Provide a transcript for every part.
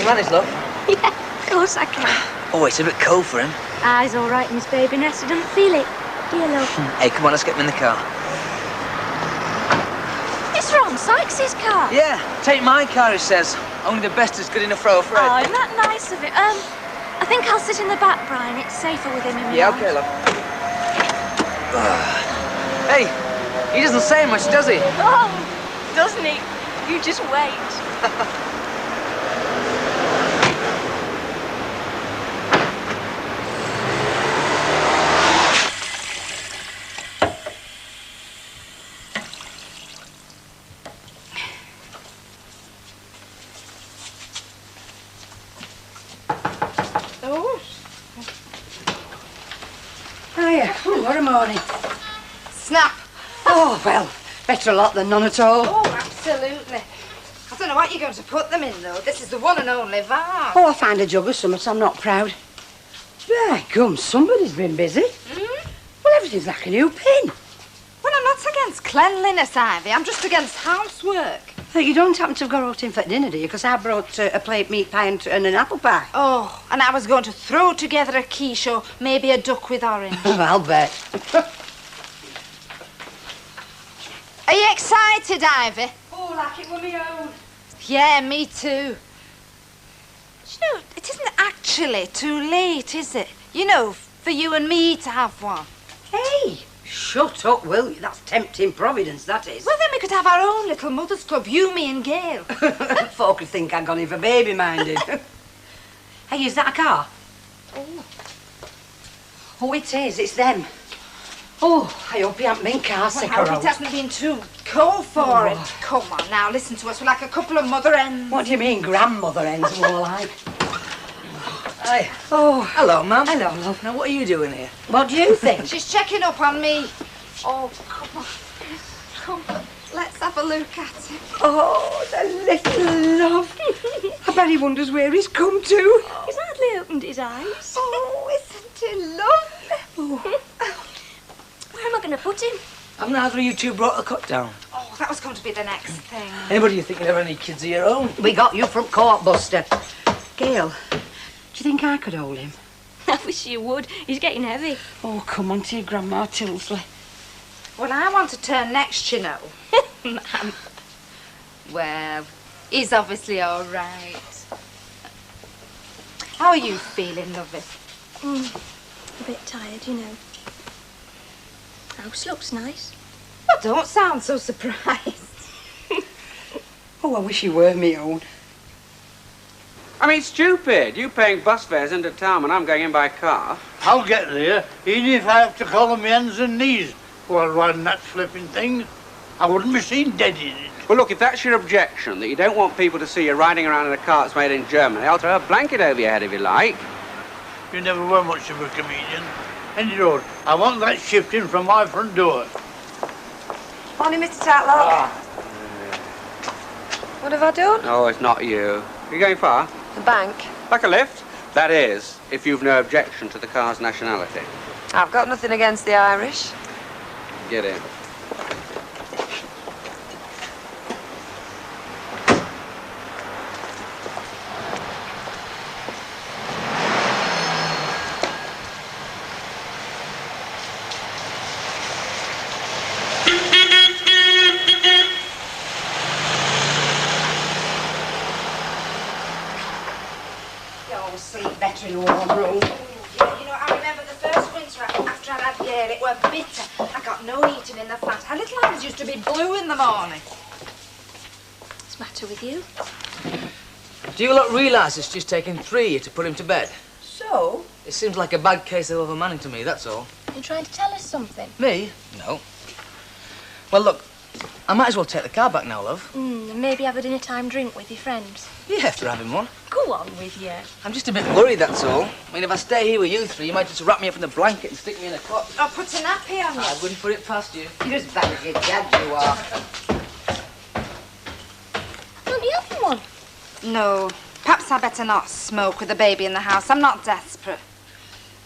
manage, love? Yeah, of course I can. Oh, it's a bit cold for him. He's all right in his baby nest. I don't feel it. Dear love. Hey, come on, let's get him in the car. It's Ron Sykes' car. Yeah, take my car, he says. Only the best is good enough for old Fred. Oh, isn't that nice of it? I think I'll sit in the back, Brian. It's safer with him in Yeah, front. okay, love. Hey, he doesn't say much, does he? Oh, doesn't he? You just wait. Hiya. Oh, what a morning. Snap. Oh, well, better a lot than none at all. Oh, absolutely. I don't know what you're going to put them in, though. This is the one and only vase. Oh, I'll find a jug or something, so I'm not proud. By gum, somebody's been busy. Well, everything's like a new pin. Well, I'm not against cleanliness, Ivy. I'm just against housework. Hey, you don't happen to have got out in for dinner, do you? Because I brought a plate meat pie and an apple pie. Oh, and I was going to throw together a quiche or maybe a duck with orange. I'll bet. Are you excited, Ivy? Oh, like it were me own. Yeah, me too. You know, it isn't actually too late, is it? You know, for you and me to have one. Hey, shut up, will you? That's tempting providence, that is. Well, then we could have our own little mothers' club, you, me and Gail. Folk would think I'd gone in for baby-minded. Hey, is that a car? Oh. Oh, it is. It's them. Oh, I hope you haven't been car sick Well, I or hope it hasn't been too cold for it. Come on now, listen to us. We're like a couple of mother hens. What do you mean, grandmother ends more like? Hi. Oh, Hello, Mum. hello, love. Now, what are you doing here? What do you think? She's checking up on me. Oh, come on. Come on. Let's have a look at him. Oh, the little love. I bet he wonders where he's come to. He's hardly opened his eyes. Oh, isn't he lovely? Oh. Where am I going to put him? Haven't either of you two brought the cut down? Oh, that was going to be the next thing. Anybody you think you have any kids of your own? We got you from Court, Buster. Gail, do you think I could hold him? I wish you would. He's getting heavy. Oh, come on to your Grandma Tilsley. Well, I want to turn next, you know. Ma'am. Well, he's obviously all right. How are you feeling, lovey? A bit tired, you know. House looks nice. Well, don't sound so surprised. Oh, I wish you were me own. I mean, stupid. You paying bus fares into town and I'm going in by car. I'll get there, even if I have to call them hands and knees while riding that flipping thing. I wouldn't be seen dead in it. Well, look, if that's your objection, that you don't want people to see you riding around in a car that's made in Germany, I'll throw a blanket over your head if you like. You never were much of a comedian. Any road, I want that shifting from my front door. Morning, Mr. Tatlock. What have I done? Oh, it's not you. Are you going far? The bank. Like a lift? That is, if you've no objection to the car's nationality. I've got nothing against the Irish. Get in. Sleep better in a warm room. Yeah, you know, I remember the first winter after I'd had Gail, it were bitter. I got no heating in the flat. Our little eyes used to be blue in the morning. What's the matter with you? Do you lot realise it's just taken 3 of you to put him to bed? So? It seems like a bad case of overmanning to me, that's all. You trying to tell us something? Me? No. Well, look, I might as well take the car back now, love. And maybe have a dinner time drink with your friends. Yeah, after having one. Go on with you. I'm just a bit worried, that's all. I mean, if I stay here with you three, you might just wrap me up in a blanket and stick me in a cot. Or put a nappy on you. I wouldn't put it past you. You're as bad as your dad, you are. Won't you having one? No. Perhaps I better not smoke with a baby in the house. I'm not desperate.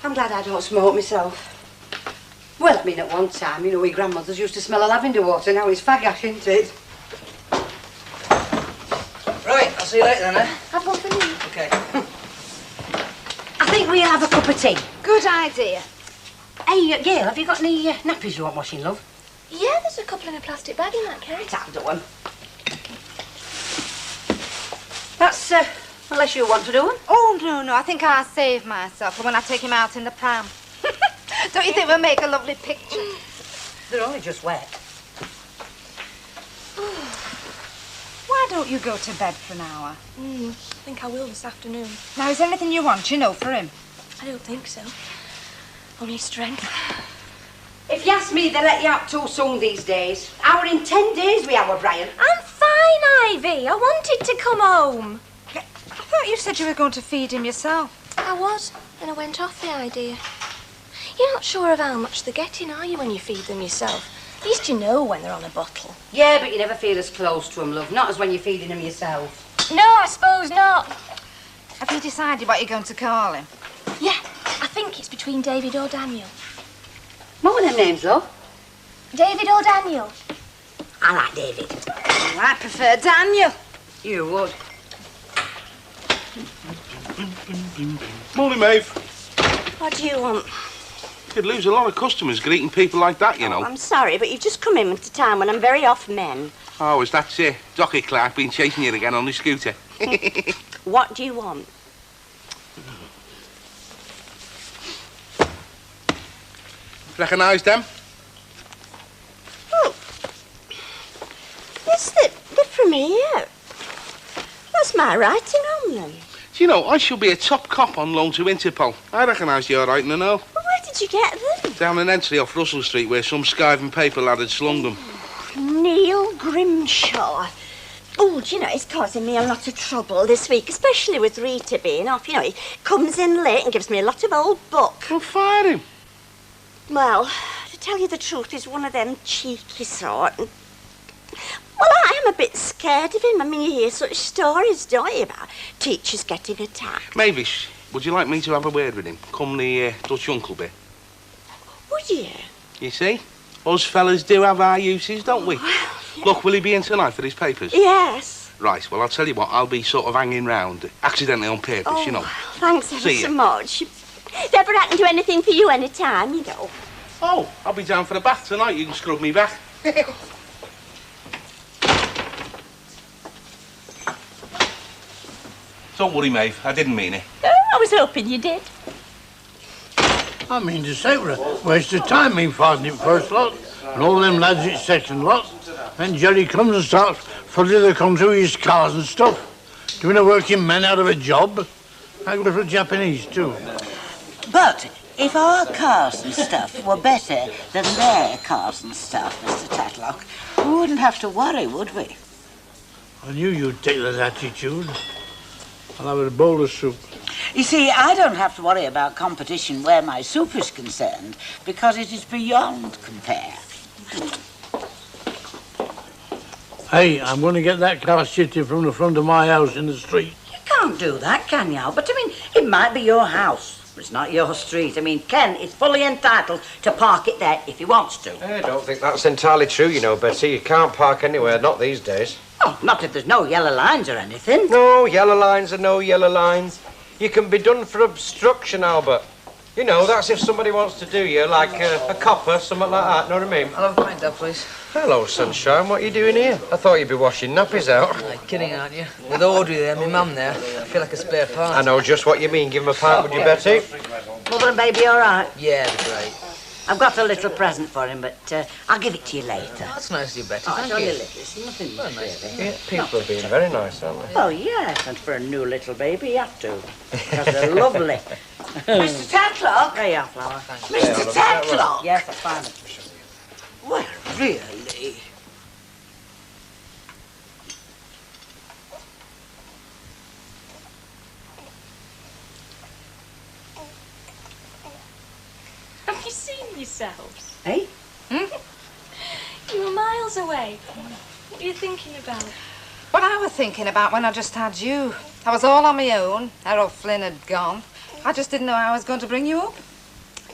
I'm glad I don't smoke myself. Well, I mean, at one time, you know, we grandmothers used to smell of lavender water. Now it's fag ash, isn't it? Right, I'll see you later then, eh? Have one for me. OK. I think we'll have a cup of tea. Good idea. Hey, Gail, have you got any nappies you want washing, love? Yeah, there's a couple in a plastic bag in that case. That'll do 'em. That's, unless you want to do 'em. Oh, no, I think I'll save myself for when I take him out in the pram. Don't you think we'll make a lovely picture? They're only just wet. Why don't you go to bed for an hour? I think I will this afternoon. Now, is there anything you want, for him? I don't think so. Only strength. If you ask me, they let you out too soon these days. Hour in 10 days we have, Brian. I'm fine, Ivy. I wanted to come home. I thought you said you were going to feed him yourself. I was, and I went off the idea. You're not sure of how much they're getting, are you, when you feed them yourself? At least you know when they're on a bottle. Yeah, but you never feel as close to 'em, love. Not as when you're feeding them yourself. No, I suppose not. Have you decided what you're going to call him? Yeah, I think it's between David or Daniel. What were them names, love? David or Daniel? I like David. Oh, I prefer Daniel. You would. Morning, Maeve. What do you want? You'd lose a lot of customers greeting people like that, you know. I'm sorry, but you've just come in at a time when I'm very off men. Oh, is that docket clerk been chasing you again on the scooter? What do you want? Recognise them? Oh. Yes, they're from here. That's my writing on them. Do you know, I shall be a top cop on loan to Interpol. I recognise your writing and all. Well, where did you get them? Down in Entry off Russell Street where some skiving paper lad had slung them. Neil Grimshaw. Oh, do you know, it's causing me a lot of trouble this week, especially with Rita being off. You know, he comes in late and gives me a lot of old book. Well, fire him. Well, to tell you the truth, he's one of them cheeky sort. Well, I am a bit scared of him. I mean, you hear such stories, don't you, about teachers getting attacked. Mavish, would you like me to have a word with him? Come the Dutch uncle bit. Would you? You see? Us fellas do have our uses, don't we? Look, will he be in tonight for his papers? Yes. Right, well, I'll tell you what, I'll be sort of hanging round, accidentally on purpose, you know. Thanks ever See so ya. much. If ever I can do anything for you any time, you know. Oh, I'll be down for the bath tonight. You can scrub me back. Don't worry, Maeve. I didn't mean it. Oh, I was hoping you did. I mean to say, we're a waste of time, me farting in first lot, and all them lads at second lot. Then Jerry comes and starts flooding the country with his cars and stuff, doing a working man out of a job. I go for Japanese, too. But if our cars and stuff were better than their cars and stuff, Mr. Tatlock, we wouldn't have to worry, would we? I knew you'd take that attitude. I'll have a bowl of soup. You see, I don't have to worry about competition where my soup is concerned, because it is beyond compare. Hey, I'm going to get that car shitted from the front of my house in the street. You can't do that, can you, Al? But, I mean, it might be your house. It's not your street. I mean, Ken is fully entitled to park it there if he wants to. I don't think that's entirely true, you know, Betty. You can't park anywhere, not these days. Oh, not if there's no yellow lines or anything. No yellow lines or no yellow lines. You can be done for obstruction, Albert. You know, that's if somebody wants to do you, like a copper, something like that, know what I mean? I'll have a pint, Dad, please. Hello, sunshine. What are you doing here? I thought you'd be washing nappies out. You're kidding, aren't you? With Audrey there, my mum there, I feel like a spare part. I know just what you mean. Give him a pint, would you, Betty? Mother and baby all right? Yeah, that'd be great. I've got a little present for him, but I'll give it to you later. That's nice of you, Betty. Oh, Thank it's only you. little. It's nothing much, really. Yeah, people have been very nice, aren't they? Oh, yes, and for a new little baby, you have to. Because they're lovely. Mr. Tatlock? There you are, Flower. Mr. Tatlock? Yes, I found it. Well, really? Have you seen yourselves? Hey? You were miles away. What were you thinking about? What I was thinking about when I just had you. I was all on my own. Errol Flynn had gone. I just didn't know how I was going to bring you up.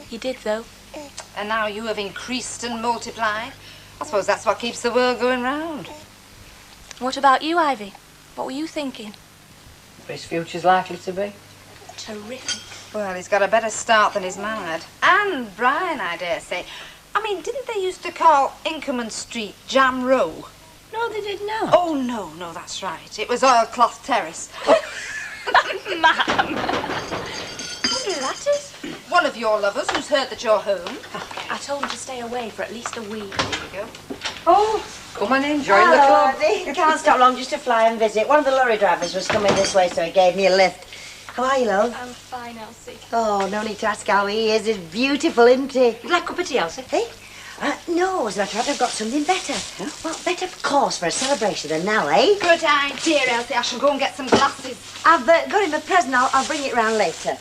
You did, though. And now you have increased and multiplied. I suppose that's what keeps the world going round. What about you, Ivy? What were you thinking? His future's likely to be. Terrific. Well, he's got a better start than his man had. And Brian, I dare say. I mean, didn't they used to call Inkerman Street Jam Row? No, they did not. Oh, no, that's right. It was Oilcloth Terrace. Ma'am. Wonder who that is. One of your lovers who's heard that you're home. I told him to stay away for at least a week. There you go. Oh, come on in, join the club. I can't stop long just to fly and visit. One of the lorry drivers was coming this way, so he gave me a lift. How are you, love? I'm fine, Elsie. Oh, no need to ask how he is. He's beautiful, isn't he? You'd like a cup of tea, Elsie? Hey? No, as a matter of fact, I've got something better. What better cause for a celebration than now, eh? Good idea, Elsie. I shall go and get some glasses. I've got him a present. I'll bring it round later.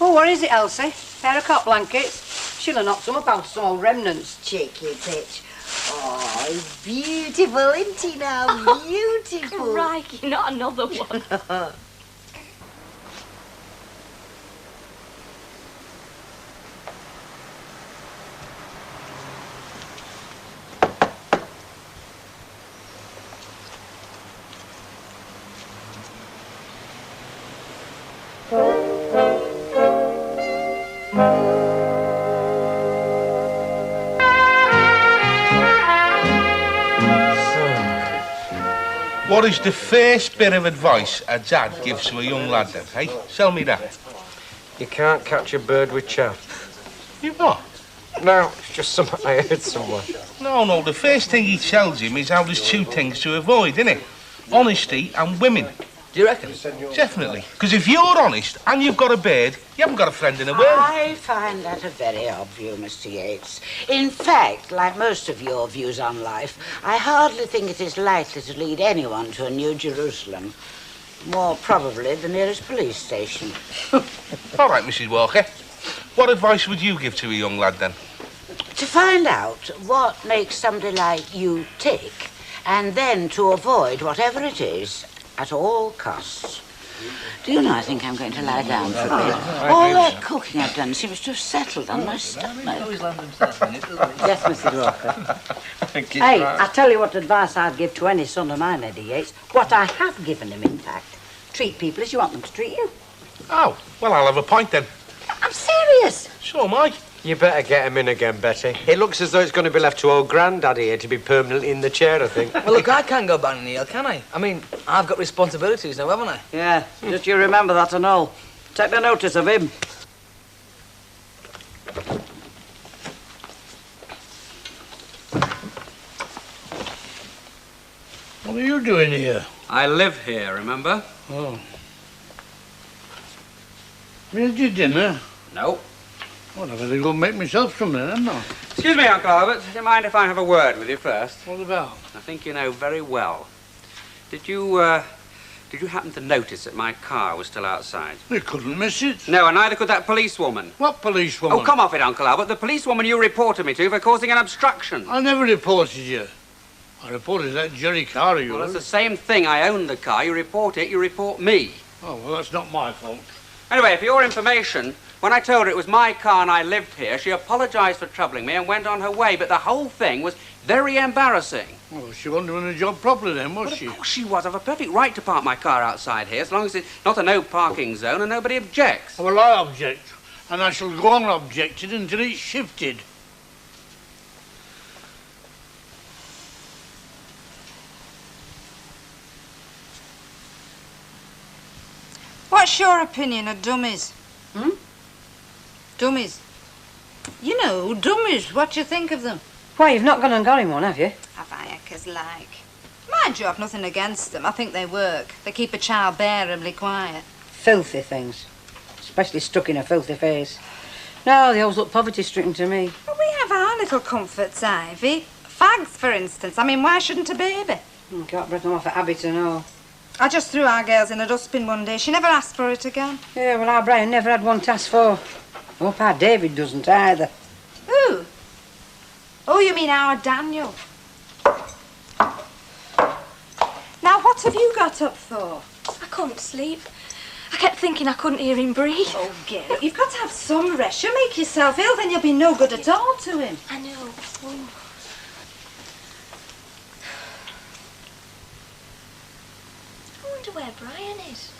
Oh, what is it, Elsie? Pair of cot blankets? She'll have knocked some up out of some old remnants. Cheeky bitch. Oh, he's beautiful, isn't he now? Beautiful. Crikey, not another one. What is the first bit of advice a dad gives to a young lad then, hey? Tell me that. You can't catch a bird with chaff. You what? No, it's just something I heard somewhere. No, the first thing he tells him is how there's two things to avoid, innit? Honesty and women. Do you reckon? Definitely. Because if you're honest and you've got a bird, you haven't got a friend in the world. I find that a very odd view, Mr. Yates. In fact, like most of your views on life, I hardly think it is likely to lead anyone to a New Jerusalem. More probably the nearest police station. All right, Mrs. Walker. What advice would you give to a young lad then? To find out what makes somebody like you tick, and then to avoid whatever it is at all costs. Do you know, I think I'm going to lie down for a bit. All that cooking I've done seems to have settled on my stomach. Yes, Mrs. Walker. Hey, I tell you what advice I'd give to any son of mine, Eddie Yates. What I have given him, in fact. Treat people as you want them to treat you. Oh, well, I'll have a pint then. I'm serious. So am I. You better get him in again, Betty. It looks as though it's going to be left to old Grandaddy here to be permanently in the chair, I think. Well, look, I can't go back in the hill, can I? I mean, I've got responsibilities now, haven't I? Yeah, just you remember that and all. Take no notice of him. What are you doing here? I live here, remember? Oh. Where's your dinner? No. Well, I better go make myself some then, haven't I? Excuse me, Uncle Albert. Do you mind if I have a word with you first? What about? I think you know very well. Did you happen to notice that my car was still outside? You couldn't miss it. No, and neither could that policewoman. What policewoman? Oh, come off it, Uncle Albert. The policewoman you reported me to for causing an obstruction. I never reported you. I reported that Jerry car of yours. Well, that's the same thing. I own the car. You report it, you report me. Oh, well, that's not my fault. Anyway, for your information, when I told her it was my car and I lived here, she apologised for troubling me and went on her way, but the whole thing was very embarrassing. Well, she wasn't doing the job properly then, was she? Of course she was. I've a perfect right to park my car outside here, as long as it's not a no parking zone and nobody objects. Well, I object, and I shall go on objecting until it's shifted. What's your opinion of dummies? Hmm? Dummies. You know, dummies. What do you think of them? Why, you've not gone and got him one, have you? Have I, eckers like? Mind you, I've nothing against them. I think they work. They keep a child bearably quiet. Filthy things. Especially stuck in a filthy face. No, they always look poverty-stricken to me. Well, we have our little comforts, Ivy. Fags, for instance. I mean, why shouldn't a baby? Can't break them off a habit and all. I just threw our girls in a dustbin one day. She never asked for it again. Yeah, well, our Brian never had one to ask for. Hope our David doesn't either. Who? Oh, you mean our Daniel. Now, what have you got up for? I couldn't sleep. I kept thinking I couldn't hear him breathe. Oh, Gail, you've got to have some rest. You'll make yourself ill, then you'll be no good at all to him. I know. Oh. I wonder where Brian is.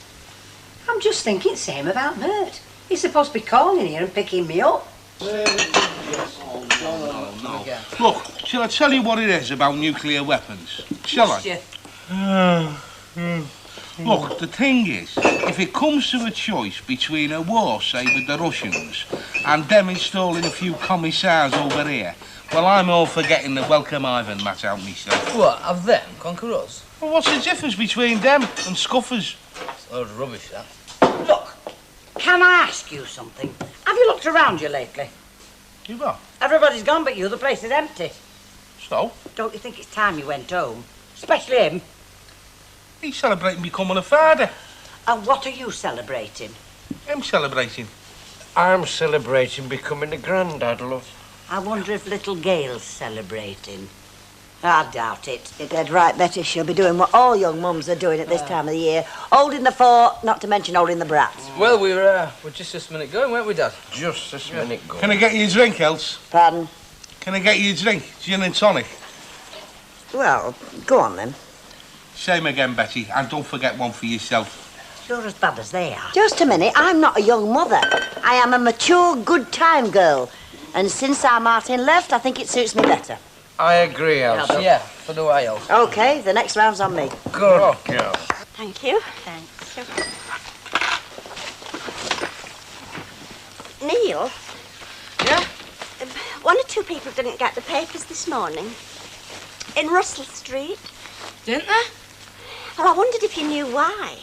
I'm just thinking same about Bert. He's supposed to be calling here and picking me up. No. Look, shall I tell you what it is about nuclear weapons? Shall I? Look, the thing is, if it comes to a choice between a war, say, with the Russians and them installing a few commissars over here, well, I'm all for getting the welcome Ivan mat out myself. What, have them conquer us? Well, what's the difference between them and scuffers? Oh, rubbish, that. Look, can I ask you something? Have you looked around you lately? You what? Everybody's gone but you. The place is empty. So? Don't you think it's time you went home? Especially him. He's celebrating becoming a father. And what are you celebrating? I'm celebrating. I'm celebrating becoming a granddad, love. I wonder if little Gail's celebrating. I doubt it. You're dead right, Betty. She'll be doing what all young mums are doing at this time of the year. Holding the fort, not to mention holding the brats. Well, we're just this minute going, weren't we, Dad? Just this minute going. Can I get you a drink, Else? Pardon? Can I get you a drink? Gin and tonic? Well, go on then. Same again, Betty, and don't forget one for yourself. You're as bad as they are. Just a minute. I'm not a young mother. I am a mature, good time girl. And since our Martin left, I think it suits me better. I agree, Elsa. Yeah, so do I, Elsa. OK, the next round's on me. Good girl. Thank you. Thanks. Neil? Yeah? One or two people didn't get the papers this morning. In Russell Street. Didn't they? Well, I wondered if you knew why.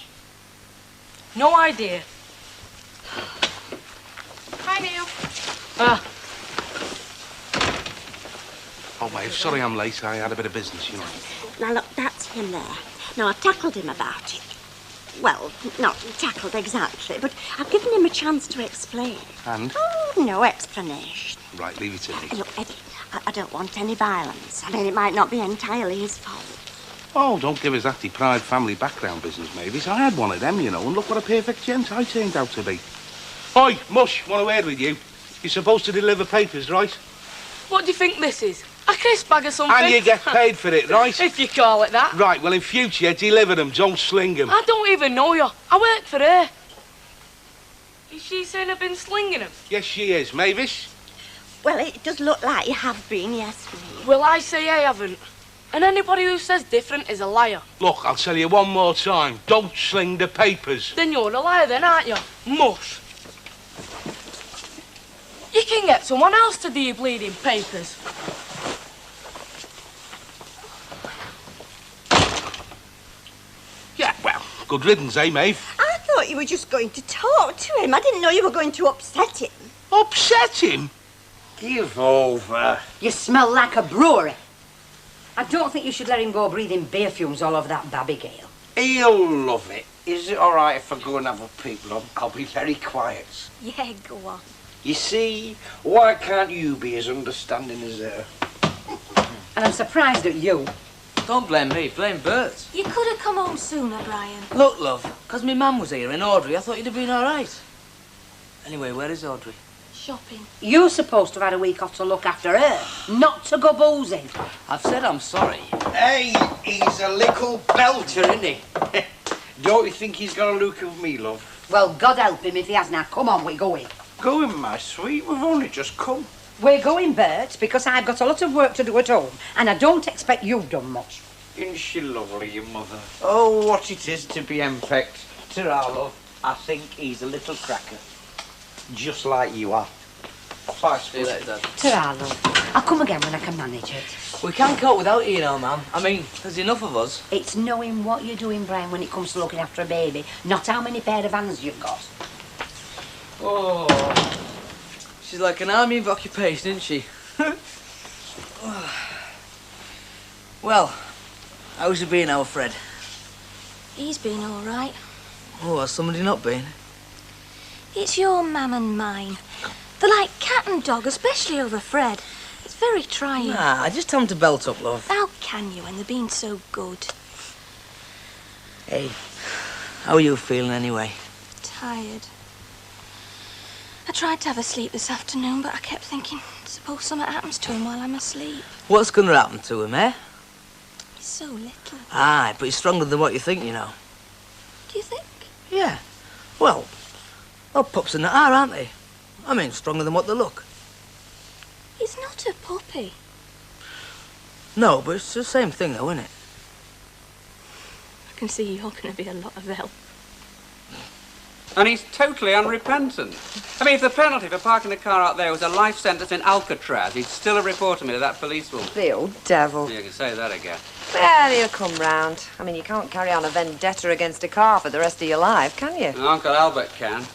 No idea. Hi, Neil. Oh, babe, sorry I'm late. I had a bit of business, you know. Now, look, that's him there. Now, I've tackled him about it. Well, not tackled exactly, but I've given him a chance to explain. And? Oh, no explanation. Right, leave it to me. Look, Eddie, I don't want any violence. I mean, it might not be entirely his fault. Oh, don't give us that deprived family background business, Mavis. I had one of them, you know, and look what a perfect gent I turned out to be. Oi, Mush, want a word with you? You're supposed to deliver papers, right? What do you think this is? A crisp bag or something? And you get paid for it, right? If you call it that. Right, well, in future, deliver them, don't sling them. I don't even know you. I work for her. Is she saying I've been slinging them? Yes, she is. Mavis? Well, it does look like you have been, yes, Neil. Well, I say I haven't. And anybody who says different is a liar. Look, I'll tell you one more time. Don't sling the papers. Then you're a liar then, aren't you? Mush. You can get someone else to do your bleeding papers. Yeah, well, good riddance, eh, Maeve? I thought you were just going to talk to him. I didn't know you were going to upset him. Upset him? Give over. You smell like a brewery. I don't think you should let him go breathing beer fumes all over that babby Gail. He'll love it. Is it all right if I go and have a peep, love? I'll be very quiet. Yeah, go on. You see, why can't you be as understanding as her? And I'm surprised at you. Don't blame me, blame Bert. You could have come home sooner, Brian. Look, love, because my mum was here and Audrey, I thought you'd have been all right. Anyway, where is Audrey? Shopping. You're supposed to have had a week off to look after her, not to go boozing. I've said I'm sorry. Hey, he's a little belter, isn't he? Don't you think he's got a look of me, love? Well, God help him if he has. Now, come on, we're going. Going, my sweet, we've only just come. We're going, Bert, because I've got a lot of work to do at home, and I don't expect you've done much. Isn't she lovely, your mother? Oh, what it is to be henpecked. Ta-ra, love. I think he's a little cracker. Just like you are. Bye, See you later, Dad. Ta-ra, love. I'll come again when I can manage it. We can't cope without you, you know, Mum. I mean, there's enough of us. It's knowing what you're doing, Brian, when it comes to looking after a baby, not how many pair of hands you've got. Oh, she's like an army of occupation, isn't she? Well, how's it been, our Fred? He's been all right. Oh, has somebody not been? It's your mam and mine. They're like cat and dog, especially over Fred. It's very trying. Nah, I just tell him to belt up, love. How can you when they're being so good? Hey, how are you feeling anyway? Tired. I tried to have a sleep this afternoon, but I kept thinking, suppose something happens to him while I'm asleep. What's going to happen to him, eh? He's so little. Aye, but he's stronger than what you think, you know. Do you think? Yeah. Well, pups and that are, aren't they? I mean, stronger than what they look. He's not a puppy. No, but it's the same thing, though, isn't it? I can see you're going to be a lot of help. And he's totally unrepentant. I mean, if the penalty for parking the car out there was a life sentence in Alcatraz, he'd still have reported me to that policewoman. The old devil. You can say that again. Well, he'll come round. I mean, you can't carry on a vendetta against a car for the rest of your life, can you? Uncle Albert can.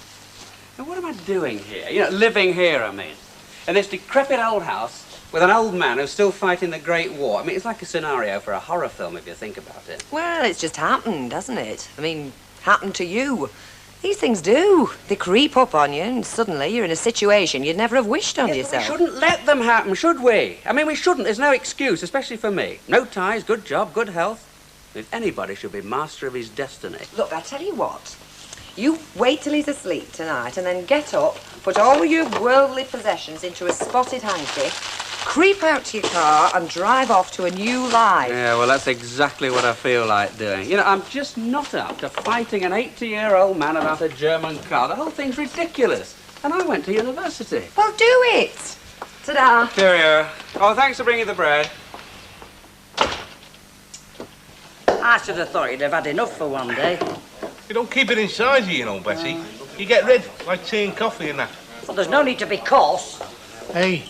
And what am I doing here? You know, living here, I mean. In this decrepit old house with an old man who's still fighting the Great War. I mean, it's like a scenario for a horror film if you think about it. Well, it's just happened, hasn't it? I mean, happened to you. These things do. They creep up on you, and suddenly you're in a situation you'd never have wished on yourself. We shouldn't let them happen, should we? I mean, we shouldn't. There's no excuse, especially for me. No ties, good job, good health. If anybody should be master of his destiny. Look, I tell you what. You wait till he's asleep tonight, and then get up, put all your worldly possessions into a spotted hanky, creep out to your car, and drive off to a new life. Yeah, well, that's exactly what I feel like doing. You know, I'm just not up to fighting an 80-year-old man about a German car. The whole thing's ridiculous. And I went to university. Well, do it. Ta-da. Cheerio. Oh, thanks for bringing the bread. I should have thought you'd have had enough for one day. You don't keep it inside you, you know, Betty. You get rid, like tea and coffee and that. Well, there's no need to be coarse. Hey,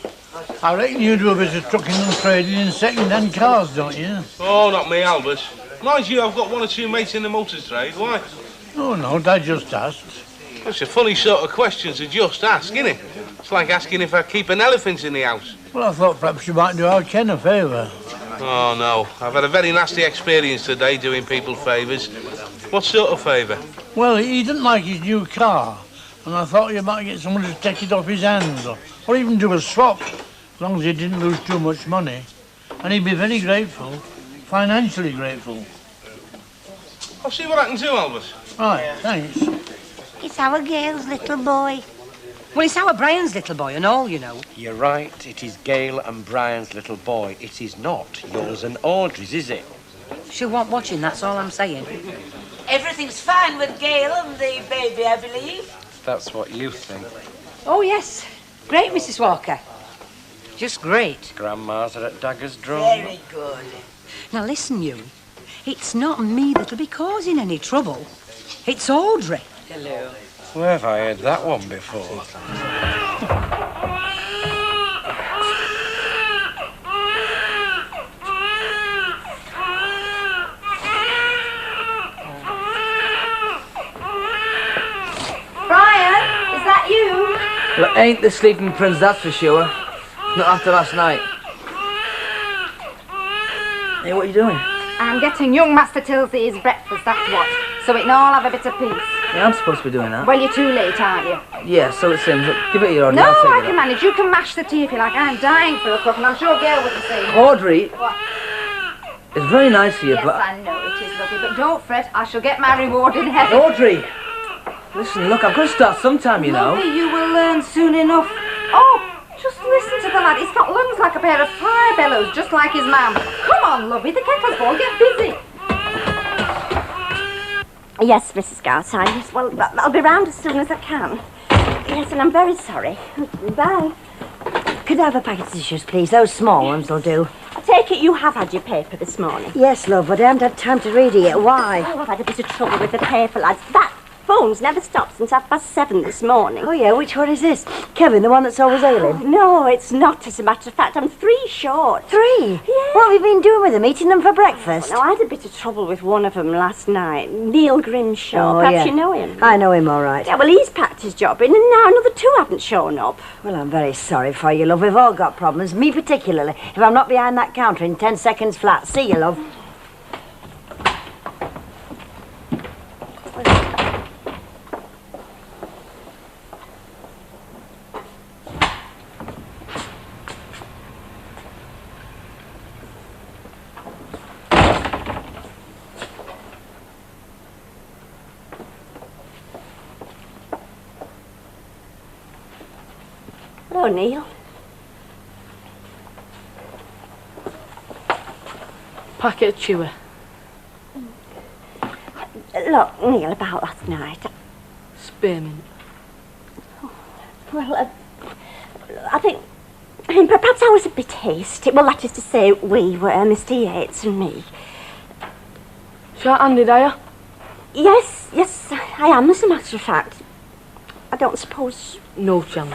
I reckon you do a bit of trucking and trading in second-hand cars, don't you? Oh, not me, Albert. Mind you, I've got one or two mates in the motor trade. Why? Oh, no, I just asked. That's a funny sort of question to just ask, isn't it? It's like asking if I keep an elephant in the house. Well, I thought perhaps you might do our Ken a favour. Oh, no. I've had a very nasty experience today doing people favours. What sort of favour? Well, he didn't like his new car, and I thought you might get someone to take it off his hands, or even do a swap, as long as he didn't lose too much money. And he'd be very grateful, financially grateful. I'll see what I can do, Albert. Right, thanks. It's our Gail's little boy. Well, it's our Brian's little boy and all, you know. You're right. It is Gail and Brian's little boy. It is not yours and Audrey's, is it? She'll want watching, that's all I'm saying. Everything's fine with Gail and the baby, I believe. That's what you think. Oh, yes. Great, Mrs. Walker. Just great. Grandma's are at Dagger's drum. Very good. Now, listen, you. It's not me that'll be causing any trouble. It's Audrey. Hello. Where have I heard that one before? Brian, is that you? Well, ain't the sleeping prince, that's for sure. Not after last night. Hey, what are you doing? I'm getting young Master Tilsey his breakfast, that's what. So we can all have a bit of peace. Yeah, I'm supposed to be doing that. Well, you're too late, aren't you? Yeah, so it seems. Look, give it your Audrey. No, I'll take I it can up. manage. You can mash the tea if you like. I'm dying for a cup, and I'm sure Gail would the same. Audrey, What? it's very nice of you, Yes, but... I know it is, lovely, but don't fret. I shall get my reward in heaven. Audrey! Listen, look, I've got to start sometime, you know. Lovely, you will learn soon enough. Oh, just listen to the lad. He's got lungs like a pair of fire bellows, just like his mam. Come on, lovey, the kettle's boiled. Get busy. Yes, Mrs. Garside. Yes, well, I'll be round as soon as I can. Yes, and I'm very sorry. Bye. Could I have a packet of tissues, please? Those small ones will do. I take it you have had your paper this morning. Yes, love, but I haven't had time to read it yet. Why? Oh, I've had a bit of trouble with the paper, lads. That phone's never stopped since 7:30 this morning. Oh, yeah, which one is this? Kevin, the one that's always ailing? No, it's not, as a matter of fact. I'm 3 short. 3? Yeah. What have you been doing with them? Eating them for breakfast? Now, I had a bit of trouble with one of them last night. Neil Grimshaw. Oh, Perhaps yeah. you know him. I know him all right. Yeah, well, he's packed his job in, and now another 2 haven't shown up. Well, I'm very sorry for you, love. We've all got problems. Me particularly. If I'm not behind that counter in 10 seconds flat. See you, love. Hello, Neil. Packet of chewer. Look, Neil, about last night. spearmint. Well, I mean, perhaps I was a bit hasty. Well, that is to say, we were, Mr. Yates and me. Short-handed, are you? Yes, I am, as a matter of fact. I don't suppose... No chance.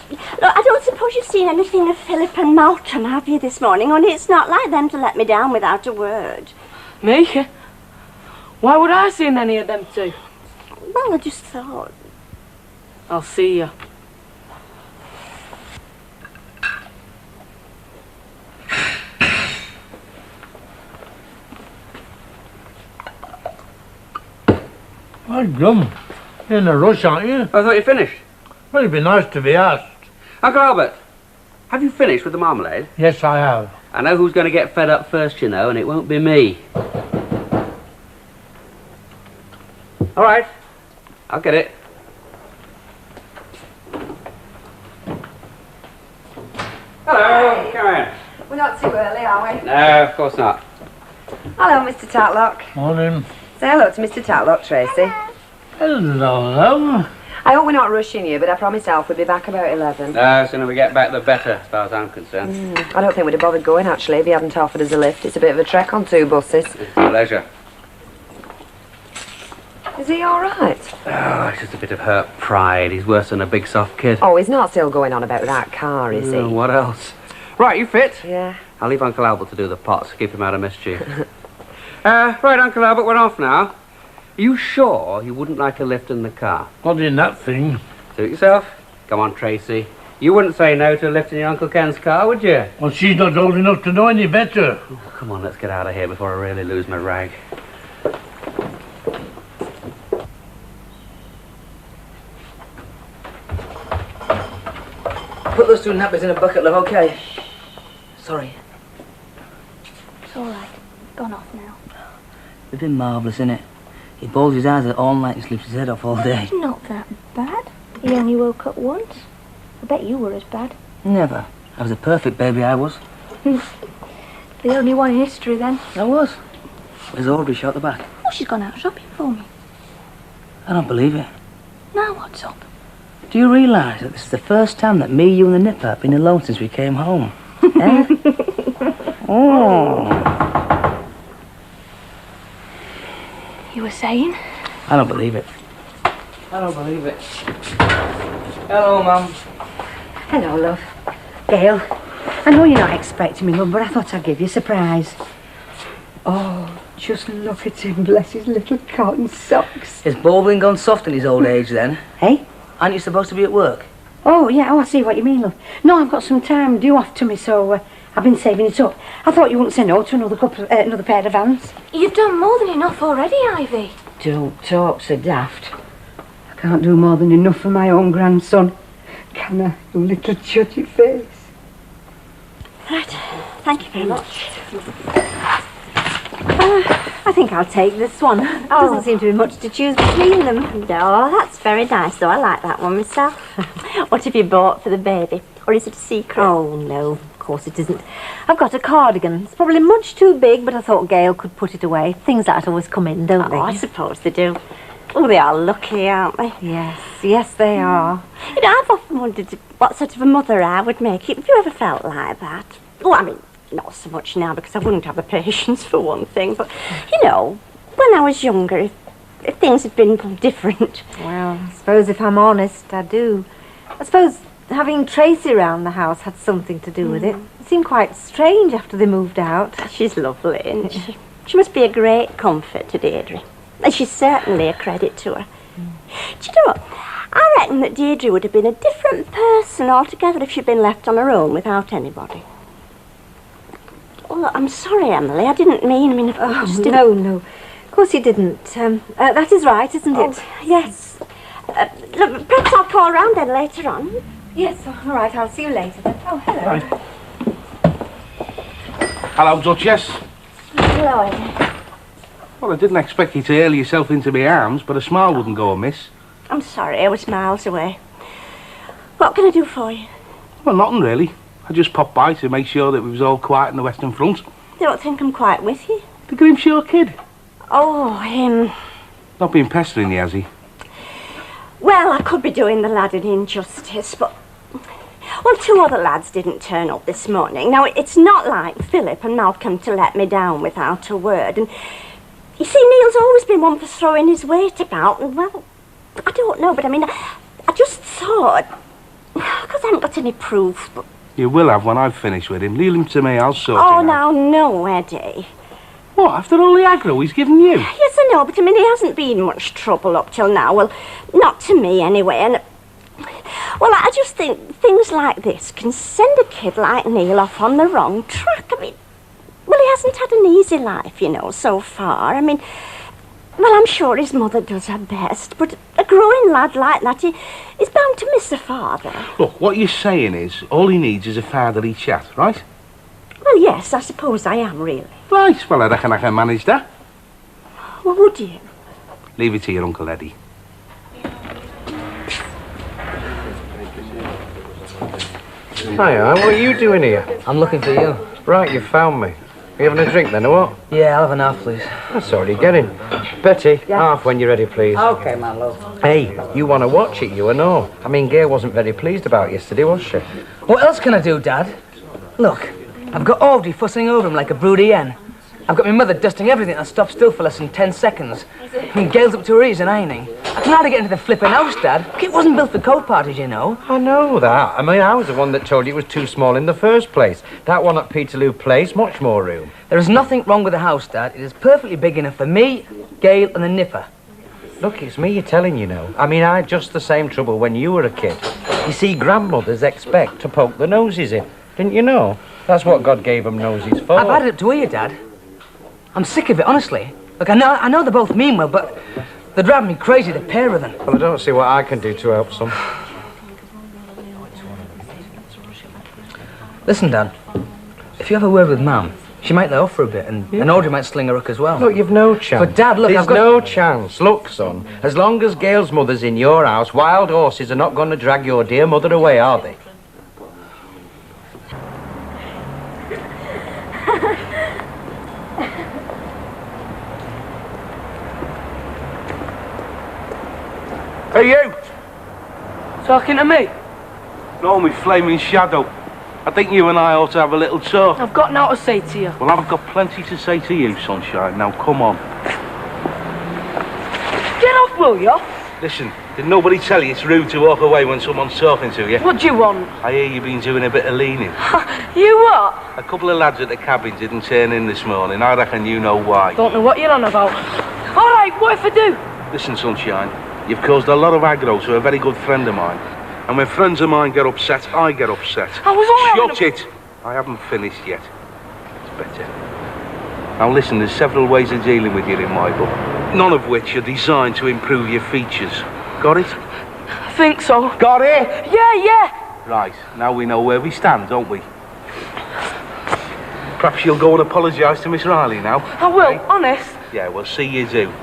Look, I don't suppose you've seen anything of Philip and Malcolm, have you, this morning? Only it's not like them to let me down without a word. Me? Why would I seen any of them two? Well, I just thought... I'll see you. My gum. You're in a rush, aren't you? I thought you finished. Well, it'd be nice to be asked. Uncle Albert, have you finished with the marmalade? Yes, I have. I know who's going to get fed up first, you know, and it won't be me. All right, I'll get it. Hello, come in. We're not too early, are we? No, of course not. Hello, Mr. Tatlock. Morning. Say hello to Mr. Tatlock, Tracy. Hello. I hope we're not rushing you, but I promised Alf we'd be back about 11. No, the sooner we get back, the better, as far as I'm concerned. I don't think we'd have bothered going, actually, if he hadn't offered us a lift. It's a bit of a trek on 2 buses. It's a pleasure. Is he all right? Oh, it's just a bit of hurt pride. He's worse than a big soft kid. Oh, he's not still going on about that car, is he? What else? Right, you fit? Yeah. I'll leave Uncle Albert to do the pots, keep him out of mischief. Right, Uncle Albert, we're off now. Are you sure you wouldn't like a lift in the car? Not in that thing. Suit yourself. Come on, Tracy. You wouldn't say no to a lift in your Uncle Ken's car, would you? Well, she's not old enough to know any better. Oh, come on, let's get out of here before I really lose my rag. Put those 2 nappies in a bucket, love, okay? Sorry. It's all right. Gone off now. They've been marvellous, innit? He bawls his eyes out all night and sleeps his head off all day. Not that bad. He only woke up once. I bet you were as bad. Never. I was a perfect baby, I was. The only one in history, then. I was. Where's Audrey? She out the back? Oh, she's gone out shopping for me. I don't believe it. Now what's up? Do you realise that this is the first time that me, you and the nipper have been alone since we came home? Eh? Oh. You were saying? I don't believe it. I don't believe it. Hello, Mum. Hello, love. Gail, I know you're not expecting me, love, but I thought I'd give you a surprise. Oh, just look at him, bless his little cotton socks. Is bowling gone soft in his old age, then? Hey? Aren't you supposed to be at work? Oh, yeah, I see what you mean, love. No, I've got some time due off to me, so I've been saving it up. I thought you wouldn't say no to another pair of hands. You've done more than enough already, Ivy. Don't talk so daft. I can't do more than enough for my own grandson. Can I, you little judgy face? Right, thank you very much. I think I'll take this one. Doesn't seem to be much to choose between them. No, that's very nice, though. I like that one myself. What have you bought for the baby? Or is it a secret? Oh, no, of course it isn't. I've got a cardigan. It's probably much too big, but I thought Gail could put it away. Things like that always come in, don't they? I suppose they do. Oh, they are lucky, aren't they? Yes, they are. You know, I've often wondered what sort of a mother I would make. Have you ever felt like that? Oh, I mean, not so much now, because I wouldn't have the patience for one thing, but, you know, when I was younger, if things had been different. Well, I suppose if I'm honest, I do. I suppose having Tracy around the house had something to do with it. It seemed quite strange after they moved out. She's lovely, isn't she? She must be a great comfort to Deirdre. And she's certainly a credit to her. Do you know what? I reckon that Deirdre would have been a different person altogether if she'd been left on her own without anybody. Oh, look, I'm sorry, Emily. I didn't mean... No. Of course you didn't. That is right, isn't it? Yes. Look, perhaps I'll call round then later on. Yes, all right. I'll see you later then. Oh, hello. Right. Hello, Duchess. Hello, Amy. Well, I didn't expect you to hurl yourself into my arms, but a smile wouldn't go amiss. I'm sorry, I was miles away. What can I do for you? Well, nothing really. I just popped by to make sure that we was all quiet in the Western Front. Don't think I'm quite with you. The Grimshaw kid. Oh, him. Not been pestering you, has he? Well, I could be doing the lad an injustice, but... Well, 2 other lads didn't turn up this morning. Now, it's not like Philip and Malcolm to let me down without a word. And, you see, Neil's always been one for throwing his weight about. And, well, I don't know, but I mean, I just thought... Because I haven't got any proof, but... You will have when I've finished with him. Leave him to me, I'll sort Oh, it now, out. no, Eddie. What, after all the aggro he's given you? Yes, I know, but I mean, he hasn't been much trouble up till now. Well, not to me, anyway, and... Well, I just think things like this can send a kid like Neil off on the wrong track. I mean, well, he hasn't had an easy life, you know, so far. I mean, well, I'm sure his mother does her best, but a growing lad like that, he's bound to miss a father. Look, what you're saying is, all he needs is a fatherly chat, right? Well, yes, I suppose I am, really. Right, well, I reckon I can manage that. Well, would you? Leave it to your Uncle Eddie. Hiya, what are you doing here? I'm looking for you. Right, you found me. Are you having a drink then, or what? Yeah, I'll have an half, please. That's already getting. Betty, half when you're ready, please. OK, my love. Hey, you want to watch it, you know. I mean, Gail wasn't very pleased about it yesterday, was she? What else can I do, Dad? Look, I've got Audrey fussing over him like a broody hen. I've got my mother dusting everything and stopped still for less than 10 seconds. And Gail's up to her ears in ironing. I can hardly get into the flipping house, Dad. It wasn't built for coat parties, you know. I know that. I mean, I was the one that told you it was too small in the first place. That one at Peterloo Place, much more room. There is nothing wrong with the house, Dad. It is perfectly big enough for me, Gail and the nipper. Look, it's me you're telling, you know. I mean, I had just the same trouble when you were a kid. You see, grandmothers expect to poke their noses in. Didn't you know? That's what God gave them noses for. I've had it up to here, Dad. I'm sick of it, honestly. Look, I know they both mean well, but they're driving me crazy, the pair of them. Well, I don't see what I can do to help some. Listen, Dad. If you have a word with Mum, she might lay off for a bit, and Audrey might sling her hook as well. Look, you've no chance. But, Dad, look, There's I've got... no chance. Look, son, as long as Gail's mother's in your house, wild horses are not going to drag your dear mother away, are they? Hey, you! Talking to me? No, me flaming shadow. I think you and I ought to have a little talk. I've got now to say to you. Well, I've got plenty to say to you, Sunshine. Now, come on. Get off, will you? Listen, did nobody tell you it's rude to walk away when someone's talking to you? What do you want? I hear you've been doing a bit of leaning. You what? A couple of lads at the cabin didn't turn in this morning. I reckon you know why. Don't know what you're on about. All right, what if I do? Listen, Sunshine, you've caused a lot of aggro to a very good friend of mine. And when friends of mine get upset, I get upset. I was only Shut it! I haven't finished yet. It's better. Now listen, there's several ways of dealing with you in my book, none of which are designed to improve your features. Got it? I think so. Got it? Yeah. Right, now we know where we stand, don't we? Perhaps you'll go and apologise to Miss Riley now. I will, honest. Yeah, well, see you do.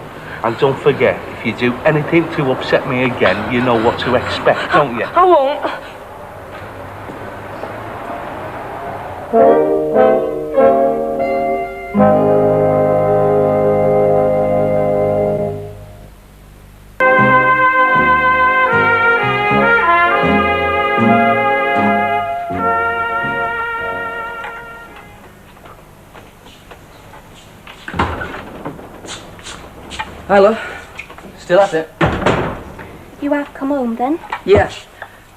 And don't forget, if you do anything to upset me again, you know what to expect, don't you? I won't. Hi, love. Still at it? You have come home then? Yeah.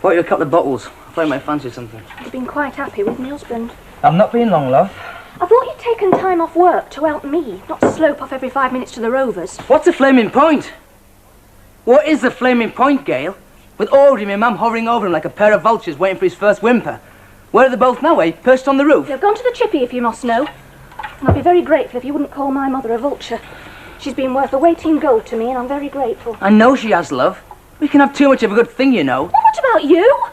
Bought you a couple of bottles. I thought you might fancy something. You've been quite happy with my husband. I've not been long, love. I thought you'd taken time off work to help me, not slope off every 5 minutes to the Rovers. What's the flaming point? What is the flaming point, Gail? With Audrey and my mum hovering over him like a pair of vultures waiting for his first whimper. Where are they both now, eh? Perched on the roof? They've gone to the chippy, if you must know. And I'd be very grateful if you wouldn't call my mother a vulture. She's been worth a weight in gold to me, and I'm very grateful. I know she has, love. We can have too much of a good thing, you know. Well, what about you?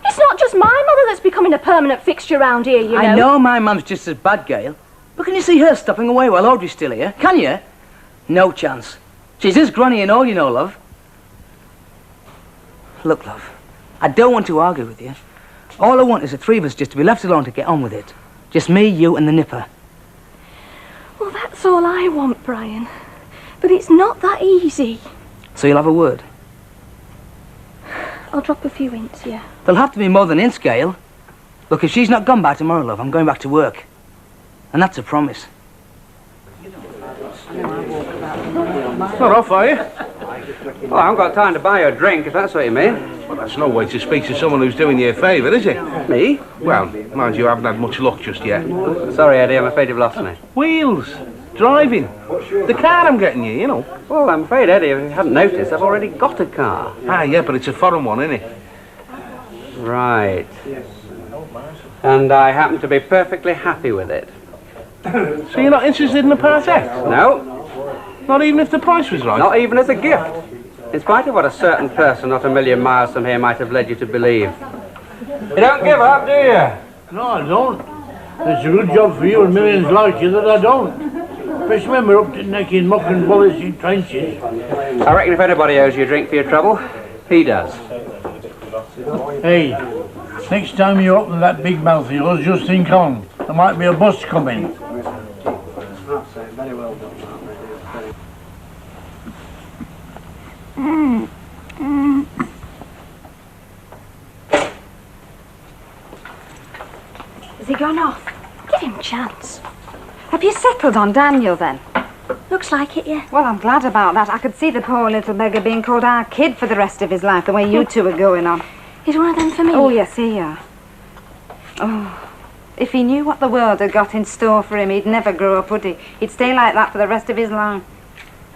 It's not just my mother that's becoming a permanent fixture around here, you know. I know my mum's just as bad, Gail. But can you see her stopping away while Audrey's still here? Can you? No chance. She's his granny and all, you know, love. Look, love, I don't want to argue with you. All I want is the three of us just to be left alone to get on with it. Just me, you and the nipper. Well, that's all I want, Brian. But it's not that easy. So you'll have a word? I'll drop a few hints, yeah. There'll have to be more than hints, Gail. Look, if she's not gone by tomorrow, love, I'm going back to work. And that's a promise. Not off, are you? Well, I haven't got time to buy you a drink, if that's what you mean. Well, that's no way to speak to someone who's doing you a favour, is it? Me? Well, mind you, I haven't had much luck just yet. Sorry, Eddie, I'm afraid you've lost me. Wheels. Driving. The car I'm getting you, you know. Well, I'm afraid, Eddie, if you hadn't noticed, I've already got a car. Ah, yeah, but it's a foreign one, isn't it? Right. And I happen to be perfectly happy with it. So you're not interested in the Part X? No. Not even if the price was right? Not even as a gift. In spite of what a certain person not a million miles from here might have led you to believe. You don't give up, do you? No, I don't. It's a good job for you and millions like you that I don't. Especially when we're up to the neck in muck and bullets in trenches. I reckon if anybody owes you a drink for your trouble, he does. Hey, next time you open that big mouth of yours, just think on. There might be a bus coming. Has he gone off? Give him a chance. Have you settled on Daniel then? Looks like it, yeah. Well, I'm glad about that. I could see the poor little beggar being called our kid for the rest of his life, the way you two are going on. He's one of them for me. Oh, yes, he are. Oh, if he knew what the world had got in store for him, he'd never grow up, would he? He'd stay like that for the rest of his life.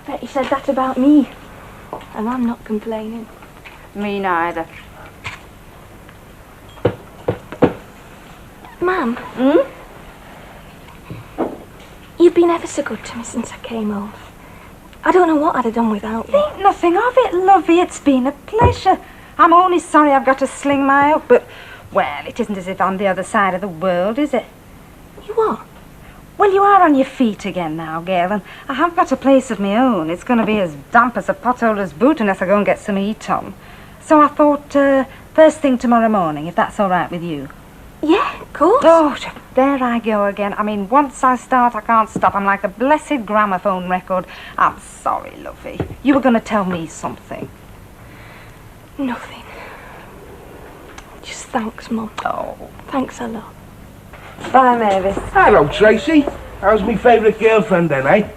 I bet he said that about me. And I'm not complaining. Me neither. Mum? You've been ever so good to me since I came home. I don't know what I'd have done without you. Think nothing of it, lovey. It's been a pleasure. I'm only sorry I've got to sling my up, but, well, it isn't as if I'm the other side of the world, is it? You what? Well, you are on your feet again now, Gail, and I have got a place of my own. It's going to be as damp as a potholder's boot unless I go and get some heat on. So I thought, first thing tomorrow morning, if that's all right with you. Yeah, of course. Oh, there I go again. I mean, once I start, I can't stop. I'm like a blessed gramophone record. I'm sorry, lovey. You were going to tell me something. Nothing. Just thanks, Mum. Oh. Thanks a lot. Bye, Mavis. Hello, Tracy. How's me favourite girlfriend then, eh?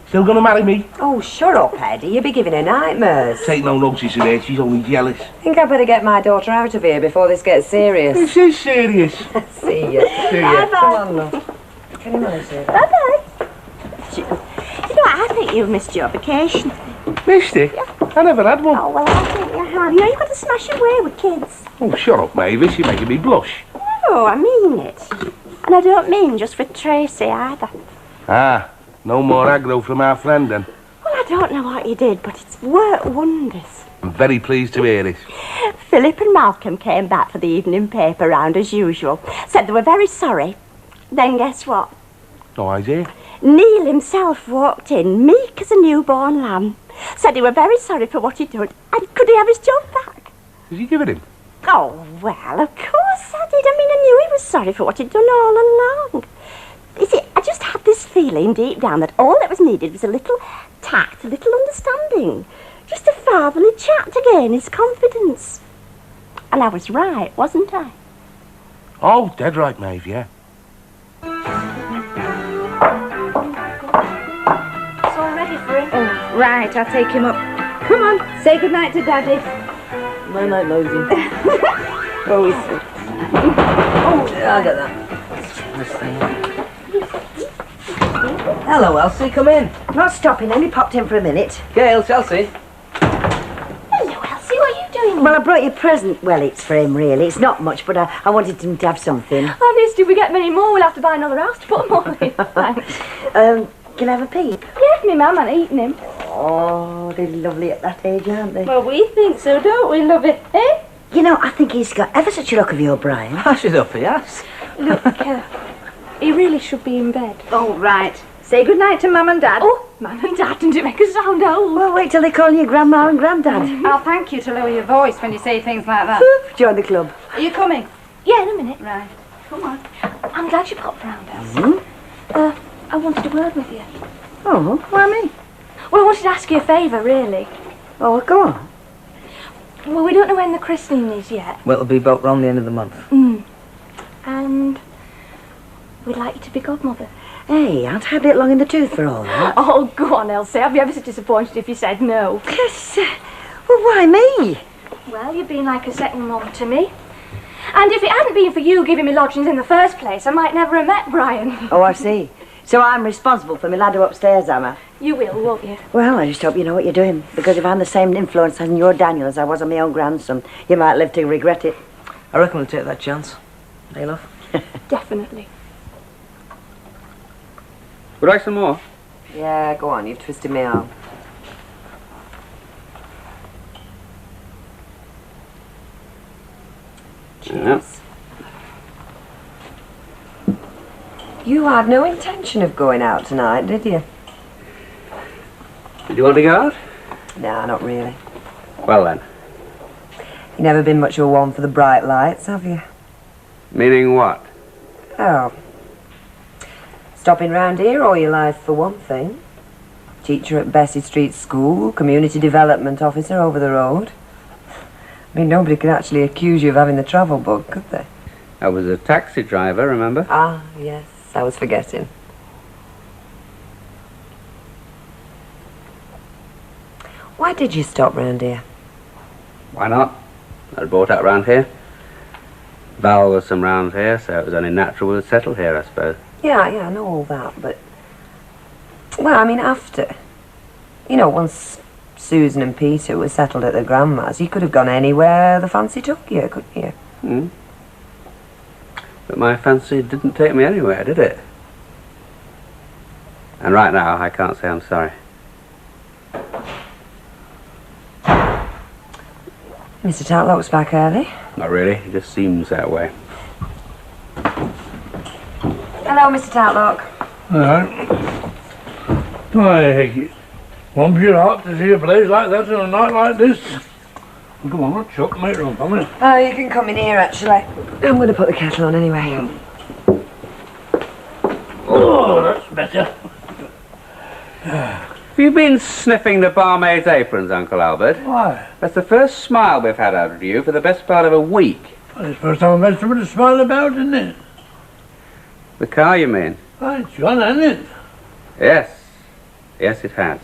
Still gonna marry me? Oh, shut up, Eddie. You'll be giving her nightmares. Take no notice of her, she's only jealous. Think I'd better get my daughter out of here before this gets serious. This is serious. See you. See ya. Bye-bye. Come on, love. Can you manage it? Bye-bye. You know, I think you've missed your vacation. Missed it? Yeah. I never had one. Oh, well, I think you have. You know, you've got to smash away with kids. Oh, shut up, Mavis. You're making me blush. No, I mean it. And I don't mean just for Tracy either. Ah, no more aggro from our friend then. Well, I don't know what you did, but it's worked wonders. I'm very pleased to hear it. Philip and Malcolm came back for the evening paper round as usual. Said they were very sorry. Then guess what? No idea. Neil himself walked in, meek as a newborn lamb. Said he were very sorry for what he'd done, and could he have his job back? Did you give it him? Oh, well, of course I did. I mean, I knew he was sorry for what he'd done all along. You see, I just had this feeling deep down that all that was needed was a little tact, a little understanding. Just a fatherly chat to gain his confidence. And I was right, wasn't I? Oh, dead right, Maeve, yeah. It's all ready for him. Oh, right, I'll take him up. Come on, say goodnight to Daddy. No, no, Mosey. Oh, he's sweet. Oh, yeah, I get that. Hello, Elsie, come in. Not stopping, only popped in for a minute. Gail, Chelsea. Hello, Elsie. What are you doing? Well, I brought you a present. Well, it's for him, really. It's not much, but I wanted him to have something. Obviously, if we get many more, we'll have to buy another house to put them all in. Thanks. Can I have a peep? Yes, me mum, and eating him. Oh, they're lovely at that age, aren't they? Well, we think so, don't we, love it, eh? You know, I think he's got ever such a look of you, Brian. Hush it up, yes. Look, he really should be in bed. Oh, right. Say goodnight to Mum and Dad. Oh, Mum and Dad, didn't it make us sound old? Well, wait till they call you Grandma and Granddad. I'll thank you to lower your voice when you say things like that. Join the club. Are you coming? Yeah, in a minute. Right. Come on. I'm glad you popped round, Elsie. I wanted a word with you. Oh, why me? Well, I wanted to ask you a favour, really. Oh, go on. Well, we don't know when the christening is yet. Well, it'll be about round the end of the month. And we'd like you to be godmother. Hey, aren't I a bit long in the tooth for all that? Oh, go on, Elsie. I'd be ever so disappointed if you said no. Yes. Well, why me? Well, you've been like a second mum to me. And if it hadn't been for you giving me lodgings in the first place, I might never have met Brian. Oh, I see. So I'm responsible for my lad upstairs, am I? You will, won't you? Well, I just hope you know what you're doing. Because if I'm the same influence on your Daniel as I was on my own grandson, you might live to regret it. I reckon we'll take that chance. Hey, love? Definitely. Would I like some more? Yeah, go on, you've twisted me arm. Cheers. You had no intention of going out tonight, did you? Did you want to go out? Nah, not really. Well then. You've never been much of a one for the bright lights, have you? Meaning what? Oh. Stopping round here all your life, for one thing. Teacher at Bessie Street School, community development officer over the road. I mean, nobody could actually accuse you of having the travel bug, could they? I was a taxi driver, remember? Ah, yes, I was forgetting. Why did you stop round here? Why not? I brought up round here. Val was from round here, so it was only natural we would settle here, I suppose. Yeah, I know all that, but... Well, I mean, after. You know, once Susan and Peter were settled at their grandma's, you could have gone anywhere the fancy took you, couldn't you? But my fancy didn't take me anywhere, did it? And right now, I can't say I'm sorry. Mr. Tartlock's back early. Not really, it just seems that way. Hello, Mr. Tartlock. Alright. Why, warms your heart to see a place like that on a night like this. Come on, Chuck, make room for me. Oh, you can come in here, actually. I'm going to put the kettle on anyway. Oh, that's better. Have you been sniffing the barmaid's aprons, Uncle Albert? Why? That's the first smile we've had out of you for the best part of a week. Well, it's the first time I've had somebody to smile about, isn't it? The car, you mean? Why, it's gone, hasn't it? Yes. Yes, it has.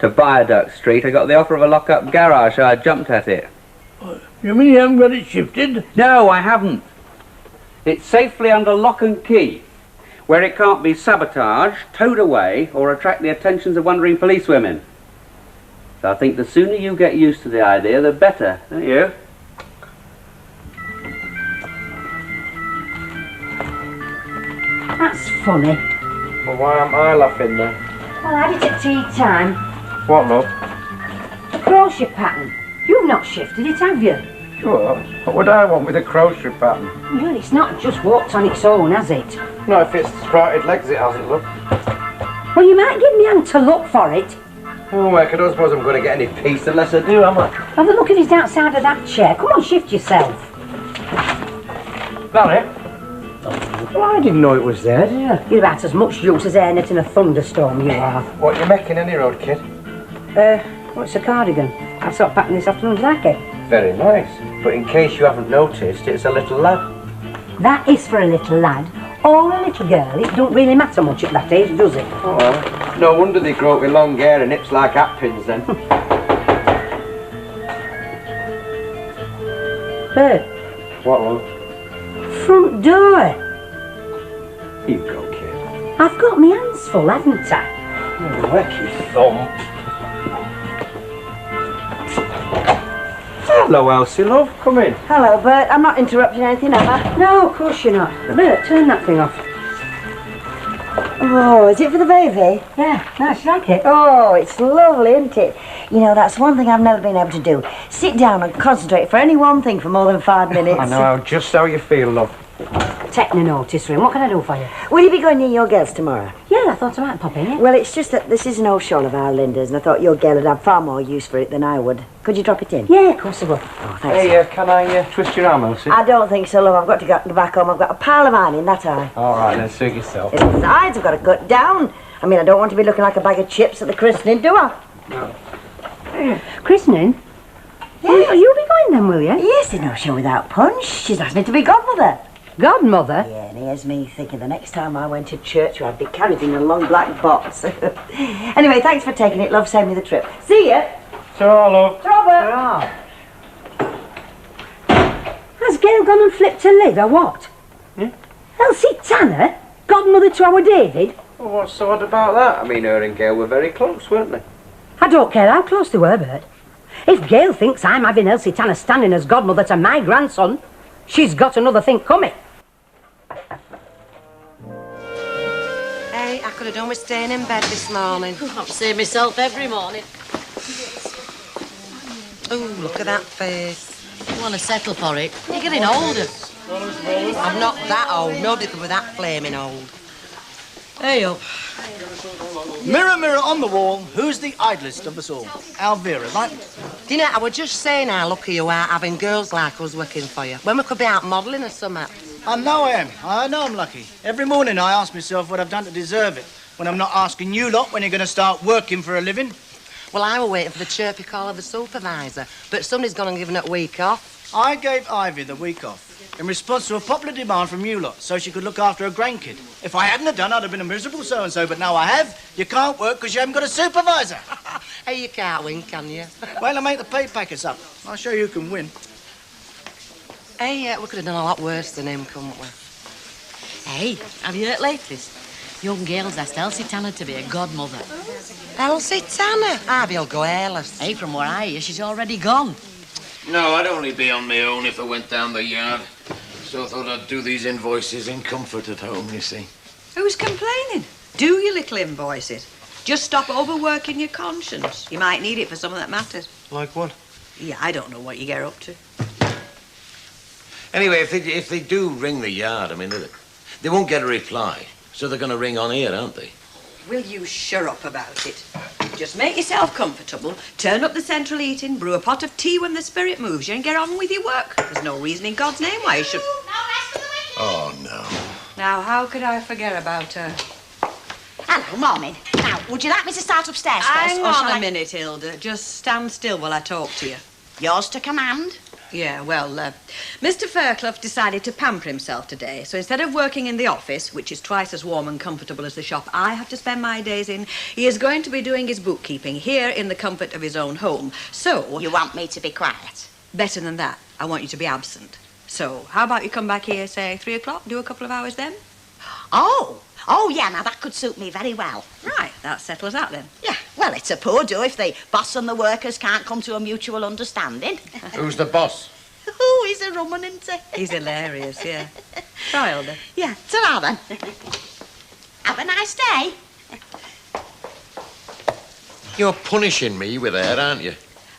To Viaduct Street, I got the offer of a lock-up garage, so I jumped at it. You mean you haven't got it shifted? No, I haven't. It's safely under lock and key, where it can't be sabotaged, towed away, or attract the attentions of wandering policewomen. So I think the sooner you get used to the idea, the better, don't you? That's funny. Well, why am I laughing then? Well, I had it at tea time. What, love? The crochet pattern. You've not shifted it, have you? Sure. What would I want with a crochet pattern? Well, it's not just walked on its own, has it? No, if it's sprouted legs, it hasn't, love. Well, you might give me hand to look for it. Oh, I don't suppose I'm going to get any peace unless I do, am I? Have a look at it outside of that chair. Come on, shift yourself. Barry? Well, I didn't know it was there, did you? You're about as much use as hairnet in a thunderstorm, you are. What you making any road, kid? What's a cardigan? I saw it packing this afternoon, like it. Very nice. But in case you haven't noticed, it's a little lad. That is for a little lad or a little girl. It don't really matter much at that age, does it? Oh, well. No wonder they grow up with long hair and hips like hat pins, then. Bert. What, love? Front door. You go, kid. I've got my hands full, haven't I? Oh, Lecky thump. Hello, Elsie, love. Come in. Hello, Bert. I'm not interrupting anything, am I? No, of course you're not. Bert, turn that thing off. Oh, is it for the baby? Yeah, nice, you like it? Oh, it's lovely, isn't it? You know, that's one thing I've never been able to do. Sit down and concentrate for any one thing for more than 5 minutes. I know just how you feel, love. Taking a notice, Rim. What can I do for you? Will you be going near your girls tomorrow? Yeah, I thought I might pop in, yeah. Well, it's just that this is an old shawl of our Linda's, and I thought your girl would have far more use for it than I would. Could you drop it in? Yeah, of course I will. Oh, thanks. Hey, can I twist your arm, Elsie? I don't think so, love. I've got to go back home. I've got a pile of ironing, that I. All right, then, suit yourself. Besides, I've got to cut down. I mean, I don't want to be looking like a bag of chips at the christening, do I? No. Christening? Will you be going then, will you? Yes, there's no show without Punch. She's asked me to be godmother. Godmother? Yeah, and here's me thinking the next time I went to church I'd be carried in a long black box. Anyway, thanks for taking it, love. Save me the trip. See ya. Ta-ra, love. Ta-ra. Has Gail gone and flipped her lid, or what? Elsie Tanner? Godmother to our David? Well, what's so odd about that? I mean, her and Gail were very close, weren't they? I don't care how close they were, Bert. If Gail thinks I'm having Elsie Tanner standing as godmother to my grandson, she's got another thing coming. Hey, I could have done with staying in bed this morning. I'm saying myself every morning. Oh, look at that face. You want to settle for it? You're getting older. I'm not that old. Nobody could be that flaming old. Hey up. Mirror, mirror on the wall, who's the idlest of us all? Alvira, right? Do you know, I was just saying how lucky you are having girls like us working for you, when we could be out modelling or something. I know I am. I know I'm lucky. Every morning I ask myself what I've done to deserve it, when I'm not asking you lot when you're going to start working for a living. Well, I was waiting for the chirpy call of the supervisor, but somebody's gone and given it a week off. I gave Ivy the week off in response to a popular demand from you lot, so she could look after her grandkid. If I hadn't have done, I'd have been a miserable so-and-so, but now I have. You can't work because you haven't got a supervisor. Hey, you can't win, can you? Well, I make the pay packets up. I'll show you who can win. Hey, we could have done a lot worse than him, couldn't we? Hey, have you heard latest? Young Gail's asked Elsie Tanner to be a godmother. Elsie Tanner? Ivy'll go hairless. Hey, from where I hear, she's already gone. No, I'd only be on my own if I went down the yard. So I thought I'd do these invoices in comfort at home, you see. Who's complaining? Do your little invoices. Just stop overworking your conscience. You might need it for something that matters. Like what? Yeah, I don't know what you get up to. Anyway, if they do ring the yard, I mean, they won't get a reply. So they're going to ring on here, aren't they? Will you shut up about it? Just make yourself comfortable, turn up the central heating, brew a pot of tea when the spirit moves you and get on with your work. There's no reason in God's name why you should... Oh, no. Now, how could I forget about her? Hello, morning. Now, would you like me to start upstairs first? Hang or on shall a I- minute, Hilda. Just stand still while I talk to you. Yours to command. Yeah, well, Mr. Fairclough decided to pamper himself today, so instead of working in the office, which is twice as warm and comfortable as the shop I have to spend my days in, he is going to be doing his bookkeeping here in the comfort of his own home. So... You want me to be quiet? Better than that. I want you to be absent. So, how about you come back here, say, 3 o'clock, do a couple of hours then? Oh, yeah, now that could suit me very well. Right, that settles that then. Yeah, well, it's a poor do if the boss and the workers can't come to a mutual understanding. Who's the boss? Oh, he's a rumman, isn't he? He's hilarious, yeah. Try, Hilda. Yeah, ta-ra then. Have a nice day. You're punishing me with her, aren't you?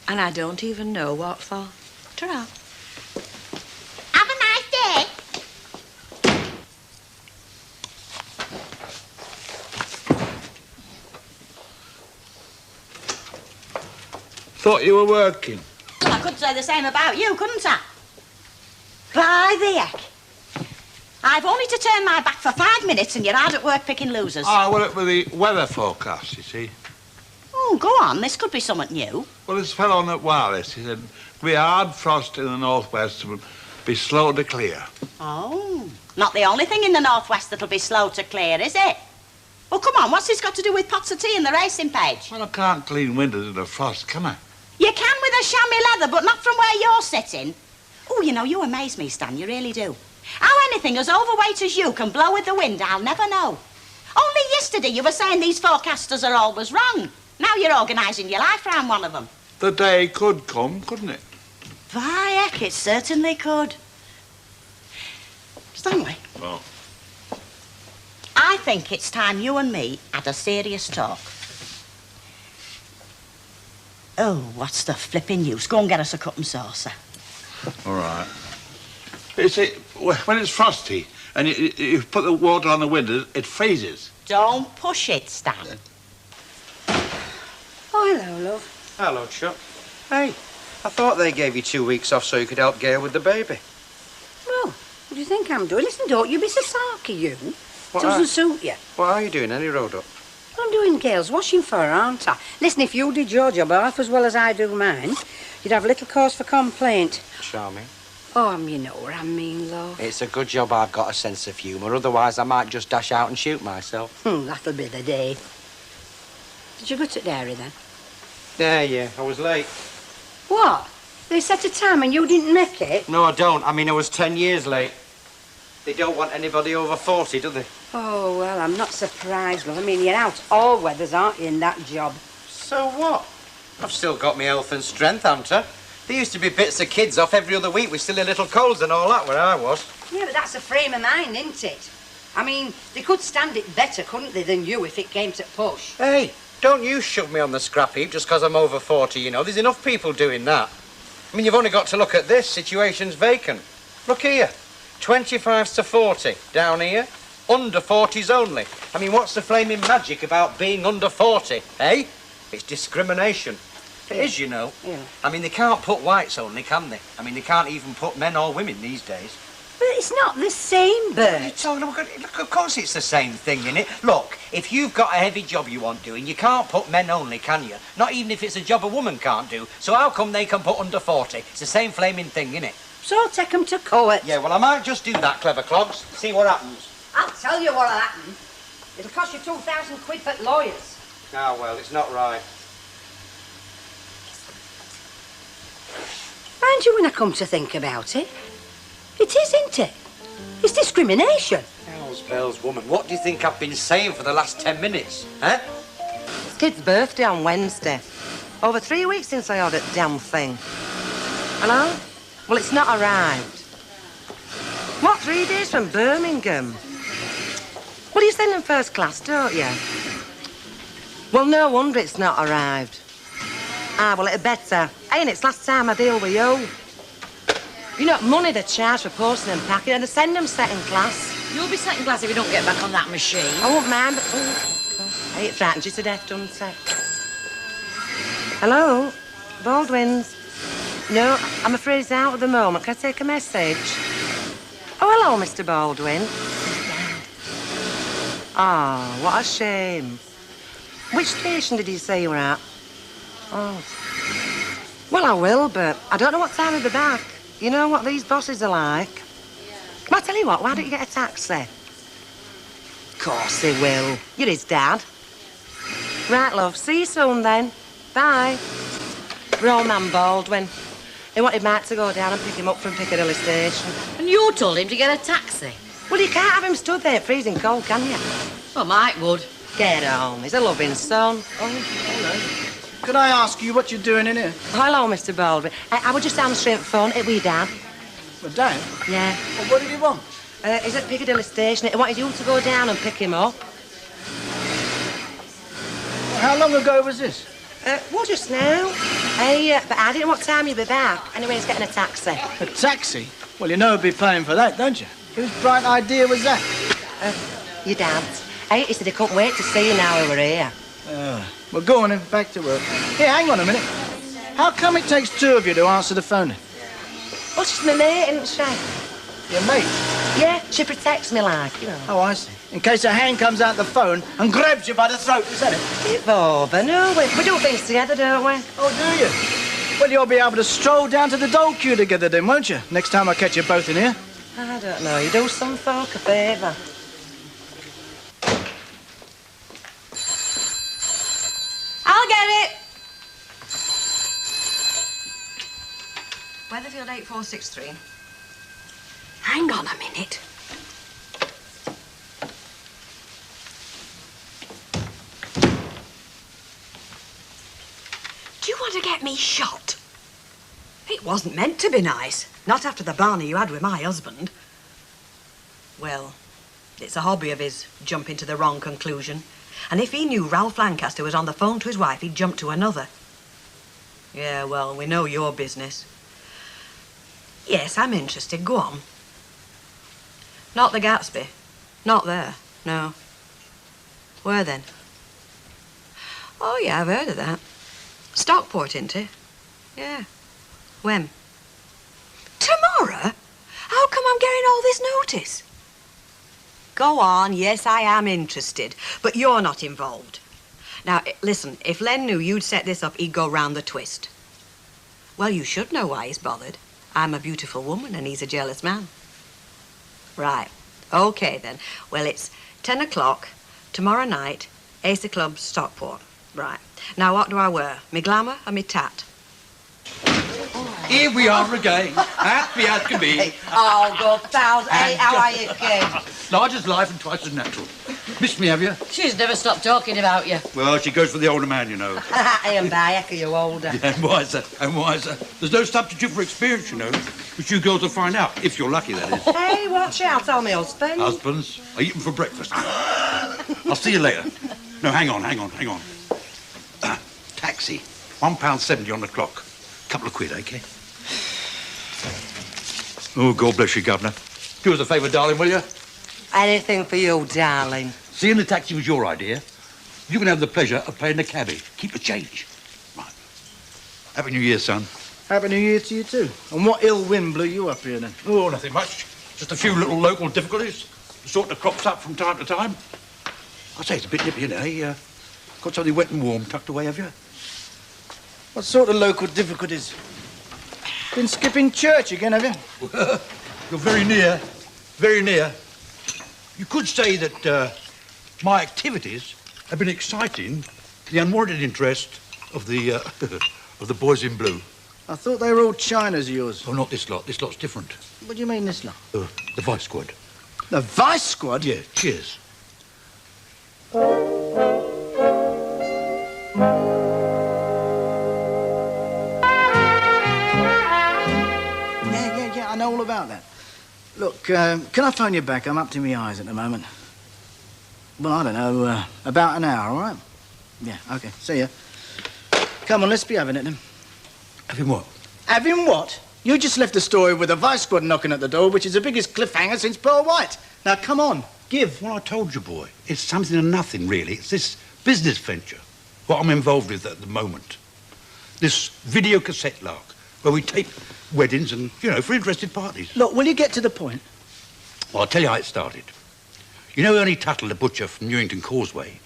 And I don't even know what for. Ta-ra. Have a nice day. Thought you were working. Well, I could say the same about you, couldn't I? By the heck. I've only to turn my back for 5 minutes and you're hard at work picking losers. Oh, well, it was the weather forecast, you see. Oh, go on. This could be something new. Well, this fellow on at Wireless, he said, it'll be hard frost in the northwest and be slow to clear. Oh, not the only thing in the northwest that'll be slow to clear, is it? Well, come on, what's this got to do with pots of tea and the racing page? Well, I can't clean windows in the frost, can I? You can with a chamois leather, but not from where you're sitting. Oh, you know, you amaze me, Stan, you really do. How anything as overweight as you can blow with the wind, I'll never know. Only yesterday you were saying these forecasters are always wrong. Now you're organising your life round one of them. The day could come, couldn't it? By heck, it certainly could. Stanley. Oh. I think it's time you and me had a serious talk. Oh, what's the flipping use? Go and get us a cup and saucer. All right. You see, when it's frosty and you put the water on the windows, it freezes. Don't push it, Stan. Oh, hello, love. Hello, Chuck. Hey, I thought they gave you 2 weeks off so you could help Gail with the baby. Well, what do you think I'm doing? Listen, don't you be so sarky, you. What Doesn't are- suit you. What are you doing, any road up? I'm doing Gail's washing for her, aren't I? Listen, if you did your job half as well as I do mine, You'd have little cause for complaint. Charming. Oh, you know what I mean, love. It's a good job I've got a sense of humour, otherwise I might just dash out and shoot myself. That'll be the day. Did you go to dairy then? Yeah, I was late. What? They set a time and you didn't make it? No, I don't. I mean, I was 10 years late. They don't want anybody over 40, do they? Oh, well, I'm not surprised, love. I mean, you're out all weathers, aren't you, in that job? So what? I've still got my health and strength, haven't I? There used to be bits of kids off every other week with silly little colds and all that where I was. Yeah, but that's a frame of mind, isn't it? I mean, they could stand it better, couldn't they, than you if it came to push? Hey, don't you shove me on the scrap heap just 'cause I'm over 40, you know. There's enough people doing that. I mean, you've only got to look at this. Situation's vacant. Look here. 25s to 40 down here. Under 40s only. I mean, what's the flaming magic about being under 40, eh? It's discrimination. It is, you know. Yeah. I mean, they can't put whites only, can they? I mean, they can't even put men or women these days. But it's not the same, Bert. Look, of course it's the same thing, innit? Look, if you've got a heavy job you want doing, you can't put men only, can you? Not even if it's a job a woman can't do. So how come they can put under 40? It's the same flaming thing, innit? So take them to court. Yeah, well, I might just do that, clever clogs. See what happens. I'll tell you what'll happen. It'll cost you 2,000 quid for lawyers. Ah, well, it's not right. Mind you, when I come to think about it, it is, isn't it? It's discrimination. Hell's bells, woman. What do you think I've been saying for the last 10 minutes, eh? It's Kid's birthday on Wednesday. Over 3 weeks since I ordered the damn thing. Hello? Well, it's not arrived. What, 3 days from Birmingham? Well, you send them first class, don't you? Well, no wonder it's not arrived. Ah, well, it better. Ain't it? It's last time I deal with you. You know, money they charge for posting and packing, and they send them second class. You'll be second class if you don't get back on that machine. I won't mind, but... Oh, it frightens you to death, doesn't it? Hello? Baldwin's? No, I'm afraid he's out at the moment. Can I take a message? Oh, hello, Mr. Baldwin. Oh, what a shame. Which station did you say you were at? Oh. Well, I will, but I don't know what time he'll be back. You know what these bosses are like. Well, I tell you what, why don't you get a taxi? Of course he will. You're his dad. Right, love. See you soon, then. Bye. Old man Baldwin. He wanted Mike to go down and pick him up from Piccadilly Station. And you told him to get a taxi? Well, you can't have him stood there freezing cold, can you? Well, Mike would. Get on. He's a loving son. Oh, hello. Could I ask you what you're doing in here? Oh, hello, Mr. Baldwin. I was just answering the phone. It was your dad. Well, Dad? Yeah. Well, what did he want? He's at Piccadilly Station. He wanted you to go down and pick him up. Well, how long ago was this? Well, just now. But I didn't know what time you'd be back. Anyway, he's getting a taxi. A taxi? Well, you know he'd be paying for that, don't you? Whose bright idea was that? Your dad's. He said he couldn't wait to see you now we were here. Well, go on then, back to work. Here, hang on a minute. How come it takes two of you to answer the phone? Well, she's my mate, isn't she? Your mate? Yeah, she protects me like, you know. Oh, I see. In case a hand comes out the phone and grabs you by the throat, is that it? Give over, no, we do things together, don't we? Oh, do you? Well, you'll be able to stroll down to the dole queue together then, won't you? Next time I catch you both in here. I don't know, you do some folk a favour. I'll get it. Weatherfield 8463. Hang on a minute. Do you want to get me shot? It wasn't meant to be nice. Not after the barney you had with my husband. Well, it's a hobby of his, jumping to the wrong conclusion. And if he knew Ralph Lancaster was on the phone to his wife, he'd jump to another. Yeah, well, we know your business. Yes, I'm interested. Go on. Not the Gatsby. Not there. No. Where then? Oh, yeah, I've heard of that. Stockport, isn't it? Yeah. When? Tomorrow? How come I'm getting all this notice? Go on, yes, I am interested, but you're not involved. Now, listen, if Len knew you'd set this up, he'd go round the twist. Well, you should know why he's bothered. I'm a beautiful woman and he's a jealous man. Right. OK, then. Well, it's 10 o'clock, tomorrow night, Ace of Clubs, Stockport. Right. Now, what do I wear? Me glamour or me tat? Here we are again, happy as can be. Oh, good pals. Hey, how are you, kid? Large as life and twice as natural. Miss me, have you? She's never stopped talking about you. Well, she goes for the older man, you know. Hey, and by heck are you older? Yeah, and wiser, and wiser. There's no substitute for experience, you know, which you girls will find out, if you're lucky, that is. Hey, watch out, tell me husband. Husbands, I eat them for breakfast. I'll see you later. No, hang on. Taxi, £1.70 on the clock. Couple of quid, okay? Oh, God bless you, Governor. Do us a favour, darling, will you? Anything for you, darling. Seeing the taxi was your idea. You can have the pleasure of playing the cabbie. Keep the change. Right. Happy New Year, son. Happy New Year to you, too. And what ill wind blew you up here, then? Oh, nothing much. Just a few little local difficulties. The sort that crops up from time to time. I say it's a bit nippy, you know. Got something wet and warm tucked away, have you? What sort of local difficulties? Been skipping church again, have you? You're very near. Very near. You could say that my activities have been exciting the unwarranted interest of the of the boys in blue. I thought they were all Chinas of yours. Oh, not this lot. This lot's different. What do you mean, this lot? The Vice Squad. The Vice Squad? Yeah, cheers. Yeah, I know all about that. Look, can I phone you back? I'm up to my eyes at the moment. Well, I don't know, about an hour, all right? Yeah, OK, see ya. Come on, let's be having it, then. Having what? Having what? You just left the story with the Vice Squad knocking at the door, which is the biggest cliffhanger since Pearl White. Now, come on, give. Well, I told you, boy. It's something and nothing, really. It's this business venture, what I'm involved with at the moment. This video cassette lark, where we tape weddings and, you know, for interested parties. Look, will you get to the point? Well, I'll tell you how it started. You know Ernie Tuttle, the butcher from Newington Causeway?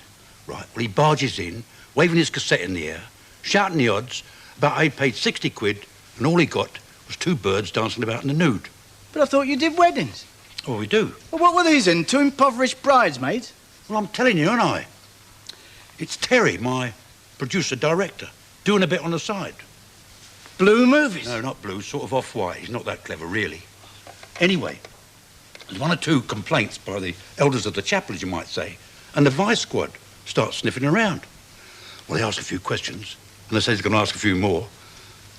Right, well, he barges in, waving his cassette in the air, shouting the odds about how he paid 60 quid and all he got was 2 birds dancing about in the nude. But I thought you did weddings. Oh, we do. Well, what were these in? 2 impoverished bridesmaids? Well, I'm telling you, aren't I? It's Terry, my producer-director, doing a bit on the side. Blue movies? No, not blue, sort of off-white. He's not that clever, really. Anyway, there's 1 or 2 complaints by the elders of the chapel, as you might say, and the Vice Squad starts sniffing around. Well, they ask a few questions, and they say he's going to ask a few more.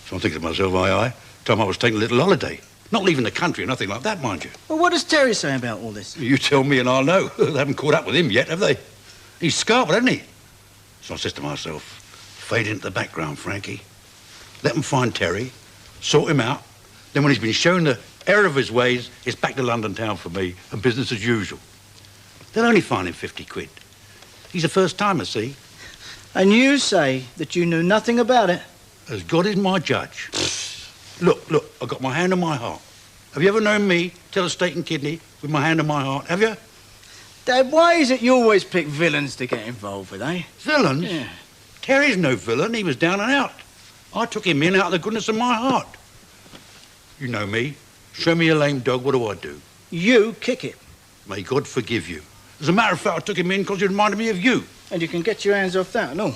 So I'm thinking to myself, aye. Time I was taking a little holiday. Not leaving the country or nothing like that, mind you. Well, what does Terry say about all this? You tell me and I'll know. They haven't caught up with him yet, have they? He's scarpered, hasn't he? So I says to myself, fade into the background, Frankie. Let them find Terry, sort him out. Then when he's been shown the error of his ways, it's back to London town for me and business as usual. They'll only fine him 50 quid. He's a first-timer, see? And you say that you knew nothing about it? As God is my judge. Look, I've got my hand on my heart. Have you ever known me tell a steak and kidney with my hand on my heart, have you? Dad, why is it you always pick villains to get involved with, eh? Villains? Yeah. Terry's no villain, he was down and out. I took him in out of the goodness of my heart. You know me. Show me a lame dog, what do? You kick it. May God forgive you. As a matter of fact, I took him in because he reminded me of you. And you can get your hands off that, no?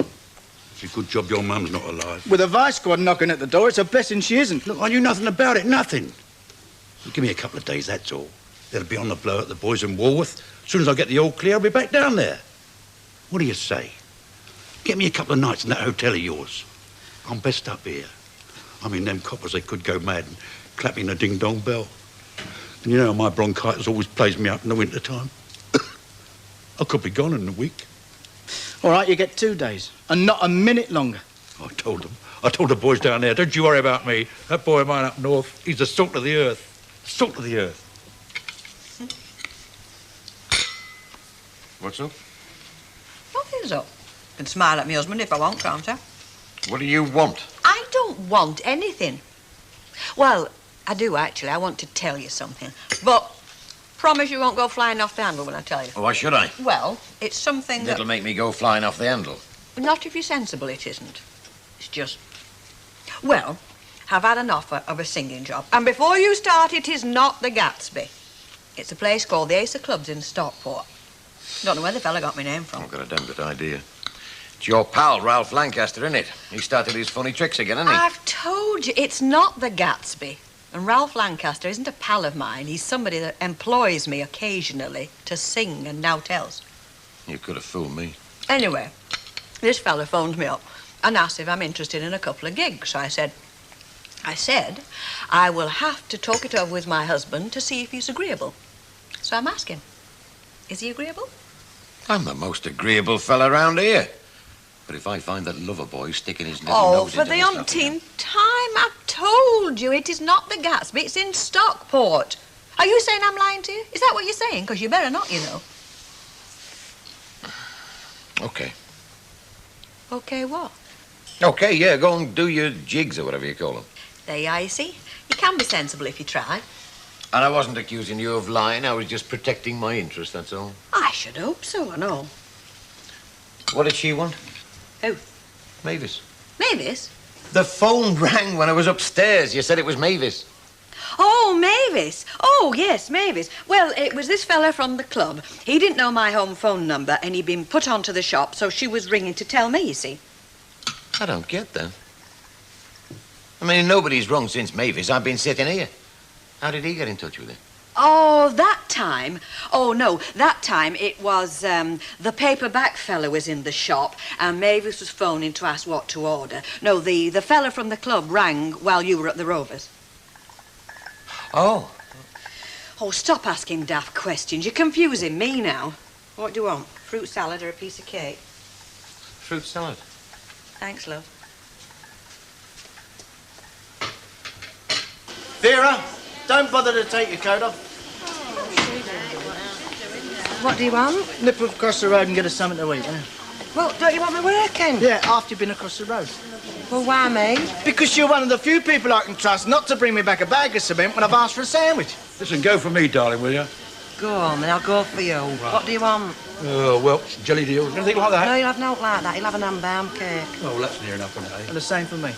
It's a good job your mum's not alive. With a Vice Squad knocking at the door, it's a blessing she isn't. Look, I knew nothing about it, nothing. You give me a couple of days, that's all. They'll be on the blow at the boys in Walworth. As soon as I get the all clear, I'll be back down there. What do you say? Get me a couple of nights in that hotel of yours. I'm best up here. I mean, them coppers, they could go mad and clap me in a ding-dong bell. And you know, my bronchitis always plays me up in the winter time. I could be gone in a week. All right, you get 2 days, and not a minute longer. I told them. I told the boys down there, don't you worry about me. That boy of mine up north, he's the salt of the earth. Salt of the earth. What's up? Nothing's up. I can smile at my husband if I want, can't I? What do you want? I don't want anything. Well, I do, actually. I want to tell you something. But promise you won't go flying off the handle when I tell you. Why should I? Well, it's something that... It'll make me go flying off the handle. Not if you're sensible, it isn't. It's just... Well, have had an offer of a singing job. And before you start, it is not the Gatsby. It's a place called the Ace of Clubs in Stockport. Don't know where the fella got my name from. I've got a damn good idea. It's your pal, Ralph Lancaster, isn't it? He started his funny tricks again, hasn't he? I've told you, it's not the Gatsby. And Ralph Lancaster isn't a pal of mine. He's somebody that employs me occasionally to sing and naught else. You could have fooled me. Anyway, this fella phoned me up and asked if I'm interested in a couple of gigs. So I said, I will have to talk it over with my husband to see if he's agreeable. So I'm asking, is he agreeable? I'm the most agreeable fella round here. But if I find that lover boy sticking his little nose for into the this umpteenth time, I've told you it is not the Gatsby, it's in Stockport. Are you saying I'm lying to you? Is that what you're saying? Because you better not, you know. Okay. Okay, what? Okay, yeah, go and do your jigs or whatever you call them. There you are, you see. You can be sensible if you try. And I wasn't accusing you of lying. I was just protecting my interest, that's all. I should hope so, and all. What did she want? Who? Mavis. Mavis? The phone rang when I was upstairs. You said it was Mavis. Oh, Mavis. Oh, yes, Mavis. Well, it was this fella from the club. He didn't know my home phone number, and he'd been put onto the shop, so she was ringing to tell me, you see. I don't get that. I mean, nobody's wrong since Mavis. I've been sitting here. How did he get in touch with her? Oh, that time? Oh, no, that time it was, the paperback fella was in the shop and Mavis was phoning to ask what to order. No, the fella from the club rang while you were at the Rovers. Oh. Oh, stop asking daft questions. You're confusing me now. What do you want? Fruit salad or a piece of cake? Fruit salad. Thanks, love. Vera, don't bother to take your coat off. What do you want? Nip across the road and get us something to eat, eh? Well, don't you want me working? Yeah, after you've been across the road. Well, why me? Because you're one of the few people I can trust not to bring me back a bag of cement when I've asked for a sandwich. Listen, go for me, darling, will you? Go on, then I'll go for you. Right. What do you want? Oh, well, jelly deals, anything like that? No, you'll have naught like that. You'll have an ham cake. Oh, well, that's near enough, isn't it? And the same for me.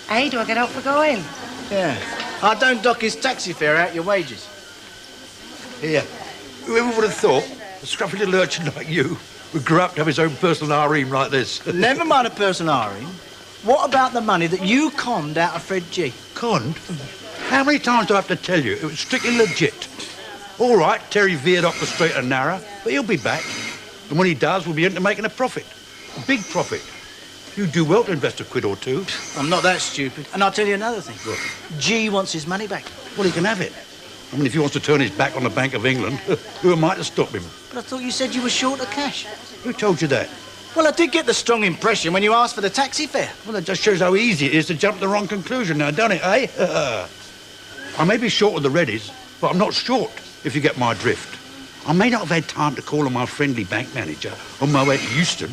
Hey, do I get out for going? Yeah. I don't dock his taxi fare out your wages. Here, whoever would have thought a scruffy little urchin like you would grow up to have his own personal harem like this? Never mind a personal harem. What about the money that you conned out of Fred G? Conned? How many times do I have to tell you it was strictly legit? All right, Terry veered off the straight and narrow, but he'll be back. And when he does, we'll be into making a profit. A big profit. You do well to invest a quid or two. I'm not that stupid. And I'll tell you another thing. What? G wants his money back. Well, he can have it. I mean, if he wants to turn his back on the Bank of England, who am I to stop him? But I thought you said you were short of cash. Who told you that? Well, I did get the strong impression when you asked for the taxi fare. Well, that just shows how easy it is to jump to the wrong conclusion now, don't it, eh? I may be short of the readies, but I'm not short, if you get my drift. I may not have had time to call on my friendly bank manager on my way to Euston.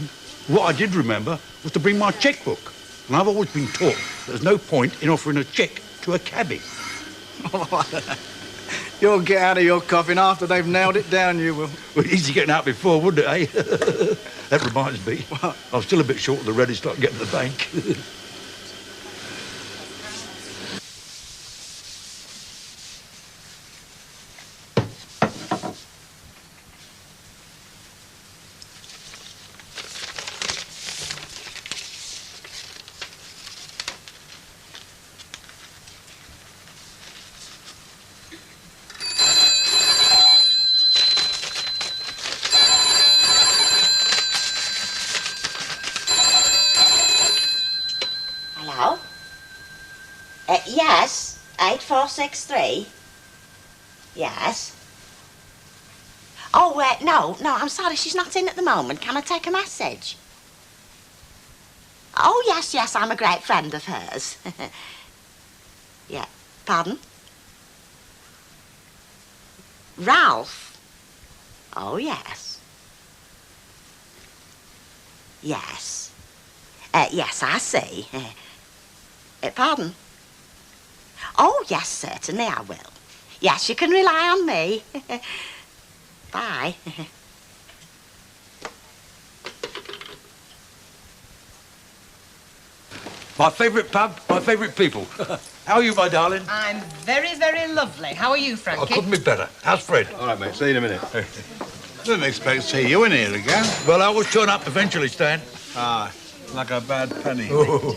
What I did remember was to bring my chequebook. And I've always been taught there's no point in offering a cheque to a cabbie. You'll get out of your coffin after they've nailed it down, you will. Well, easy getting out before, wouldn't it, eh? That reminds me, I'm still a bit short of the ready to get to the bank. Hello? Yes, 8463. Yes. Oh, no, I'm sorry, she's not in at the moment. Can I take a message? Oh, yes, I'm a great friend of hers. Yeah, pardon? Ralph? Oh, yes. Yes. Yes, I see. Pardon? Oh, yes, certainly I will. Yes, you can rely on me. Bye. My favourite pub, my favourite people. How are you, my darling? I'm very, very lovely. How are you, Frankie? I couldn't be better. How's Fred? All right, mate. See you in a minute. Didn't expect to see you in here again. Well, I will turn up eventually, Stan. Ah, like a bad penny. Oh.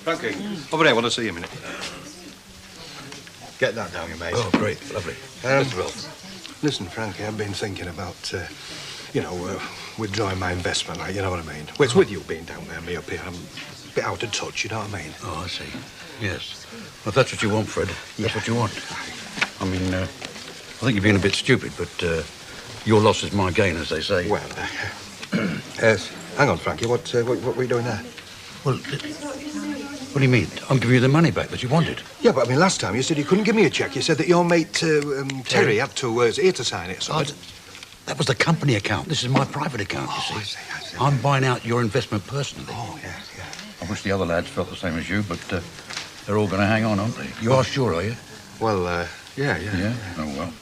Frankie, over there, I want to see you a minute. Get that down, you mate. Oh, great. Lovely. Listen, Frankie, I've been thinking about, withdrawing my investment, like, you know what I mean? Well, it's with you being down there, me up here. I'm a bit out of touch, you know what I mean? Oh, I see. Yes. Well, if that's what you want, Fred, that's what you want. I mean, I think you're being a bit stupid, but your loss is my gain, as they say. Well, hang on, Frankie. What were you doing there? Well, what do you mean? I'm giving you the money back that you wanted. Yeah, but I mean, last time you said you couldn't give me a cheque. You said that your mate, Terry, had to, here to sign it, so... That was the company account. This is my private account, you see. I see. I'm buying out your investment personally. Oh, yeah. I wish the other lads felt the same as you, but they're all going to hang on, aren't they? You are sure, are you? Well, yeah. Yeah? Oh, well.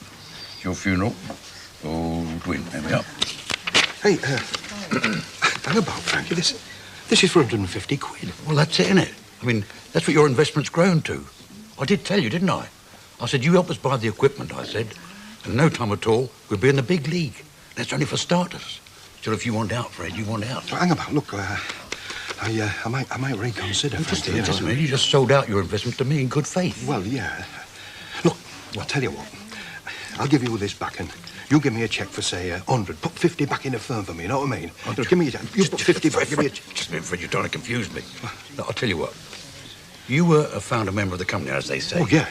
It's your funeral. Oh, Dwin, there we are. Hey, hang about, Frankie. This is for 150 quid. Well, that's it, innit? I mean, that's what your investment's grown to. I did tell you, didn't I? I said, you help us buy the equipment, I said. And in no time at all, we'll be in the big league. That's only for starters. So if you want out, Fred, you want out. Well, hang about. Look, I might reconsider, Frankie. Just a minute. You just sold out your investment to me in good faith. Well, yeah. Look, I'll tell you what. I'll give you all this back and you give me a cheque for, say, 100. Put 50 back in the firm for me, you know what I mean? Give me you put 50 back, give me a cheque. Just a minute, Fred, you're trying to confuse me. Look, I'll tell you what. You were a founder member of the company, as they say. Oh, yeah.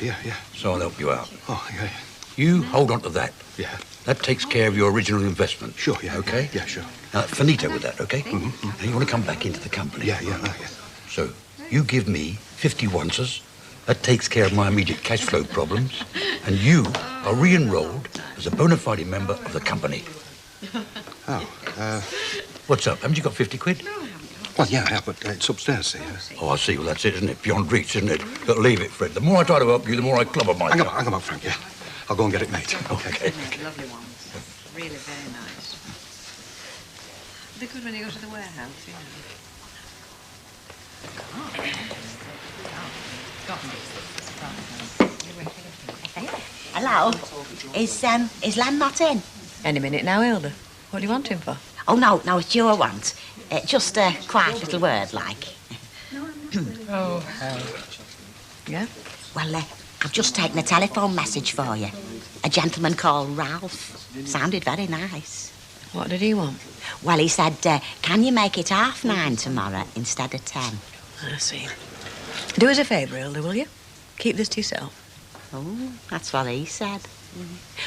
So I'll help you out. Oh, yeah. You hold on to that. Yeah. That takes care of your original investment. Sure, yeah. Okay? Yeah, sure. Finito with that, okay? Mm-hmm. Now, you want to come back into the company. Yeah. So, you give me 50 onces. That takes care of my immediate cash flow problems. And you are re-enrolled as a bona fide member of the company. Oh, What's up? Haven't you got 50 quid? Well, yeah, but it's upstairs, see. Oh, I see. Well, that's it, isn't it? Beyond reach, isn't it? But leave it, Fred. The more I try to help you, the more I club on myself. Hang on, Frank, yeah. I'll go and get it, mate. Okay. Lovely ones. Really very nice. They're good when you go to the warehouse, you know. Hello. Is Len not in? Any minute now, Hilda. What do you want him for? Oh, no, it's your want. Just a quiet little word, like. Yeah? Well, I've just taken a telephone message for you. A gentleman called Ralph. Sounded very nice. What did he want? Well, he said, can you make it 9:30 tomorrow instead of 10? I see. Do us a favour, Hilda, will you? Keep this to yourself. Oh, that's what he said.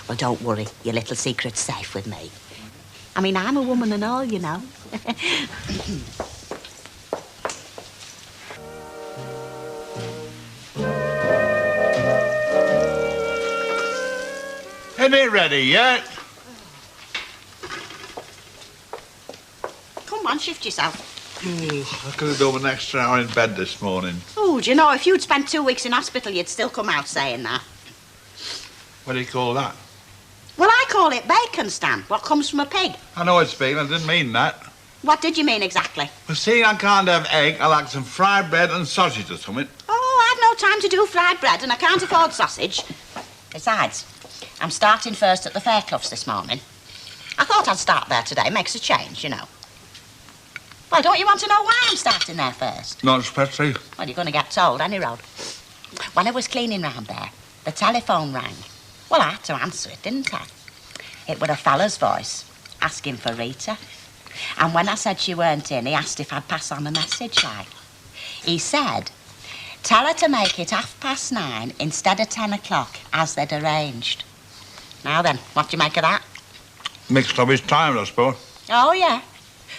Well, don't worry. Your little secret's safe with me. I mean, I'm a woman and all, you know. Isn't it ready yet? Come on, shift yourself. I could have done an extra hour in bed this morning. Oh, do you know, if you'd spent 2 weeks in hospital, you'd still come out saying that. What do you call that? Well, I call it bacon, Stan. What comes from a pig. I know it's been, I didn't mean that. What did you mean exactly? Well, seeing I can't have egg, I like some fried bread and sausage or something. Oh, I've no time to do fried bread and I can't afford sausage. Besides, I'm starting first at the Faircloughs this morning. I thought I'd start there today. Makes a change, you know. Well, don't you want to know why I'm starting there first? Not especially. Well, you're going to get told any road. When I was cleaning round there, the telephone rang. Well, I had to answer it, didn't I? It was a fella's voice, asking for Rita. And when I said she weren't in, he asked if I'd pass on a message, like. He said, tell her to make it 9:30 instead of 10 o'clock, as they'd arranged. Now then, what do you make of that? Mixed up his time, I suppose. Oh, yeah.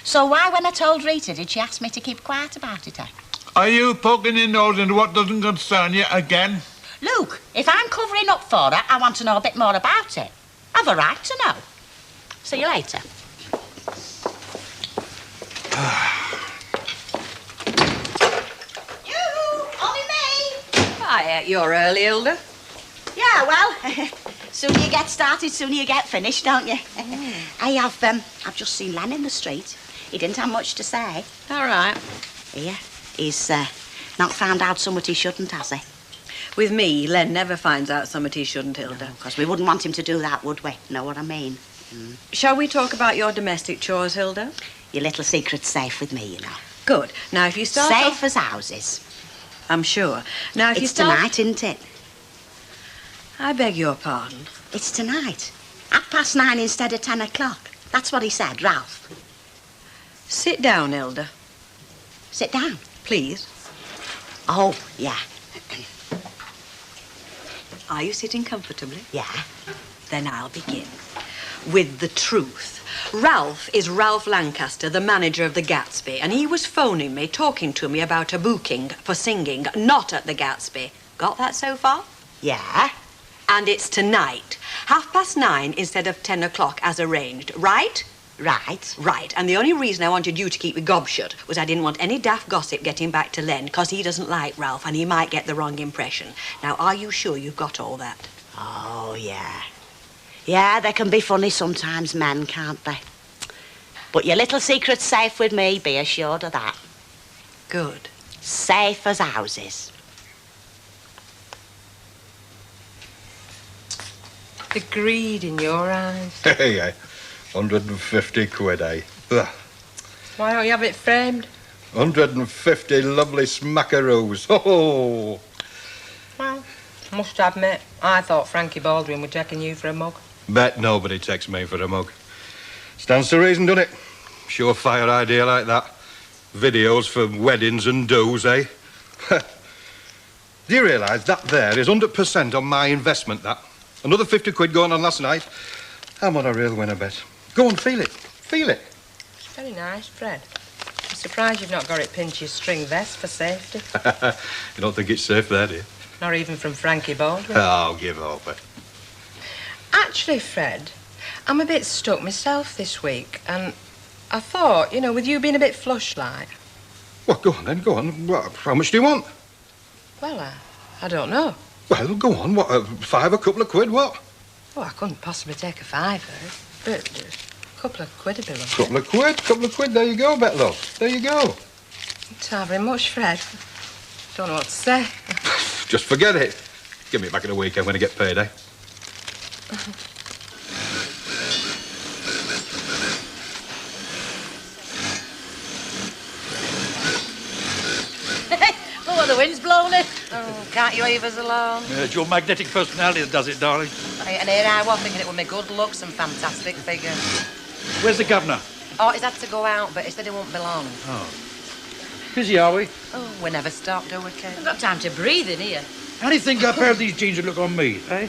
So why, when I told Rita, did she ask me to keep quiet about it, eh? Are you poking your nose into what doesn't concern you again? Luke, if I'm covering up for her, I want to know a bit more about it. I've a right to know. See you later. You, only me. Hi, you're early, Hilda. Yeah, well, sooner you get started, sooner you get finished, don't you? Hey, I've just seen Len in the street. He didn't have much to say. All right. Here, he's not found out somewhat he shouldn't, has he? With me, Len never finds out something he shouldn't, Hilda. Because we wouldn't want him to do that, would we? Know what I mean? Shall we talk about your domestic chores, Hilda? Your little secret's safe with me, you know. Good. Now, if you start Safe as houses. I'm sure. Now, if you It's start... tonight, isn't it? I beg your pardon. It's tonight. 9:30 instead of 10 o'clock. That's what he said, Ralph. Sit down, Hilda. Sit down. Please. Oh, yeah. Are you sitting comfortably? Yeah. Then I'll begin. With the truth. Ralph is Ralph Lancaster, the manager of the Gatsby, and he was phoning me, talking to me about a booking for singing, not at the Gatsby. Got that so far? Yeah. And it's tonight. 9:30 instead of 10 o'clock as arranged, right? Right. Right. And the only reason I wanted you to keep your gob shut was I didn't want any daft gossip getting back to Len, because he doesn't like Ralph and he might get the wrong impression. Now, are you sure you've got all that? Oh, yeah. Yeah, they can be funny sometimes, men, can't they? But your little secret's safe with me, be assured of that. Good. Safe as houses. The greed in your eyes. Hey, 150 quid, eh? Ugh. Why don't you have it framed? 150 lovely smackaroos. Oh! Well, must admit, I thought Frankie Baldwin were taking you for a mug. Bet nobody takes me for a mug. Stands to reason, doesn't it? Surefire idea like that. Videos for weddings and do's, eh? Do you realise that there is 100% on my investment, that? Another 50 quid going on last night. I'm on a real winner bet. Go on, feel it. Feel it. It's very nice, Fred. I'm surprised you've not got it pinned to your string vest for safety. You don't think it's safe there, do you? Not even from Frankie Baldwin. Oh, give up. Actually, Fred, I'm a bit stuck myself this week, and I thought, you know, with you being a bit flush like. Well, go on then, go on. What, how much do you want? Well, I don't know. Well, go on. What, a couple of quid, what? Oh, I couldn't possibly take a fiver, but a couple of quid would be lovely. Couple of quid, there you go, Betlow. There you go. Thanks very much, Fred. Don't know what to say. Just forget it. Give me it back at the weekend when I get paid, eh? Oh, the wind's blowing it. Oh, can't you leave us alone? It's your magnetic personality that does it, darling. And here I was thinking it would be good looks and fantastic figure. Where's the governor? Oh, he's had to go out, but he said he won't be long. Oh. Busy, are we? Oh, we never stop, do we, Kate? We've got time to breathe in here. How do you think a pair of these jeans would look on me, eh?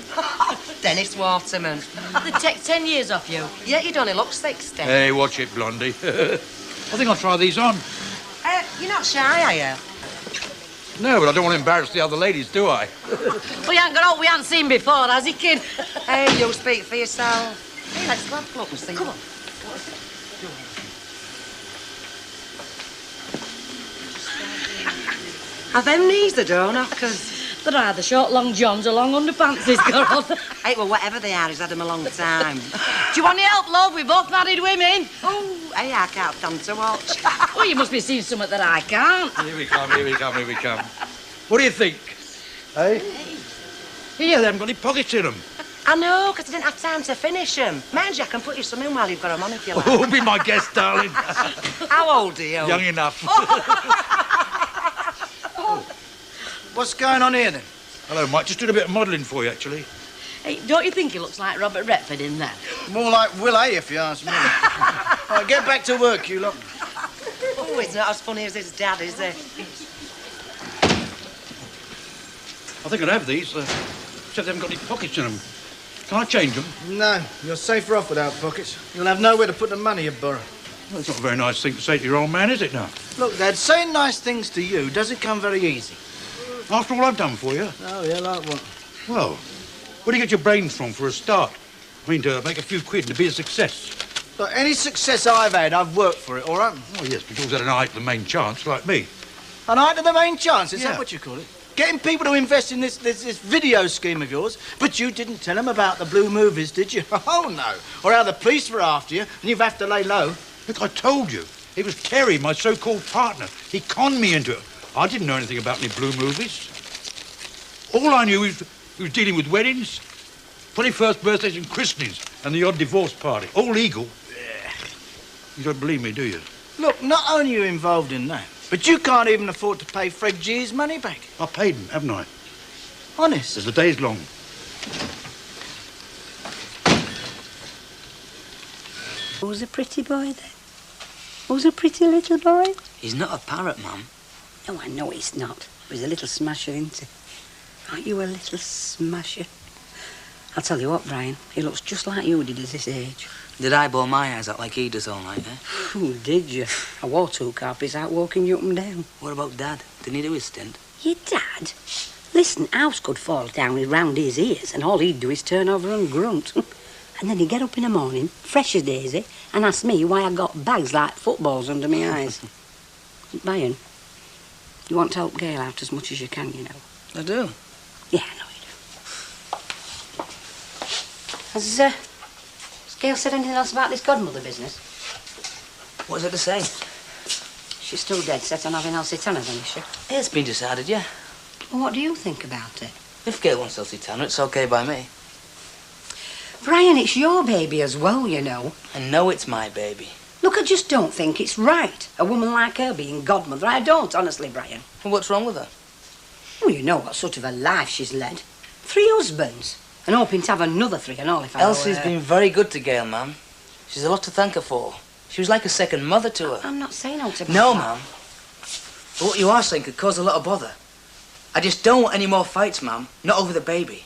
Dennis Waterman. They take 10 years off you, yet you'd only look 60. Hey, watch it, Blondie. I think I'll try these on. You're not shy, are you? No, but I don't want to embarrass the other ladies, do I? We ain't got all we haven't seen before, has he, kid? Hey, you speak for yourself. Hey, let's go have a look and see. Come on. Are them knees the door knockers? They're either short, long johns or long underpants he's got on. Hey, well, whatever they are, he's had them a long time. Do you want any help, love? We're both married women. Oh, hey, I can't stand to watch. Oh, you must be seeing something that I can't. Here we come, here we come, here we come. What do you think? Eh? Here, they haven't got any pockets in them. I know, because I didn't have time to finish them. Mind you, I can put you some in while you've got them on if you like. Oh, be my guest, darling. How old are you? Young enough. What's going on here, then? Hello, Mike. Just did a bit of modelling for you, actually. Hey, don't you think he looks like Robert Redford in that? More like Will A, if you ask me. Right, get back to work, you lot. Oh, he's not as funny as his dad, is he? I think I'd have these, except they haven't got any pockets in them. Can I change them? No, you're safer off without pockets. You'll have nowhere to put the money you borrow. Well, it's not a very nice thing to say to your old man, is it now? Look, Dad, saying nice things to you doesn't come very easy. After all I've done for you? Oh, yeah, like what? Well, where do you get your brains from for a start? I mean, to make a few quid and to be a success. Look, any success I've had, I've worked for it, all right? Oh, yes, but you always had an eye to the main chance, like me. An eye to the main chance, is Yeah. that what you call it? Getting people to invest in this video scheme of yours, but you didn't tell them about the blue movies, did you? Oh, no. Or how the police were after you, and you've have to lay low. Look, I told you. It was Terry, my so-called partner. He conned me into it. I didn't know anything about any blue movies. All I knew is he was dealing with weddings, 21st birthdays and christenings, and the odd divorce party. All legal. You don't believe me, do you? Look, not only are you involved in that, but you can't even afford to pay Fred G his money back. I paid him, haven't I? Honest? As the day's long. Who's a pretty boy, then? Who's a pretty little boy? He's not a parrot, Mum. No, I know he's not. He's a little smasher, isn't he? Aren't you a little smasher? I'll tell you what, Brian, he looks just like you did at this age. Did I bore my eyes out like he does all night, eh? Oh, did you? I wore 2 carpets out walking you up and down. What about Dad? Didn't he do his stint? Your dad? Listen, house could fall down round his ears and all he'd do is turn over and grunt. And then he'd get up in the morning, fresh as daisy, and ask me why I got bags like footballs under my eyes. Brian, you want to help Gail out as much as you can, you know. I do. Yeah, I know you do. Has Gail said anything else about this godmother business? What's it to say? She's still dead set on having Elsie Tanner, then, is she? It's been decided, yeah. Well, what do you think about it? If Gail wants Elsie Tanner, it's okay by me. Brian, it's your baby as well, you know. I know it's my baby. Look, I just don't think it's right. A woman like her being godmother. I don't, honestly, Brian. Well, what's wrong with her? Well, you know what sort of a life she's led. 3 husbands. And hoping to have another 3 and all if I Elsie's were... been very good to Gail, Ma'am. She's a lot to thank her for. She was like a second mother to her. I'm not saying out about No, that. Ma'am. But what you are saying could cause a lot of bother. I just don't want any more fights, Ma'am. Not over the baby.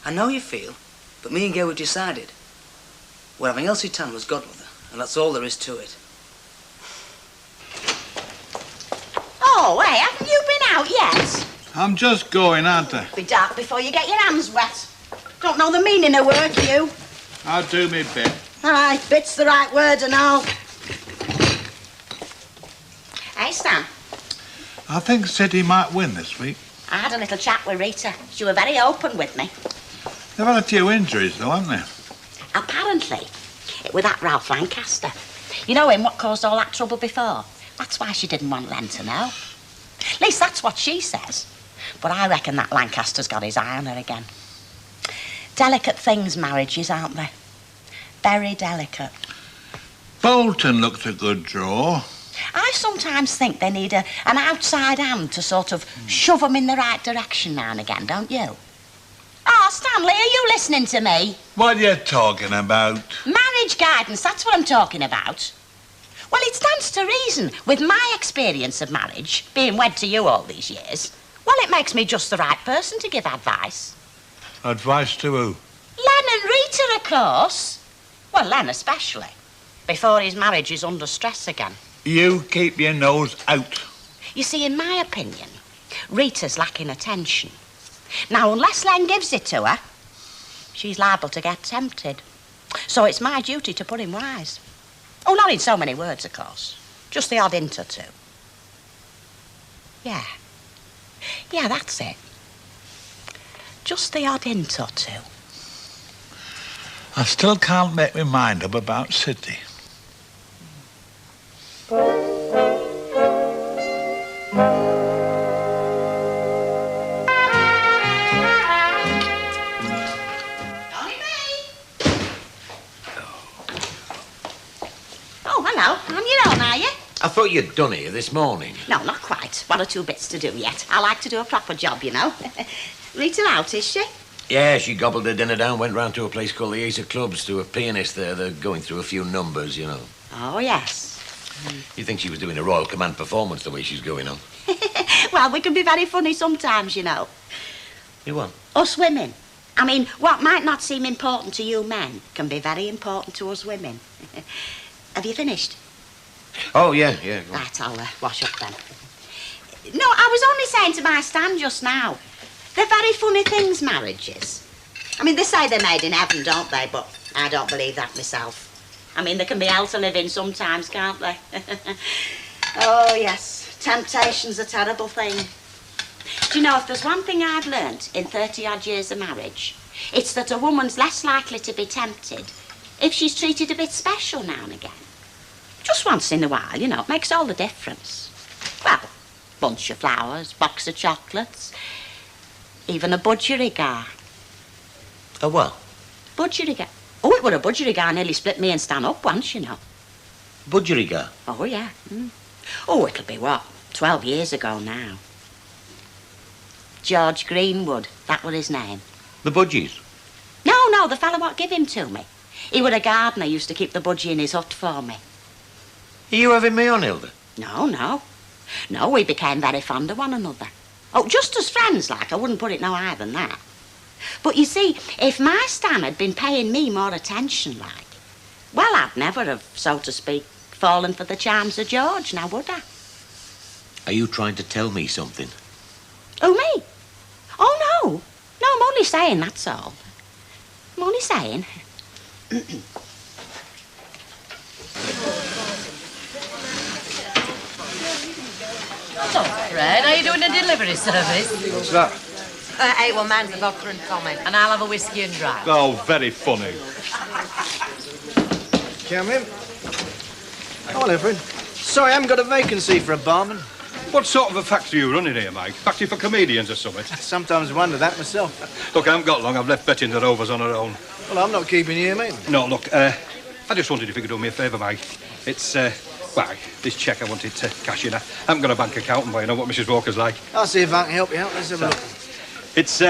I know you feel, but me and Gail have decided. We're having Elsie Tanner as godmother, and that's all there is to it. Oh, hey, haven't you been out yet? I'm just going, aren't I? Be dark before you get your hands wet. Don't know the meaning of work, you. I'll do me bit. Aye, bit's the right word and all. Hey, Stan, I think City might win this week. I had a little chat with Rita. She were very open with me. They've had a few injuries, though, haven't they? Apparently, it was that Ralph Lancaster. You know him, what caused all that trouble before? That's why she didn't want Len to know. At least that's what she says. But I reckon that Lancaster's got his eye on her again. Delicate things, marriages, aren't they? Very delicate. Bolton looked a good draw. I sometimes think they need an outside hand to sort of shove them in the right direction now and again, don't you? Oh, Stanley, are you listening to me? What are you talking about? Marriage guidance, that's what I'm talking about. Well, it stands to reason, with my experience of marriage, being wed to you all these years. Well, it makes me just the right person to give advice. Advice to who? Len and Rita, of course. Well, Len especially. Before his marriage is under stress again. You keep your nose out. You see, in my opinion, Rita's lacking attention. Now, unless Len gives it to her, she's liable to get tempted. So it's my duty to put him wise. Oh, not in so many words, of course. Just the odd hint or two. Yeah. Yeah, that's it. Just the odd hint or two. I still can't make my mind up about City. Oh, hello. On your own, are you? I thought you'd done here this morning. No, not quite. 1 or 2 bits to do yet. I like to do a proper job, you know. Rita out, is she? Yeah, she gobbled her dinner down, went round to a place called the Ace of Clubs to a pianist there. They're going through a few numbers, you know. Oh, yes. You think she was doing a Royal Command performance the way she's going on? Well, we can be very funny sometimes, you know. You what? Us women. I mean, what might not seem important to you men can be very important to us women. Have you finished? Oh, yeah. Go on. Right, I'll wash up then. No, I was only saying to my Stan just now. They're very funny things, marriages. I mean, they say they're made in heaven, don't they? But I don't believe that myself. I mean, they can be hell to live in sometimes, can't they? Oh, yes. Temptation's a terrible thing. Do you know, if there's one thing I've learnt in 30-odd years of marriage, it's that a woman's less likely to be tempted if she's treated a bit special now and again. Just once in a while, you know, it makes all the difference. Well, bunch of flowers, box of chocolates. Even a budgerigar. A what? Budgerigar. Oh, it were a budgerigar nearly split me and Stan up once, you know. Budgerigar? Oh, yeah. Oh, it'll be what? 12 years ago now. George Greenwood, that were his name. The budgies? No, the fellow what give him to me. He were a gardener, used to keep the budgie in his hut for me. Are you having me on, Hilda? No. No, we became very fond of one another. Oh, just as friends, like. I wouldn't put it no higher than that. But you see, if my Stan had been paying me more attention, like, well, I'd never have, so to speak, fallen for the charms of George, now would I? Are you trying to tell me something? Oh, me? Oh, no. No, I'm only saying, that's all. I'm only saying. So, Fred, are you doing a delivery service? What's that? Hey, well, mine's the vodka and tonic, and I'll have a whiskey and dry. Oh, very funny. Come in. Oh, hello, Fred. Sorry, I haven't got a vacancy for a barman. What sort of a factory are you running here, Mike? Factory for comedians or something? Sometimes wonder that myself. Look, I haven't got long. I've left Betty and the Rovers on her own. Well, I'm not keeping you here, mate. No, look, I just wondered if you could do me a favour, Mike. It's, well, this cheque I wanted to cash in. I haven't got a bank account, but you know what Mrs. Walker's like. I'll see if I can help you out. Let's have a look. It's,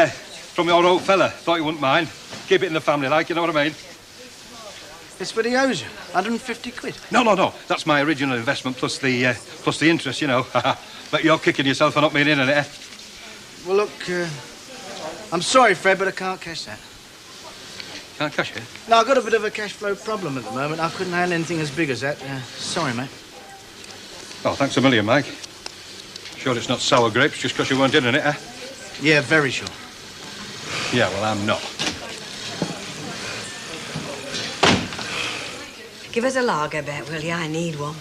from your old fella. Thought you wouldn't mind. Keep it in the family, like, you know what I mean? It's what he owes you. 150 quid. No. That's my original investment plus the interest, you know. But you're kicking yourself for not being in on it, eh? Well, look, I'm sorry, Fred, but I can't cash that. Can't cash it? No, I've got a bit of a cash flow problem at the moment. I couldn't handle anything as big as that. Sorry, mate. Oh, thanks a million, Mike. Sure it's not sour grapes just because you weren't in on it, eh? Yeah, very sure. Yeah, well, I'm not. Give us a lager, Bet, will you? I need one.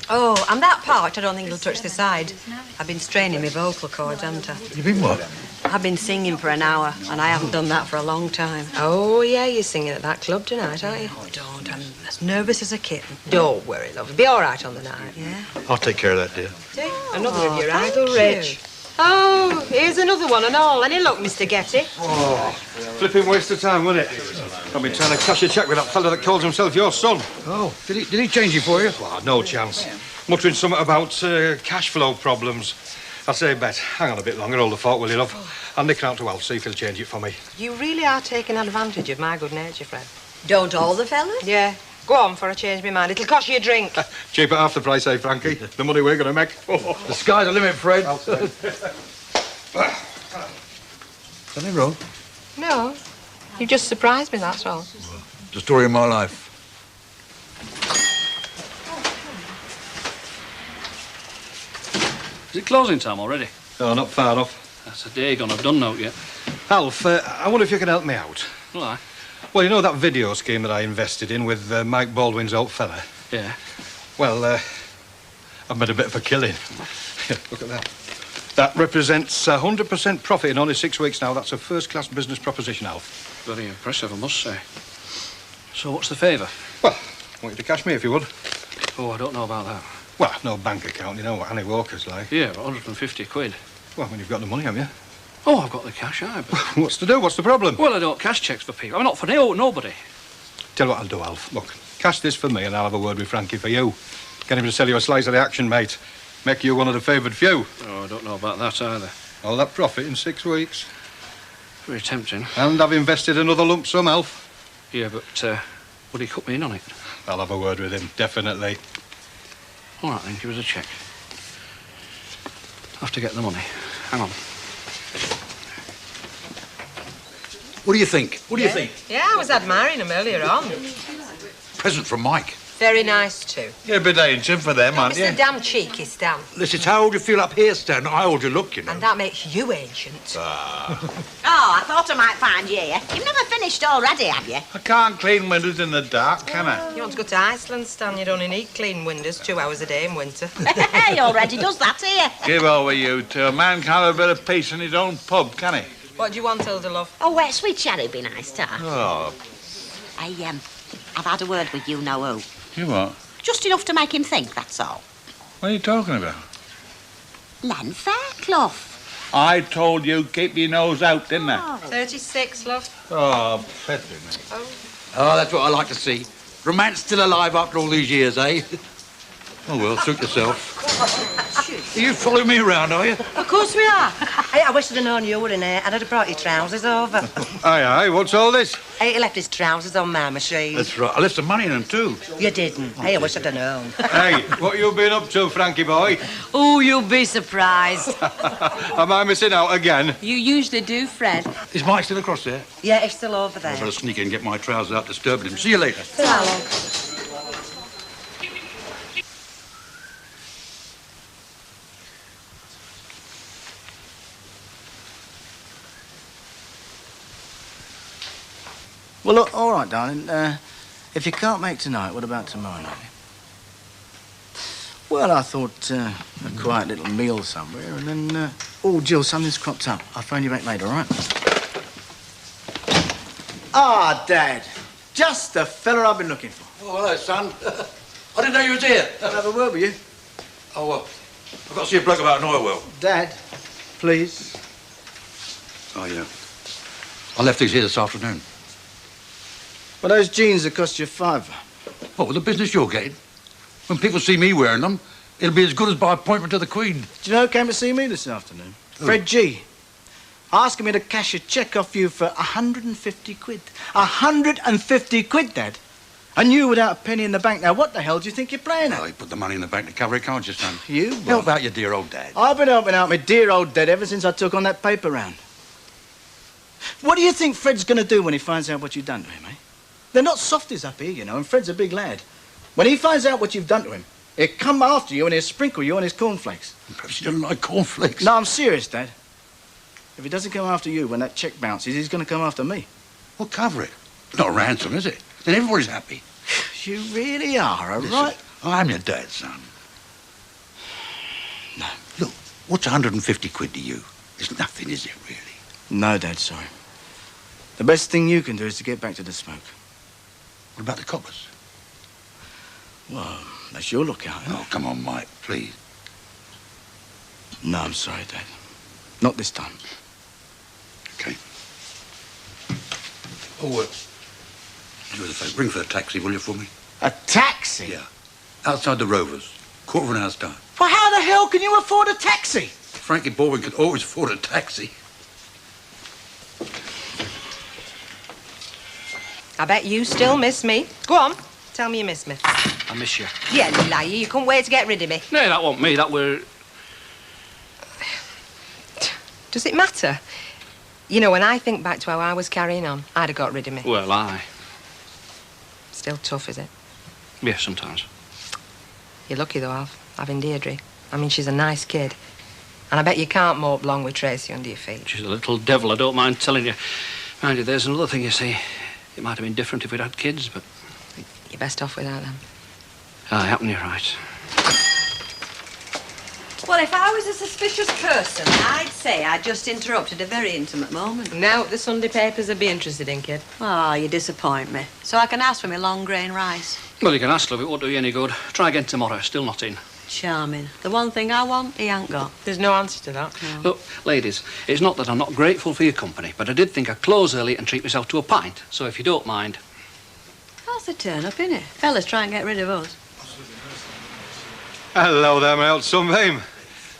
Oh, I'm that parched I don't think it'll touch the side. I've been straining my vocal cords, haven't I? You been what? I've been singing for an hour, and I haven't done that for a long time. Oh, yeah, you're singing at that club tonight, aren't you? Oh, don't. I'm as nervous as a kitten. Don't worry, love. It'll be all right on the night. Yeah? I'll take care of that, dear. See? Another of your idle rich. Oh, here's another one and all. Any luck, Mr. Getty? Oh, flipping waste of time, wasn't it? I've been trying to cash a cheque with that fella that calls himself your son. Oh, did he change it for you? Well, no chance. Muttering something about cash flow problems. I say, Bet, hang on a bit longer, hold the fort, will you, love? I'll nick it out to Alf, see if he'll change it for me. You really are taking advantage of my good nature, Fred. Don't all the fellas? Yeah. Go on, for I change my mind. It'll cost you a drink. Cheap at half the price, eh, Frankie? The money we're going to make. The sky's the limit, Fred. Something wrong? No. You just surprised me, that's all. The story of my life. Is it closing time already? No, not far off. That's a day gone. I've done note yet. Alf, I wonder if you can help me out. Why? Well, you know that video scheme that I invested in with Mike Baldwin's old fella? Yeah. Well, I've made a bit of a killing. Look at that. That represents 100% profit in only 6 weeks now. That's a first-class business proposition, Alf. Very impressive, I must say. So what's the favour? Well, I want you to cash me if you would. Oh, I don't know about that. Well, no bank account. You know what Annie Walker's like. Yeah, 150 quid. Well, when you've got the money, haven't you? Oh, I've got the cash, aye, but... What's to do? What's the problem? Well, I don't cash cheques for people. I'm not for nobody. Tell you what I'll do, Alf. Look, cash this for me and I'll have a word with Frankie for you. Get him to sell you a slice of the action, mate. Make you one of the favoured few. Oh, I don't know about that either. All that profit in 6 weeks. Very tempting. And I've invested another lump sum, Alf. Yeah, but would he cut me in on it? I'll have a word with him, definitely. All right, then, give us a cheque. Have to get the money. Hang on. What do you think? What do you think? Yeah, I was admiring him earlier on. Present from Mike. Very nice, too. You're a bit ancient for them, aren't you? It's a damn cheeky Stan. Listen, it's how old you feel up here, Stan, not how old you look, you know. And that makes you ancient. Oh, I thought I might find you here. You've never finished already, have you? I can't clean windows in the dark, can I? You want to go to Iceland, Stan? You'd only need clean windows 2 hours a day in winter. He already does that here. Give over, you two. A man can't have a bit of peace in his own pub, can he? What do you want, Hilda, love? Oh, wet sweet cherry be nice, too. Oh. I've had a word with you know who. You what? Just enough to make him think, that's all. What are you talking about? Len Fairclough. I told you keep your nose out, didn't I? 36, love. Oh, Pedro. Oh, that's what I like to see. Romance still alive after all these years, eh? Oh, well, suit yourself. Are you following me around, are you? Of course we are. Hey, I wish I'd have known you were in here and I'd have brought your trousers over. Aye, aye, what's all this? Hey, he left his trousers on my machine. That's right. I left some money in them, too. You didn't. Hey, I wish I'd have known. Hey, what you been up to, Frankie boy? Oh, you'll be surprised. Am I missing out again? You usually do, Fred. Is Mike still across there? Yeah, he's still over there. I better sneak in and get my trousers out, disturbing him. See you later. So long. Well, look, all right, darling. If you can't make tonight, what about tomorrow night? Well, I thought a quiet little meal somewhere, and then... Oh, Jill, something's cropped up. I'll phone you back later, all right? Ah, Dad. Just the fella I've been looking for. Oh, hello, son. I didn't know you was here. I'll have a word with you. Oh, well, I've got to see a bloke about an oil well. Dad, please. Oh, yeah. I left these here this afternoon. Well, those jeans that cost you a fiver. What, with the business you're getting? When people see me wearing them, it'll be as good as by appointment to the Queen. Do you know who came to see me this afternoon? Fred G. Asking me to cash a cheque off you for 150 quid. 150 quid, Dad. And you without a penny in the bank. Now, what the hell do you think you're playing at? Oh, you put the money in the bank to cover it, can't you, son? You? Help out your dear old dad. I've been helping out my dear old dad ever since I took on that paper round. What do you think Fred's going to do when he finds out what you've done to him, eh? They're not softies up here, you know, and Fred's a big lad. When he finds out what you've done to him, he'll come after you and he'll sprinkle you on his cornflakes. Perhaps he doesn't like cornflakes. No, I'm serious, Dad. If he doesn't come after you when that cheque bounces, he's going to come after me. Well, cover it. It's not a ransom, is it? Then everybody's happy. You really are, all Listen, right? I'm your dad, son. No. Look, what's 150 quid to you? It's nothing, is it, really? No, Dad, sorry. The best thing you can do is to get back to the smoke. What about the coppers? Well, that's your lookout. Oh, come on, Mike, please. No, I'm sorry, Dad. Not this time. Okay. Oh, do us a favour. Ring for a taxi, will you, for me? A taxi? Yeah. Outside the Rovers. Quarter of an hour's time. Well, how the hell can you afford a taxi? Frankie Baldwin could always afford a taxi. I bet you still miss me. Go on, tell me you miss me. I miss you. Yeah, you liar. You couldn't wait to get rid of me. No, that wasn't me. That were... Does it matter? You know, when I think back to how I was carrying on, I'd have got rid of me. Well, aye. Still tough, is it? Yeah, sometimes. You're lucky, though, Alf, having Deirdre. I mean, she's a nice kid. And I bet you can't mope long with Tracy under your feet. She's a little devil, I don't mind telling you. Mind you, there's another thing, you see. It might have been different if we'd had kids, but... You're best off without them. Aye, happen you're right. Well, if I was a suspicious person, I'd say I just interrupted a very intimate moment. Now the Sunday papers would be interested in, kid. Ah, you disappoint me. So I can ask for my long grain rice. Well, you can ask, love. It won't do you any good. Try again tomorrow. Still not in. Charming. The one thing I want, he ain't got. There's no answer to that. No. Look, ladies, it's not that I'm not grateful for your company, but I did think I'd close early and treat myself to a pint. So if you don't mind... That's the turn-up, innit? Fellas try and get rid of us. Hello there, my old sunbeam.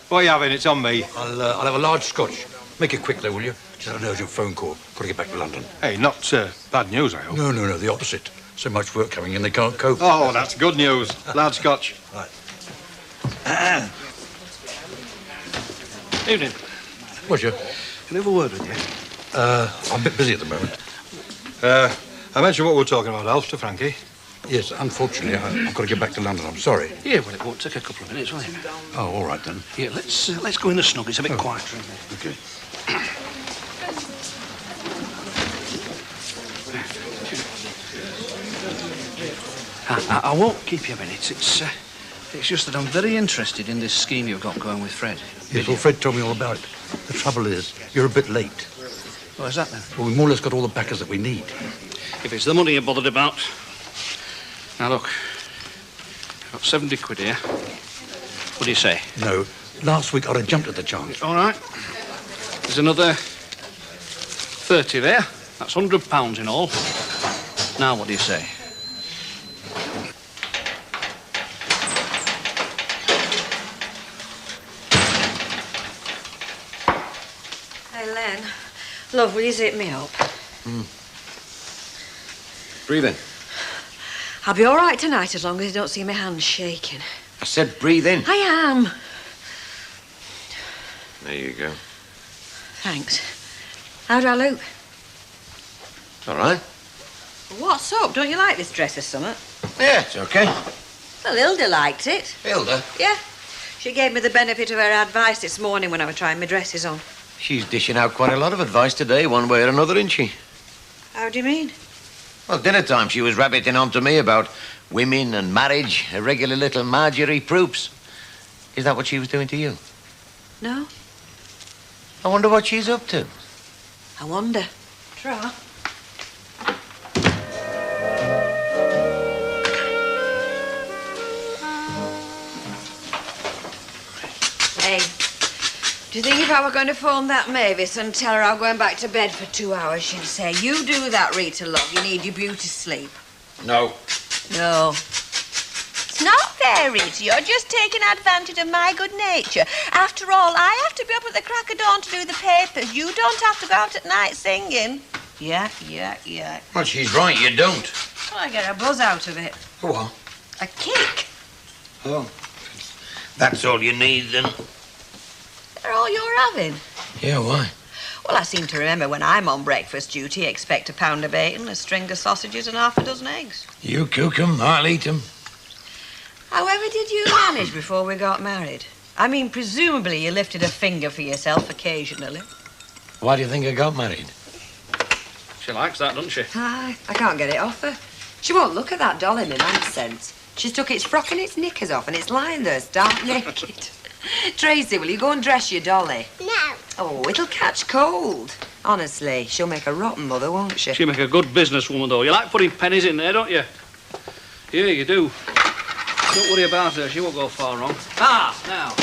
What are you having? It's on me. I'll have a large scotch. Make it quick, though, will you? Just an urgent phone call. Got to get back to London. Hey, not bad news, I hope. No, the opposite. So much work coming in, they can't cope. Oh, that's good news. Large scotch. Right. Evening. Roger. Can I have a word with you? I'm a bit busy at the moment. I mentioned what we were talking about, Alf, to Frankie. Yes, unfortunately, I've got to get back to London. I'm sorry. Yeah, well, it won't take a couple of minutes, will it? Oh, all right, then. Yeah, let's go in the snug. It's a bit quieter in there. Okay. I won't keep you a minute. It's just that I'm very interested in this scheme you've got going with Fred. Yes, well, Fred told me all about it. The trouble is, you're a bit late. What is that, then? Well, we've more or less got all the backers that we need. If it's the money you're bothered about... Now, look. I've got 70 quid here. What do you say? No, last week I'd have jumped at the chance. All right. There's another 30 there. That's £100 in all. Now, what do you say? Hey, Len. Love, will you zip me up? Breathe in. I'll be all right tonight as long as you don't see my hands shaking. I said breathe in. I am. There you go. Thanks. How do I look? All right. What's up? Don't you like this dress or something? Yeah, it's okay. Well, Hilda liked it. Hilda? Yeah. She gave me the benefit of her advice this morning when I was trying my dresses on. She's dishing out quite a lot of advice today, one way or another, isn't she? How do you mean? Well, dinner time she was rabbiting on to me about women and marriage, a regular little Marjorie Proops. Is that what she was doing to you? No. I wonder what she's up to. I wonder. Try. Hey, do you think if I were going to phone that Mavis and tell her I'm going back to bed for 2 hours, she'd say, "You do that, Rita, love. You need your beauty sleep." No. No. It's not fair, Rita. You're just taking advantage of my good nature. After all, I have to be up at the crack of dawn to do the papers. You don't have to go out at night singing. Yeah. Well, she's right, you don't. Well, I get a buzz out of it. What? A kick. Oh. That's all you need, then. They're all you're having. Yeah, why? Well, I seem to remember when I'm on breakfast duty, expect a pound of bacon, a string of sausages and half a dozen eggs. You cook 'em, I'll eat 'em. However did you manage before we got married? I mean, presumably you lifted a finger for yourself occasionally. Why do you think I got married? She likes that, doesn't she? Aye, I can't get it off her. She won't look at that doll in my man's sense. She's took its frock and its knickers off and it's lying there stark naked. Tracy, will you go and dress your dolly? No. Oh, it'll catch cold. Honestly, she'll make a rotten mother, won't she? She'll make a good businesswoman, though. You like putting pennies in there, don't you? Yeah, you do. Don't worry about her. She won't go far wrong. Ah, now,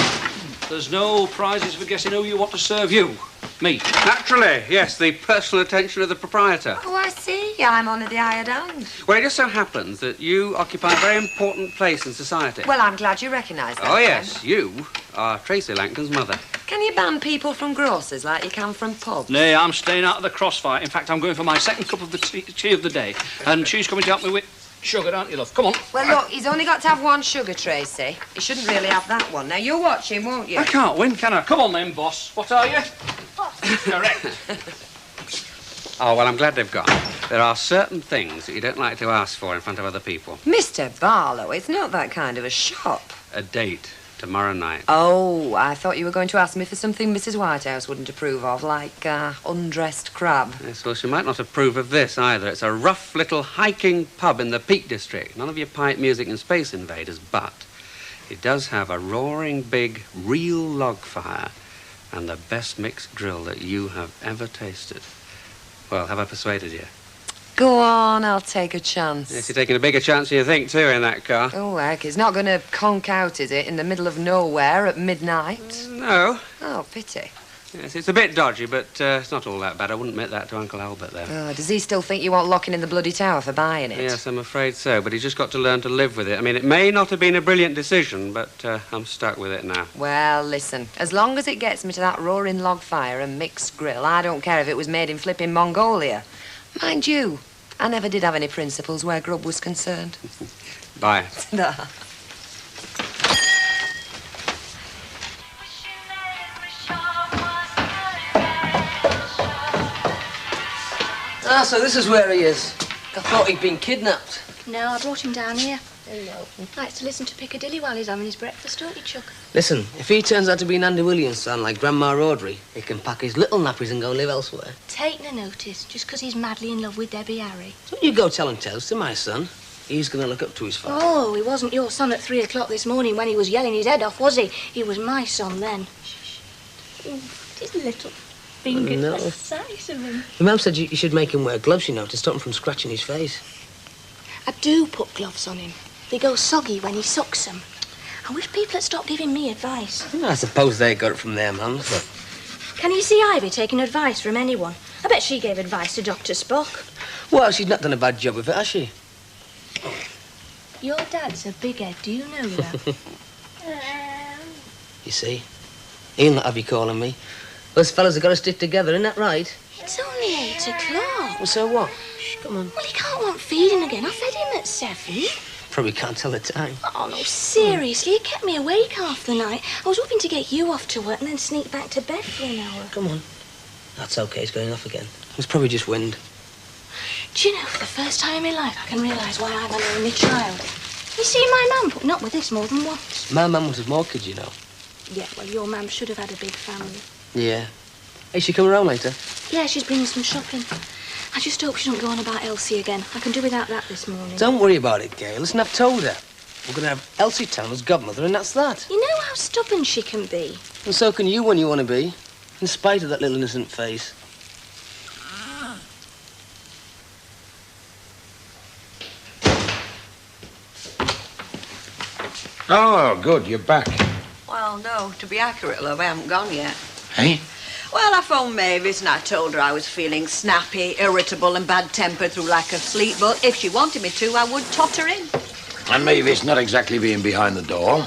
there's no prizes for guessing who you want to serve you. Me. Naturally, yes, the personal attention of the proprietor. Oh, I see. I'm on the hired hand. Well, it just so happens that you occupy a very important place in society. Well, I'm glad you recognise that. Oh, yes, you are Tracy Langton's mother. Can you ban people from grocers like you can from pubs? Nay, I'm staying out of the crossfire. In fact, I'm going for my second cup of the tea of the day. And she's coming to help me with sugar, aren't you, love? Come on. Well, look, he's only got to have one sugar, Tracy. He shouldn't really have that one. Now, you'll watch him, won't you? I can't win, can I? Come on then, boss. What are you? Correct. Oh, well, I'm glad they've gone. There are certain things that you don't like to ask for in front of other people. Mr. Barlow, it's not that kind of a shop. A date tomorrow night. Oh, I thought you were going to ask me for something Mrs. Whitehouse wouldn't approve of, like undressed crab. Yes, well, she might not approve of this either. It's a rough little hiking pub in the Peak District. None of your pipe music and Space Invaders, but it does have a roaring big, real log fire and the best mixed grill that you have ever tasted. Well, have I persuaded you? Go on, I'll take a chance. Yes, you're taking a bigger chance than you think, too, in that car. Oh, heck, it's not going to conk out, is it, in the middle of nowhere at midnight? No. Oh, pity. Yes, it's a bit dodgy, but it's not all that bad. I wouldn't admit that to Uncle Albert, though. Oh, does he still think you want locking in the bloody tower for buying it? Yes, I'm afraid so, but he's just got to learn to live with it. I mean, it may not have been a brilliant decision, but I'm stuck with it now. Well, listen, as long as it gets me to that roaring log fire and mixed grill, I don't care if it was made in flipping Mongolia. Mind you, I never did have any principles where grub was concerned. Bye. Nah. Ah, so this is where he is. I thought he'd been kidnapped. No, I brought him down here. Hello. Likes to listen to Piccadilly while he's having his breakfast, don't you, Chuck? Listen, if he turns out to be an Andy Williams son like Grandma Audrey, he can pack his little nappies and go live elsewhere. Take no notice, just 'cause he's madly in love with Debbie Harry. Don't you go telling tales to my son. He's going to look up to his father. Oh, he wasn't your son at 3 o'clock this morning when he was yelling his head off, was he? He was my son then. Ooh, his little fingers, No. the size of him. Your mum said you should make him wear gloves, you know, to stop him from scratching his face. I do put gloves on him. They go soggy when he sucks them. I wish people had stopped giving me advice. I suppose they got it from their mums, but Can you see Ivy taking advice from anyone? I bet she gave advice to Dr. Spock. Well, she's not done a bad job of it, has she? Your dad's a big head, do you know that? You see? He'll not have you calling me. Those fellas have got to stick together, isn't that right? It's only 8 o'clock. Well, so what? Shh, come on. Well, he can't want feeding again. I fed him at 7. Probably can't tell the time. Oh, no, seriously, it kept me awake half the night. I was hoping to get you off to work and then sneak back to bed for an hour. Come on. That's okay, it's going off again. It's probably just wind. Do you know, for the first time in life, I can realise why I'm an only child. You see my mum putting up with this more than once. My mum wanted more kids, you know. Yeah, well, your mum should have had a big family. Yeah. Hey, she come around later? Yeah, she's bringing some shopping. I just hope she don't go on about Elsie again. I can do without that this morning. Don't worry about it, Gail. Listen, I've told her. We're going to have Elsie Town as godmother, and that's that. You know how stubborn she can be. And so can you when you want to be, in spite of that little innocent face. Oh, good, you're back. Well, no, to be accurate, love, I haven't gone yet. Hey? Well, I phoned Mavis and I told her I was feeling snappy, irritable and bad-tempered through lack of sleep, but if she wanted me to, I would totter in. And Mavis, not exactly being behind the door,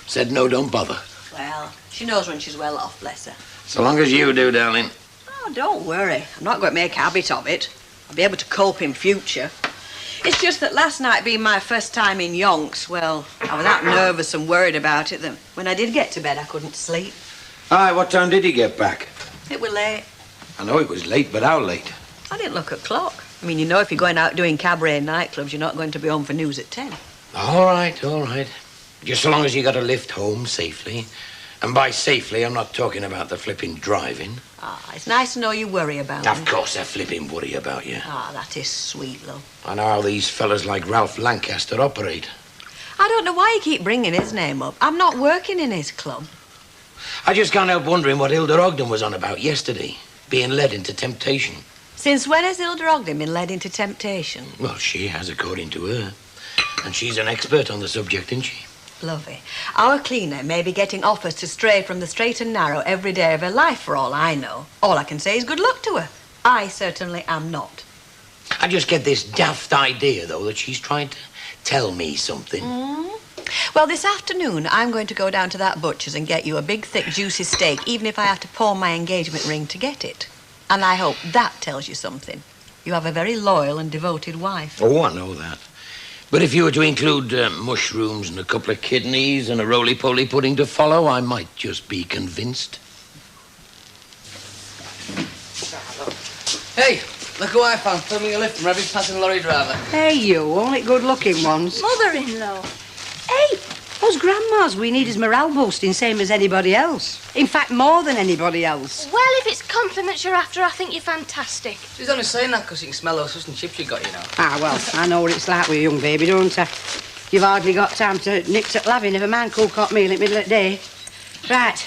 said no, don't bother. Well, she knows when she's well off, bless her. So long as you do, darling. Oh, don't worry. I'm not going to make a habit of it. I'll be able to cope in future. It's just that last night being my first time in yonks, well, I was that nervous and worried about it that when I did get to bed, I couldn't sleep. Aye, what time did he get back? It was late. I know it was late, but how late? I didn't look at clock. I mean, you know, if you're going out doing cabaret nightclubs, you're not going to be home for news at 10. All right, all right. Just so long as you got a lift home safely. And by safely, I'm not talking about the flipping driving. Ah, it's nice to know you worry about me. Of course I flipping worry about you. Ah, that is sweet, love. I know how these fellas like Ralph Lancaster operate. I don't know why you keep bringing his name up. I'm not working in his club. I just can't help wondering what Hilda Ogden was on about yesterday, being led into temptation. Since when has Hilda Ogden been led into temptation? Well, she has, according to her. And she's an expert on the subject, isn't she? Lovey. Our cleaner may be getting offers to stray from the straight and narrow every day of her life, for all I know. All I can say is good luck to her. I certainly am not. I just get this daft idea, though, that she's trying to tell me something. Well, this afternoon, I'm going to go down to that butcher's and get you a big, thick, juicy steak, even if I have to pawn my engagement ring to get it. And I hope that tells you something. You have a very loyal and devoted wife. Oh, I know that. But if you were to include mushrooms and a couple of kidneys and a roly-poly pudding to follow, I might just be convinced. Hey, look who I found filming a lift from every passing lorry driver. Hey, you, only good-looking ones. Mother-in-law. Hey, those grandmas we need is morale boosting, same as anybody else. In fact, more than anybody else. Well, if it's compliments you're after, I think you're fantastic. She's only saying that because you can smell those fish and chips you got, you know. Ah, well, I know what it's like with a young baby, don't I? You've hardly got time to nip at laving, never mind cold hot meal in the middle of the day. Right,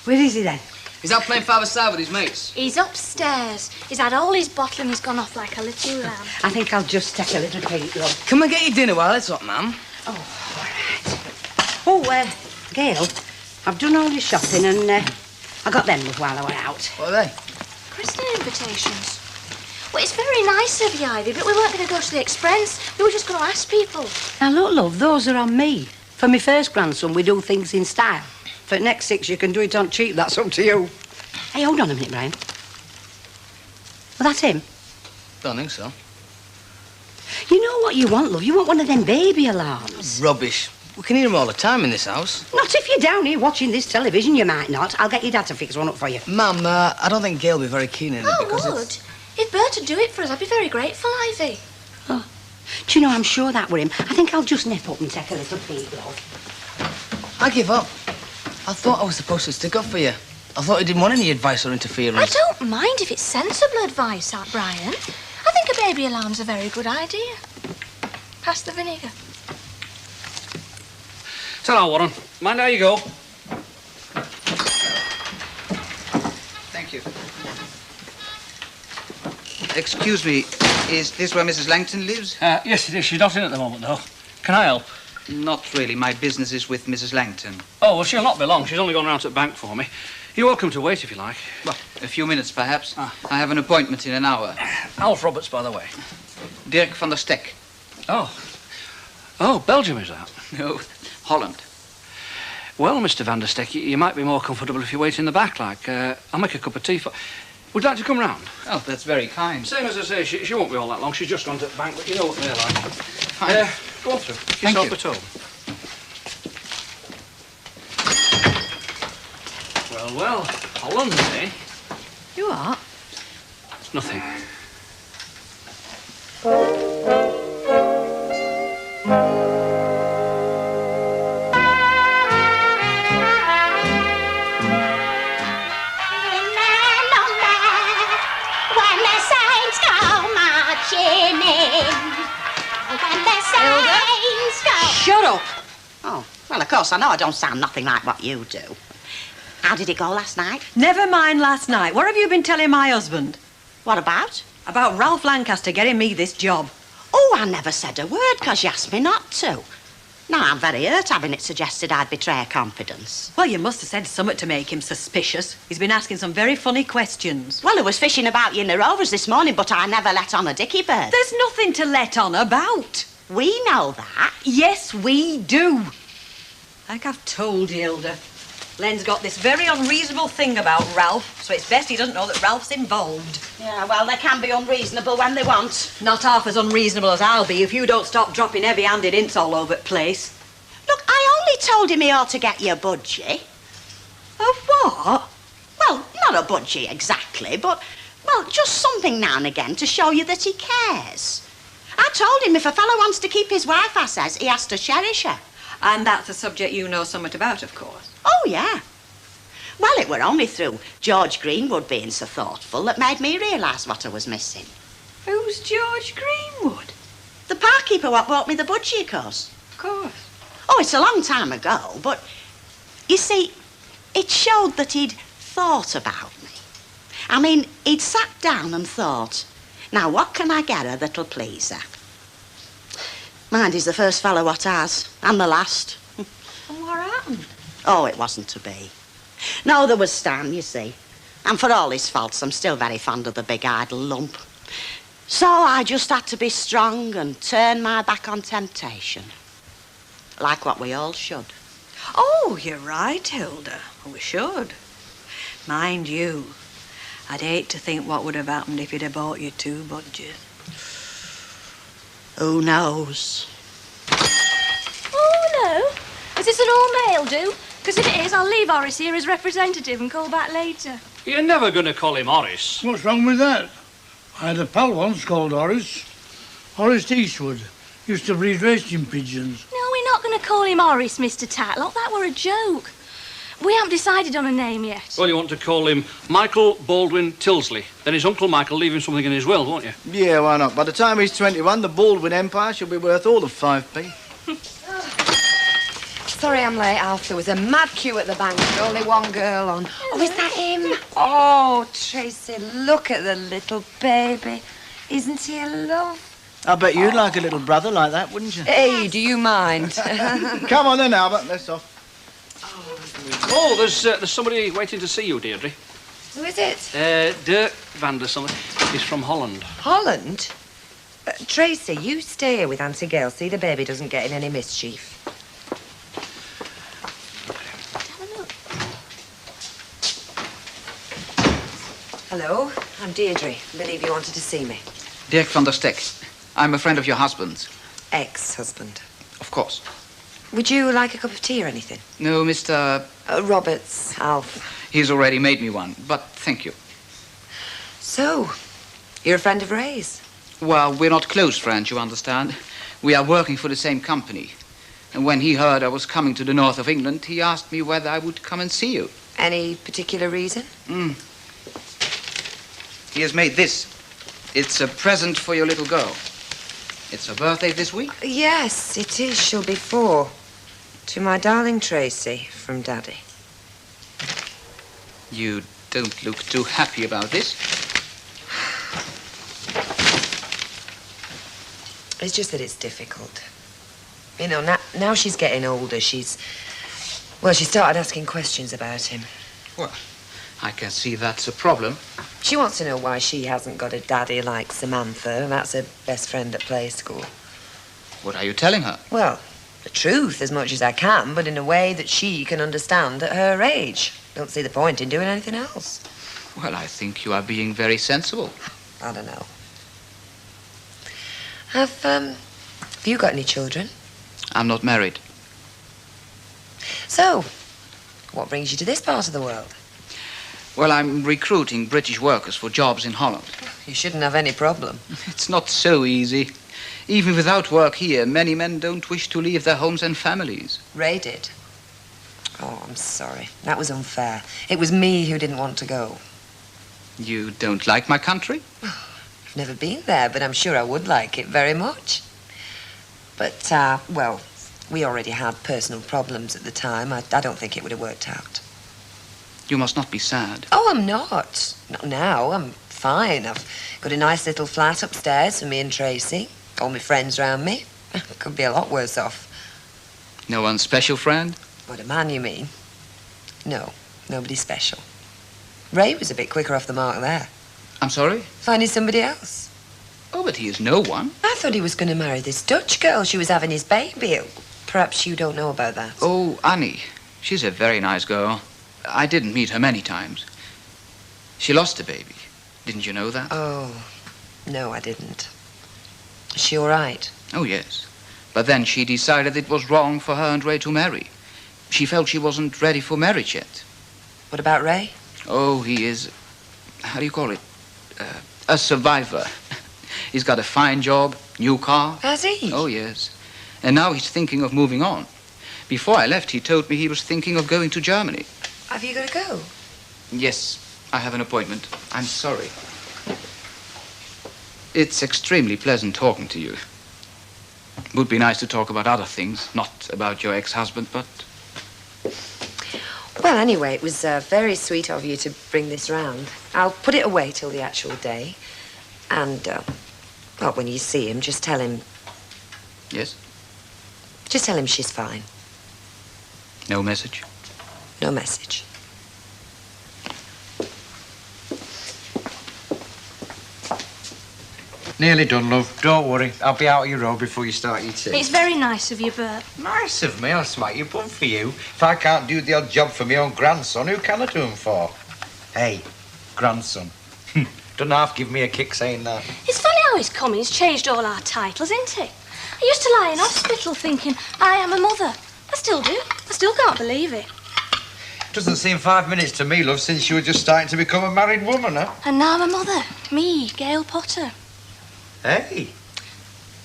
where is he then? He's out playing five-a-side with his mates. He's upstairs. He's had all his bottle and he's gone off like a little lamb. I think I'll just take a little peek, love. Come and get your dinner while it's hot, ma'am. Oh, Gail, I've done all your shopping and I got them while I were out. What are they? Christmas invitations. Well, it's very nice of you, Ivy, but we weren't going to go to the expense. We were just going to ask people. Now, look, love, those are on me. For my first grandson, we do things in style. For the next 6, you can do it on cheap. That's up to you. Hey, hold on a minute, Brian. Well, that's him. Don't think so. You know what you want, love? You want one of them baby alarms. Rubbish. We can hear them all the time in this house. Not if you're down here watching this television, you might not. I'll get your dad to fix one up for you. Ma'am, I don't think Gail will be very keen in it because I would. If Bert would do it for us, I'd be very grateful, Ivy. Oh. Do you know, I'm sure that were him. I think I'll just nip up and take a little peek, love. I give up. I thought I was supposed to stick up for you. I thought you didn't want any advice or interference. I don't mind if it's sensible advice, that, Brian. I think a baby alarm's a very good idea. Pass the vinegar. Ta-ra, Warren. Mind how you go. Thank you. Excuse me, is this where Mrs. Langton lives? Yes, it is. She's not in at the moment, though. Can I help? Not really. My business is with Mrs. Langton. Oh, well, she'll not be long. She's only gone round to the bank for me. You're welcome to wait if you like. Well, a few minutes, perhaps. I have an appointment in an hour. Alf Roberts, by the way. Dirk van der Stek. Oh. Oh, Belgium is that? No, Holland. Well, Mr. Van der Stek, you might be more comfortable if you wait in the back, like. I'll make a cup of tea for... Would you like to come round? Oh, that's very kind. Same as I say, she won't be all that long. She's just gone to the bank, but you know what they're like. Fine. Go on through. Thank Yourself you. at home. Well, Holland, eh? You are? Nothing. Shut up! Oh, well, of course, I know I don't sound nothing like what you do. How did it go last night? Never mind last night. What have you been telling my husband? What about? About Ralph Lancaster getting me this job. Oh, I never said a word because you asked me not to. Now, I'm very hurt having it suggested I'd betray confidence. Well, you must have said something to make him suspicious. He's been asking some very funny questions. Well, he was fishing about you in the Rovers this morning, but I never let on a dicky bird. There's nothing to let on about. We know that. Yes, we do. Like I've told you, Hilda. Len's got this very unreasonable thing about Ralph, so it's best he doesn't know that Ralph's involved. Yeah, well, they can be unreasonable when they want. Not half as unreasonable as I'll be if you don't stop dropping heavy-handed hints all over the place. Look, I only told him he ought to get you a budgie. A what? Well, not a budgie exactly, but, well, just something now and again to show you that he cares. I told him if a fellow wants to keep his wife, I says, he has to cherish her. And that's a subject you know somewhat about, of course. Oh, yeah. Well, it were only through George Greenwood being so thoughtful that made me realise what I was missing. Who's George Greenwood? The parkkeeper what bought me the budgie, of course. Of course. Oh, it's a long time ago, but you see, it showed that he'd thought about me. I mean, he'd sat down and thought, now what can I get her that'll please her? Mind, he's the first fellow what has, and the last. And what happened? Oh, it wasn't to be. No, there was Stan, you see. And for all his faults, I'm still very fond of the big idle lump. So I just had to be strong and turn my back on temptation. Like what we all should. Oh, you're right, Hilda. We should. Mind you, I'd hate to think what would have happened if he'd have bought you two budgies. Who knows? Oh, no. Is this an all-male do? Because if it is, I'll leave Horace here as representative and call back later. You're never going to call him Horace. What's wrong with that? I had a pal once called Horace. Horace Eastwood. Used to breed racing pigeons. No, we're not going to call him Horace, Mr. Tatlock. That were a joke. We haven't decided on a name yet. Well, you want to call him Michael Baldwin Tilsley. Then his Uncle Michael leave him something in his will, won't you? Yeah, why not? By the time he's 21, the Baldwin Empire should be worth all of 5p. Sorry I'm late, Alf. There was a mad queue at the bank with only one girl on. Oh, is that him? Oh, Tracy, look at the little baby. Isn't he a love? I bet you'd like a little brother like that, wouldn't you? Hey, do you mind? Come on then, Albert. Let's off. Oh, there's somebody waiting to see you, Deirdre. Who is it? Dirk van der something. He's from Holland. Holland? Tracy, you stay here with Auntie Gail. See the baby doesn't get in any mischief. Hello, I'm Deirdre. I believe you wanted to see me. Dirk van der Stek. I'm a friend of your husband's. Ex-husband. Of course. Would you like a cup of tea or anything? No, Mr. Roberts, Alf. He's already made me one, but thank you. So, you're a friend of Ray's? Well, we're not close friends, you understand. We are working for the same company. And when he heard I was coming to the north of England, he asked me whether I would come and see you. Any particular reason? He has made this. It's a present for your little girl. It's her birthday this week. Yes, it is. She'll be 4. To my darling Tracy, from Daddy. You don't look too happy about this. It's just that it's difficult. You know, now she's getting older, well, she started asking questions about him. Well, I can see that's a problem. She wants to know why she hasn't got a daddy like Samantha, and that's her best friend at play school. What are you telling her? Well, the truth as much as I can, but in a way that she can understand at her age. Don't see the point in doing anything else. Well, I think you are being very sensible. I don't know. Have you got any children? I'm not married. So, what brings you to this part of the world? Well, I'm recruiting British workers for jobs in Holland. You shouldn't have any problem. It's not so easy. Even without work here, many men don't wish to leave their homes and families. Ray did. Oh, I'm sorry. That was unfair. It was me who didn't want to go. You don't like my country? I've never been there, but I'm sure I would like it very much. But, well, we already had personal problems at the time. I don't think it would have worked out. You must not be sad. Oh, I'm not. Not now. I'm fine. I've got a nice little flat upstairs for me and Tracy. All my friends round me. Could be a lot worse off. No one special friend? What, a man, you mean? No, nobody special. Ray was a bit quicker off the mark there. I'm sorry? Finding somebody else. Oh, but he is no one. I thought he was going to marry this Dutch girl. She was having his baby. Perhaps you don't know about that. Oh, Annie. She's a very nice girl. I didn't meet her many times. She lost a baby. Didn't you know that? Oh, no, I didn't. Is she all right? Oh, yes. But then she decided it was wrong for her and Ray to marry. She felt she wasn't ready for marriage yet. What about Ray? Oh, he is, how do you call it? A survivor. He's got a fine job, new car. Has he? Oh, yes. And now he's thinking of moving on. Before I left, he told me he was thinking of going to Germany. Have you got to go? Yes, I have an appointment. I'm sorry. It's extremely pleasant talking to you. Would be nice to talk about other things, not about your ex-husband, but... Well, anyway, it was very sweet of you to bring this round. I'll put it away till the actual day. And, well, when you see him, just tell him... Yes? Just tell him she's fine. No message? No message. Nearly done, love. Don't worry. I'll be out of your road before you start your tea. It's very nice of you, Bert. Nice of me. I'll smack your bum for you. If I can't do the odd job for my own grandson, who can I do him for? Hey, grandson. Doesn't half give me a kick saying that. It's funny how his coming's changed all our titles, isn't it? I used to lie in hospital thinking, I am a mother. I still do. I still can't believe it. Doesn't seem 5 minutes to me, love, since you were just starting to become a married woman, huh? And now I'm a mother. Me, Gail Potter. Hey.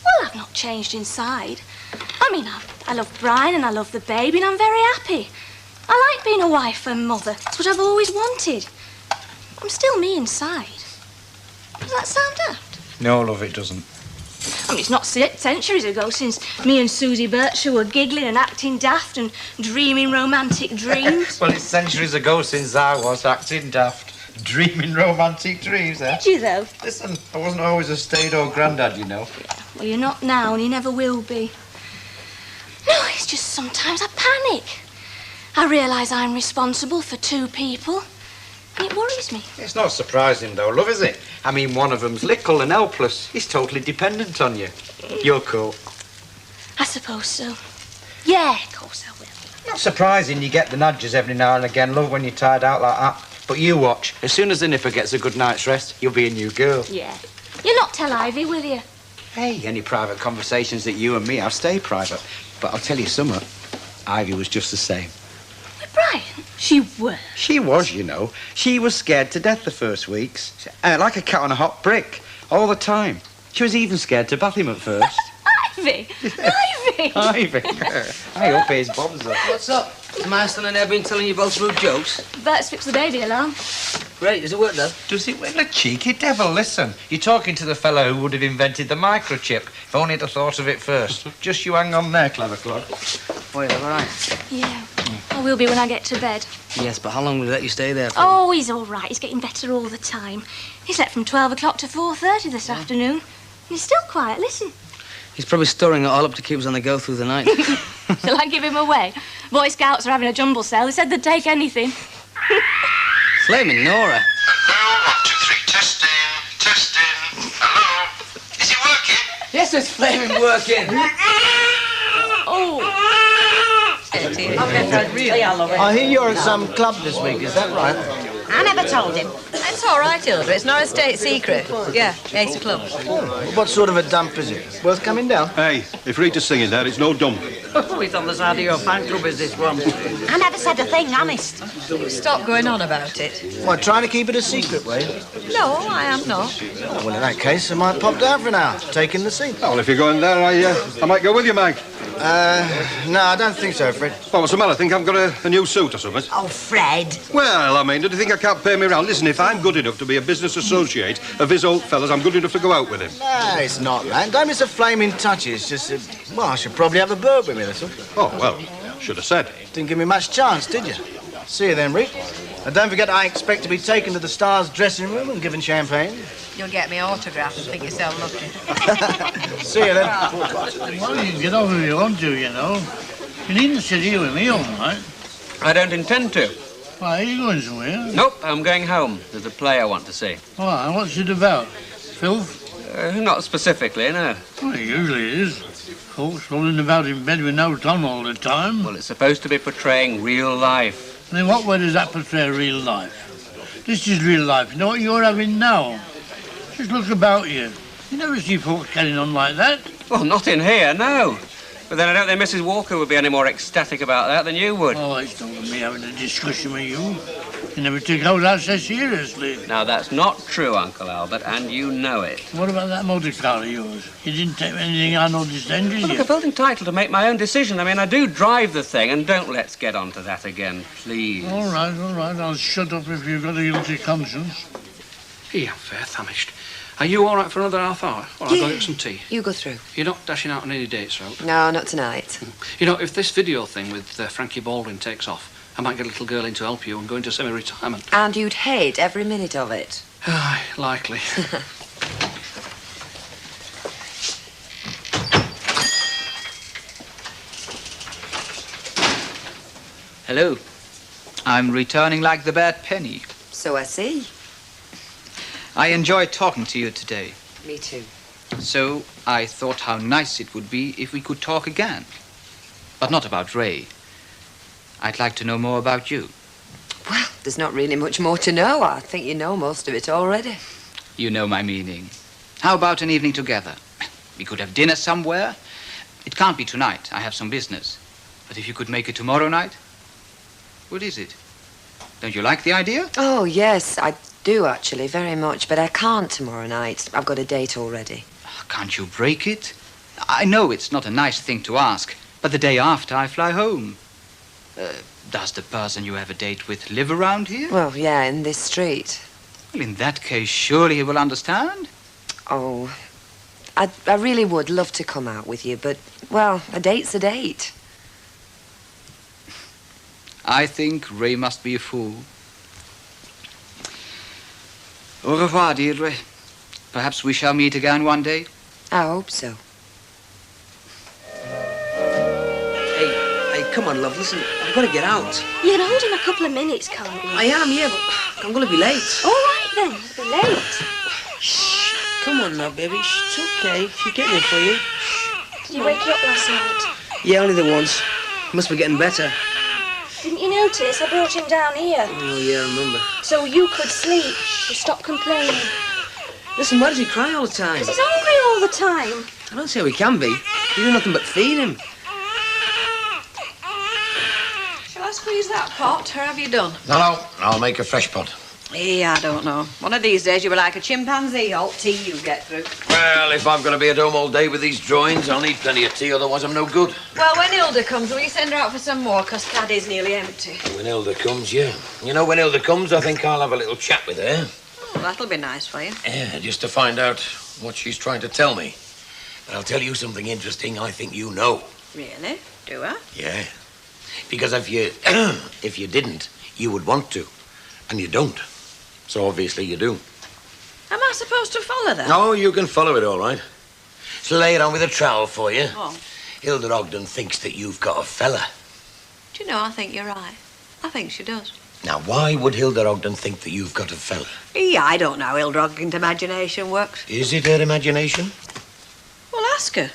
Well, I've not changed inside. I mean, I love Brian and I love the baby and I'm very happy. I like being a wife and mother. It's what I've always wanted. I'm still me inside. Does that sound daft? No, love, it doesn't. I mean, it's not centuries ago since me and Susie Birchall were giggling and acting daft and dreaming romantic dreams. Well, it's centuries ago since I was acting daft. Dreaming romantic dreams, eh? Did you, though? Listen, I wasn't always a staid-old granddad, you know. Well, you're not now and you never will be. No, it's just sometimes I panic. I realise I'm responsible for two people. And it worries me. It's not surprising, though, love, is it? I mean, one of them's little and helpless. He's totally dependent on you. You're cool. I suppose so. Yeah, of course I will. Not surprising you get the nudges every now and again, love, when you're tired out like that. But you watch. As soon as the nipper gets a good night's rest, you'll be a new girl. Yeah. You'll not tell Ivy, will you? Hey, any private conversations that you and me have stay private. But I'll tell you something. Ivy was just the same. With Brian? She were. She was, you know. She was scared to death the first weeks. Like a cat on a hot brick. All the time. She was even scared to bath him at first. Ivy! Ivy! Ivy. I hope his bombs up. What's up? Has my son and Ed been telling you both rude jokes? Bert's fixed the baby alarm. Great. Does it work, though? Does it? Well, the cheeky devil. Listen, you're talking to the fellow who would have invented the microchip. If only he'd have thought of it first. Just you hang on there, clever clod. Oh, yeah, all right. Yeah. I will be when I get to bed. Yes, but how long will he let you stay there for? Oh, he's all right. He's getting better all the time. He slept from 12 o'clock to 4:30 this afternoon. And he's still quiet. Listen. He's probably storing it all up to keep us on the go through the night. Shall I give him away? Boy Scouts are having a jumble sale. They said they'd take anything. Flaming Nora. Yes, it's flaming working. Oh. I hear you're at some club this week, is that right? I never told him. It's all right, Hilda. It's not a state secret. Yeah, it's a club. What sort of a dump is it? Worth coming down? Hey, if Rita's singing there, it's no dump. Oh, it's on the side of your fan club, is this one? I never said a thing, honest. Stop going on about it. What, trying to keep it a secret, were you? No, I am not. Oh, well, in that case, I might pop down for an hour, taking the seat. Oh, well, if you're going there, I might go with you, Mike. No, I don't think so, Fred. Oh, what's the matter? Think I've got a new suit or something? Oh, Fred. Well, I mean, do you think I can't pay me round? Listen, if I'm good enough to be a business associate of his old fellas, I'm good enough to go out with him. No, it's not that. Don't miss a flaming touch. It's just, well, I should probably have a bird with me, that's all. Oh, well, should have said. Didn't give me much chance, did you? See you then, Reek. And don't forget I expect to be taken to the Stars' dressing room and given champagne. You'll get me autograph and think yourself lucky. See you then. Well, you can get off if you want to, you know. You needn't sit here with me all night. I don't intend to. Why, are you going somewhere? Nope, I'm going home. There's a play I want to see. Why, what's it about? Filth? Not specifically, no. Well, it usually is. Folks rolling about in bed with no tongue all the time. Well, it's supposed to be portraying real life. And in what way does that portray real life? This is real life. You know what you're having now? Just look about you. You never see folks carrying on like that. Well, not in here, no. But then I don't think Mrs. Walker would be any more ecstatic about that than you would. Oh, it's not me having a discussion with you. You never take all that so seriously. Now, that's not true, Uncle Albert, and you know it. What about that motor car of yours? You didn't take anything I noticed then, did Well, you? look, I felt entitled to make my own decision. I mean, I do drive the thing, and don't let's get onto that again, please. All right. I'll shut up if you've got a guilty conscience. Hey, I'm fair famished. Are you all right for another half hour? Or I'll go get some tea. You go through. You're not dashing out on any dates, Rope? No, not tonight. You know, if this video thing with Frankie Baldwin takes off, I might get a little girl in to help you and go into semi-retirement. And you'd hate every minute of it. Aye, likely. Hello. I'm returning like the bad penny. So I see. I enjoyed talking to you today. Me too. So I thought how nice it would be if we could talk again. But not about Ray. I'd like to know more about you. Well, there's not really much more to know. I think you know most of it already. You know my meaning. How about an evening together? We could have dinner somewhere. It can't be tonight. I have some business. But if you could make it tomorrow night? What is it? Don't you like the idea? Oh, yes, I do, actually, very much. But I can't tomorrow night. I've got a date already. Can't you break it? I know it's not a nice thing to ask, but the day after I fly home. Does the person you have a date with live around here? Well, yeah, in this street. Well, in that case, surely he will understand. Oh, I really would love to come out with you, but, well, a date's a date. I think Ray must be a fool. Au revoir, Deirdre. Perhaps we shall meet again one day. I hope so. Hey, come on, love, listen. I've got to get out. You can hold him a couple of minutes, can't you? I am, yeah, but I'm going to be late. All right, then. I'll be late. Come on now, baby. It's okay. She's getting it for you. Did you wake you up last night? Yeah, only the once. Must be getting better. Didn't you notice? I brought him down here. Oh, yeah, I remember. So you could sleep. You stop complaining. Listen, why does he cry all the time? Because he's hungry all the time. I don't see how he can be. You do nothing but feed him. Shall I squeeze that pot, or have you done? No, I'll make a fresh pot. Yeah, I don't know. One of these days you'll be like a chimpanzee. All tea you get through. Well, if I'm going to be at home all day with these drawings, I'll need plenty of tea, otherwise I'm no good. Well, when Hilda comes, will you send her out for some more? Because Caddy's nearly empty. When Hilda comes, yeah. You know, when Hilda comes, I think I'll have a little chat with her. Oh, that'll be nice for you. Yeah, just to find out what she's trying to tell me. And I'll tell you something interesting I think you know. Really? Do I? Yeah. Because if you if you didn't, you would want to. And you don't. So obviously you do. Am I supposed to follow that? No, you can follow it all right. Shall I lay it on with a trowel for you? Oh. Hilda Ogden thinks that you've got a fella. Do you know, I think you're right. I think she does. Now, why would Hilda Ogden think that you've got a fella? Yeah, I don't know how Hilda Ogden's imagination works. Is it her imagination? Well, ask her.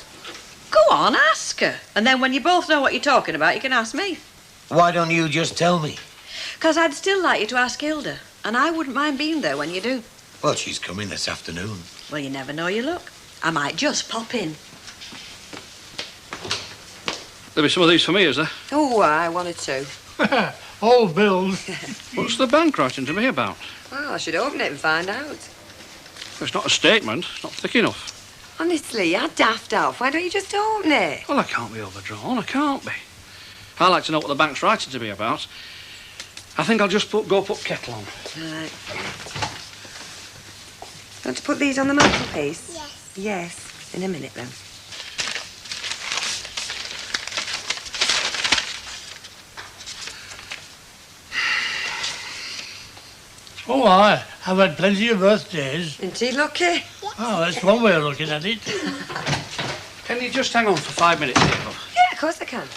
Go on, ask her. And then when you both know what you're talking about, you can ask me. Why don't you just tell me? Because I'd still like you to ask Hilda. And I wouldn't mind being there when you do. Well, she's coming this afternoon. Well, you never know your luck. I might just pop in. There'll be some of these for me, is there? Oh, I wanted to. All bills. What's the bank writing to me about? Well, I should open it and find out. Well, it's not a statement. It's not thick enough. Honestly, you're daft off. Why don't you just open it? Well, I can't be overdrawn. I can't be. I like to know what the bank's writing to me about. I think I'll just go put kettle on. Right. Want to put these on the mantelpiece? Yes. Yes. In a minute, then. Oh, I've had plenty of birthdays. Isn't he lucky? Oh, that's one way of looking at it. Can you just hang on for 5 minutes, dear love? Yeah, of course I can.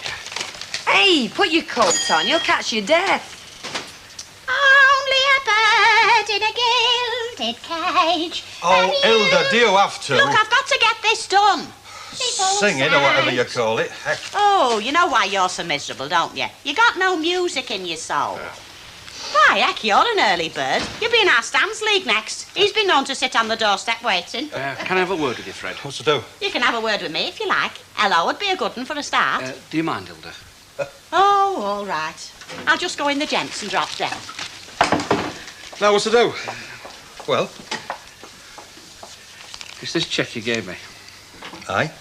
Hey, put your coat on. You'll catch your death. Only a bird in a gilded cage. Oh, Hilda, do you have to? Look, I've got to get this done. Sing it or whatever you call it. Heck. Oh, you know why you're so miserable, don't you? You got no music in your soul. Why, heck, you're an early bird. You'll be in our Stands League next. He's been known to sit on the doorstep waiting. Can I have a word with you, Fred? What's to do? You can have a word with me if you like. Hello would be a good one for a start. Do you mind, Hilda? Oh, all right. I'll just go in the gents and drop down. Now, what's to do? Well? It's this cheque you gave me. Aye?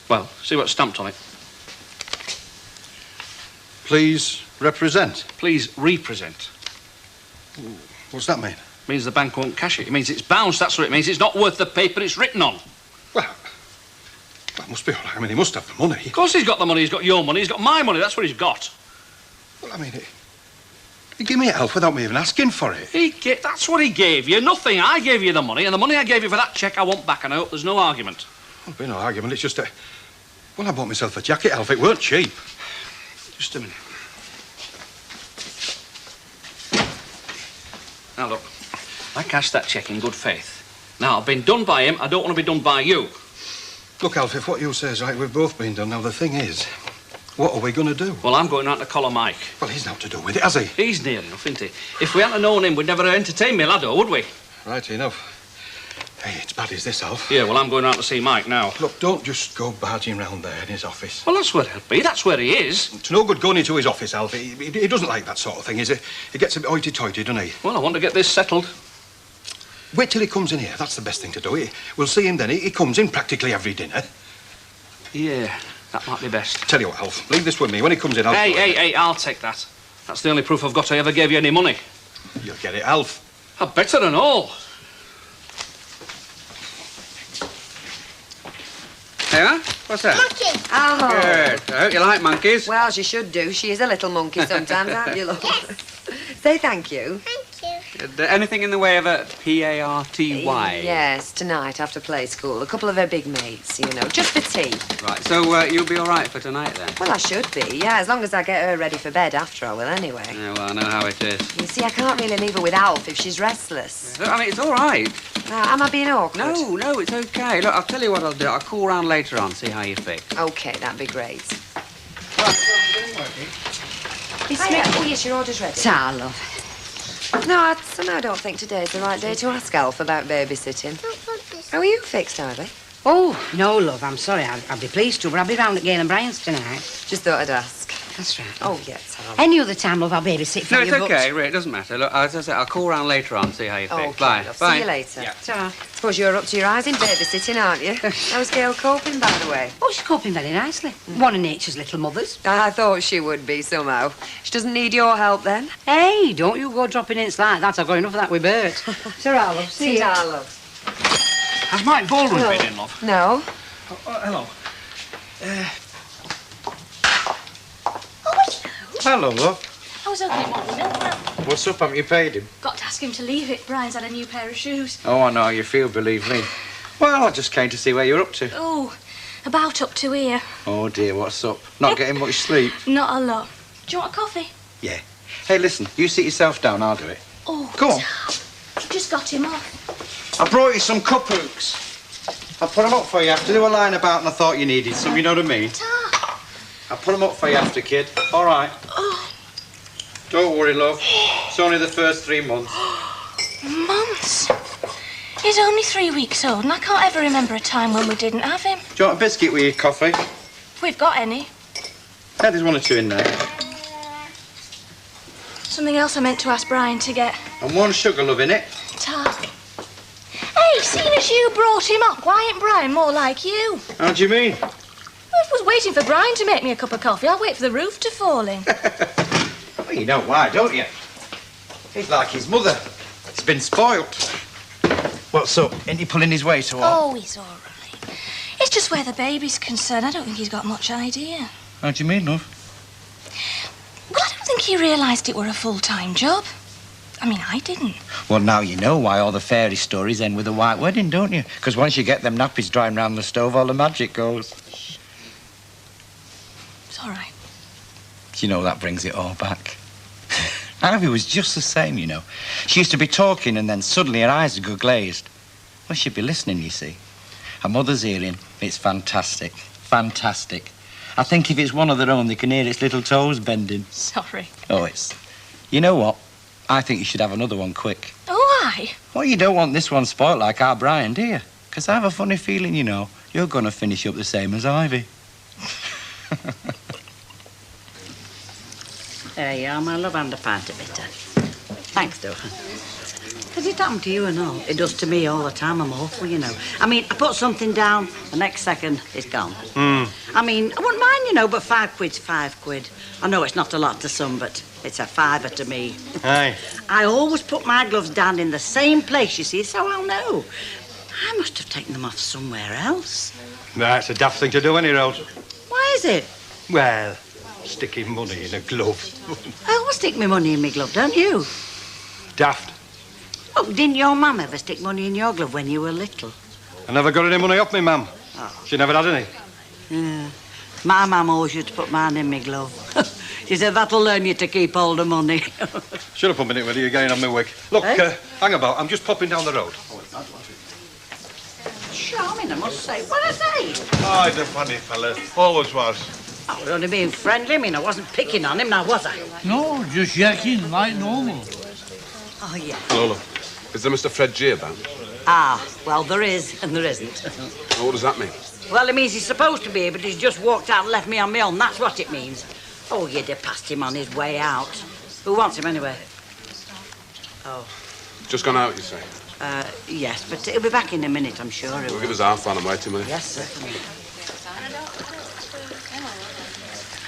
Well, see what's stamped on it. Please represent. Please represent. What's that mean? Means the bank won't cash it. It means it's bounced, that's what it means. It's not worth the paper it's written on. Well, that must be all right. I mean, he must have the money. Of course he's got the money. He's got your money. He's got my money. That's what he's got. Well, I mean, he gave me help without me even asking for it. That's what he gave you. Nothing. I gave you the money, and the money I gave you for that cheque I want back, and I hope there's no argument. There'll be no argument. It's just well, I bought myself a jacket, Alf. It weren't cheap. Just a minute. Now, look. I cashed that cheque in good faith. Now, I've been done by him. I don't want to be done by you. Look, Alf, if what you say is right, we've both been done. Now, the thing is, what are we going to do? Well, I'm going round to collar Mike. Well, he's not to do with it, has he? He's near enough, isn't he? If we hadn't known him, we'd never entertain me laddo, would we? Right enough. Hey, it's bad as this, Alf. Yeah, well, I'm going round to see Mike now. Look, don't just go barging round there in his office. Well, that's where he'll be. That's where he is. It's no good going into his office, Alf. He doesn't like that sort of thing, is he? He gets a bit hoity-toity, doesn't he? Well, I want to get this settled. Wait till he comes in here. That's the best thing to do. We'll see him then. He comes in practically every dinner. Yeah, that might be best. Tell you what, Alf, leave this with me. When he comes in, I'll... Hey, I'll take that. That's the only proof I've got I ever gave you any money. You'll get it, Alf. Better than all. Yeah? What's that? Monkey. Oh. Good. I hope you like monkeys. Well, she should do. She is a little monkey sometimes, aren't you, love? Say thank you. Anything in the way of a P-A-R-T-Y? Yes, tonight after play school. A couple of her big mates, you know, just for tea. Right, so you'll be all right for tonight, then? Well, I should be, yeah, as long as I get her ready for bed after I will anyway. Yeah, well, I know how it is. You see, I can't really leave her with Alf if she's restless. I mean, it's all right. Am I being awkward? No, it's okay. Look, I'll tell you what I'll do. I'll call round later on, see how you feel. OK, that'd be great. Miss Hiya. Oh, yes, your order's ready. Ta, love. No, I somehow don't think today's the right day to ask Alf about babysitting. How are you fixed, Ivy? Oh, no, love, I'm sorry. I'd be pleased to, but I'll be round at Gale and Brian's tonight. Just thought I'd ask. That's right. Oh, yes, Tom. Any other time, love, I'll babysit for No, you. it's okay, Ray. It doesn't matter. Look, as I said, I'll call round later on, see how you feel. Okay, Bye. love. Bye. See you later. Yeah. Ta. Suppose you're up to your eyes in babysitting, aren't you? How's Gail coping, by the way? Oh, she's coping very nicely. One of nature's little mothers. I thought she would be, somehow. She doesn't need your help, then? Hey, don't you go dropping hints like that. I've got enough of that with Bert. Ta-ra, love. See ya. Ta, love. Has Mike Baldwin been in, love? No. Hello. Hello, love. I was hoping it might be milk now. What's up? Haven't you paid him? Got to ask him to leave it. Brian's had a new pair of shoes. Oh, I know. You feel, believe me. Well, I just came to see where you're up to. Oh, about up to here. Oh, dear, what's up? Not getting much sleep? Not a lot. Do you want a coffee? Yeah. Hey, listen, you sit yourself down, I'll do it. Oh, Go on. you just got him off. I brought you some cup hooks. I put them up for you after they were lying about and I thought you needed some, you know what I mean? I put them up for you after, kid. All right. Oh. Don't worry, love. It's only the first 3 months. Months? He's only 3 weeks old and I can't ever remember a time when we didn't have him. Do you want a biscuit with your coffee? If we've got any. Yeah, there's 1 or 2 in there. Something else I meant to ask Brian to get. And 1 sugar, love, in it. Ta. Hey, seeing as you brought him up, why ain't Brian more like you? How do you mean? I was waiting for Brian to make me a cup of coffee. I'll wait for the roof to fall in. Well, you know why, don't you? He's like his mother. He's been spoilt. What's up? Ain't he pulling his weight or what? Oh, he's all right. It's just where the baby's concerned. I don't think he's got much idea. How do you mean, love? Well, I don't think he realised it were a full-time job. I mean, I didn't. Well, now you know why all the fairy stories end with a white wedding, don't you? Because once you get them nappies drying round the stove, all the magic goes. It's all right. You know, that brings it all back. Ivy was just the same, you know. She used to be talking and then suddenly her eyes would go glazed. Well, she'd be listening, you see. Her mother's hearing, it's fantastic. Fantastic. I think if it's one of their own, they can hear its little toes bending. Sorry. Oh, it's... You know what? I think you should have another one quick. Oh, aye. Well, you don't want this one spoilt like our Brian, do you? Because I have a funny feeling, you know, you're going to finish up the same as Ivy. There you are, my love, and a pint of bitter. Thanks, though. Has it happened to you or not? It does to me all the time. I'm awful, you know. I mean, I put something down, the next second, it's gone. I mean, I wouldn't mind, you know, but 5 quid's 5 quid. I know it's not a lot to some, but it's a fiver to me. Aye. I always put my gloves down in the same place, you see, so I'll know. I must have taken them off somewhere else. That's a daft thing to do, any road. Why is it? Well, sticking money in a glove. I always stick my money in my glove, don't you? Daft. Oh, didn't your mum ever stick money in your glove when you were little? I never got any money off me, ma'am. Oh. She never had any. Yeah. My mum always used to put mine in my glove. She said, that'll learn you to keep hold of money. Should have put me in with you again on my wig. Look, hang about. I'm just popping down the road. Charming, I must say. What I say? Oh, he's a funny fella. Always was. I was only being friendly. I mean, I wasn't picking on him, now was I? No, just yakking like normal. Oh, yeah. Lola, is there Mr. Fred G about? Ah, well, there is and there isn't. What does that mean? Well, it means he's supposed to be here, but he's just walked out and left me on my own. That's what it means. Oh, you'd have passed him on his way out. Who wants him anyway? Oh, Just gone out, you say? yes, but he'll be back in a minute, I'm sure. We'll give us half while I'm waiting, will you? Yes, certainly.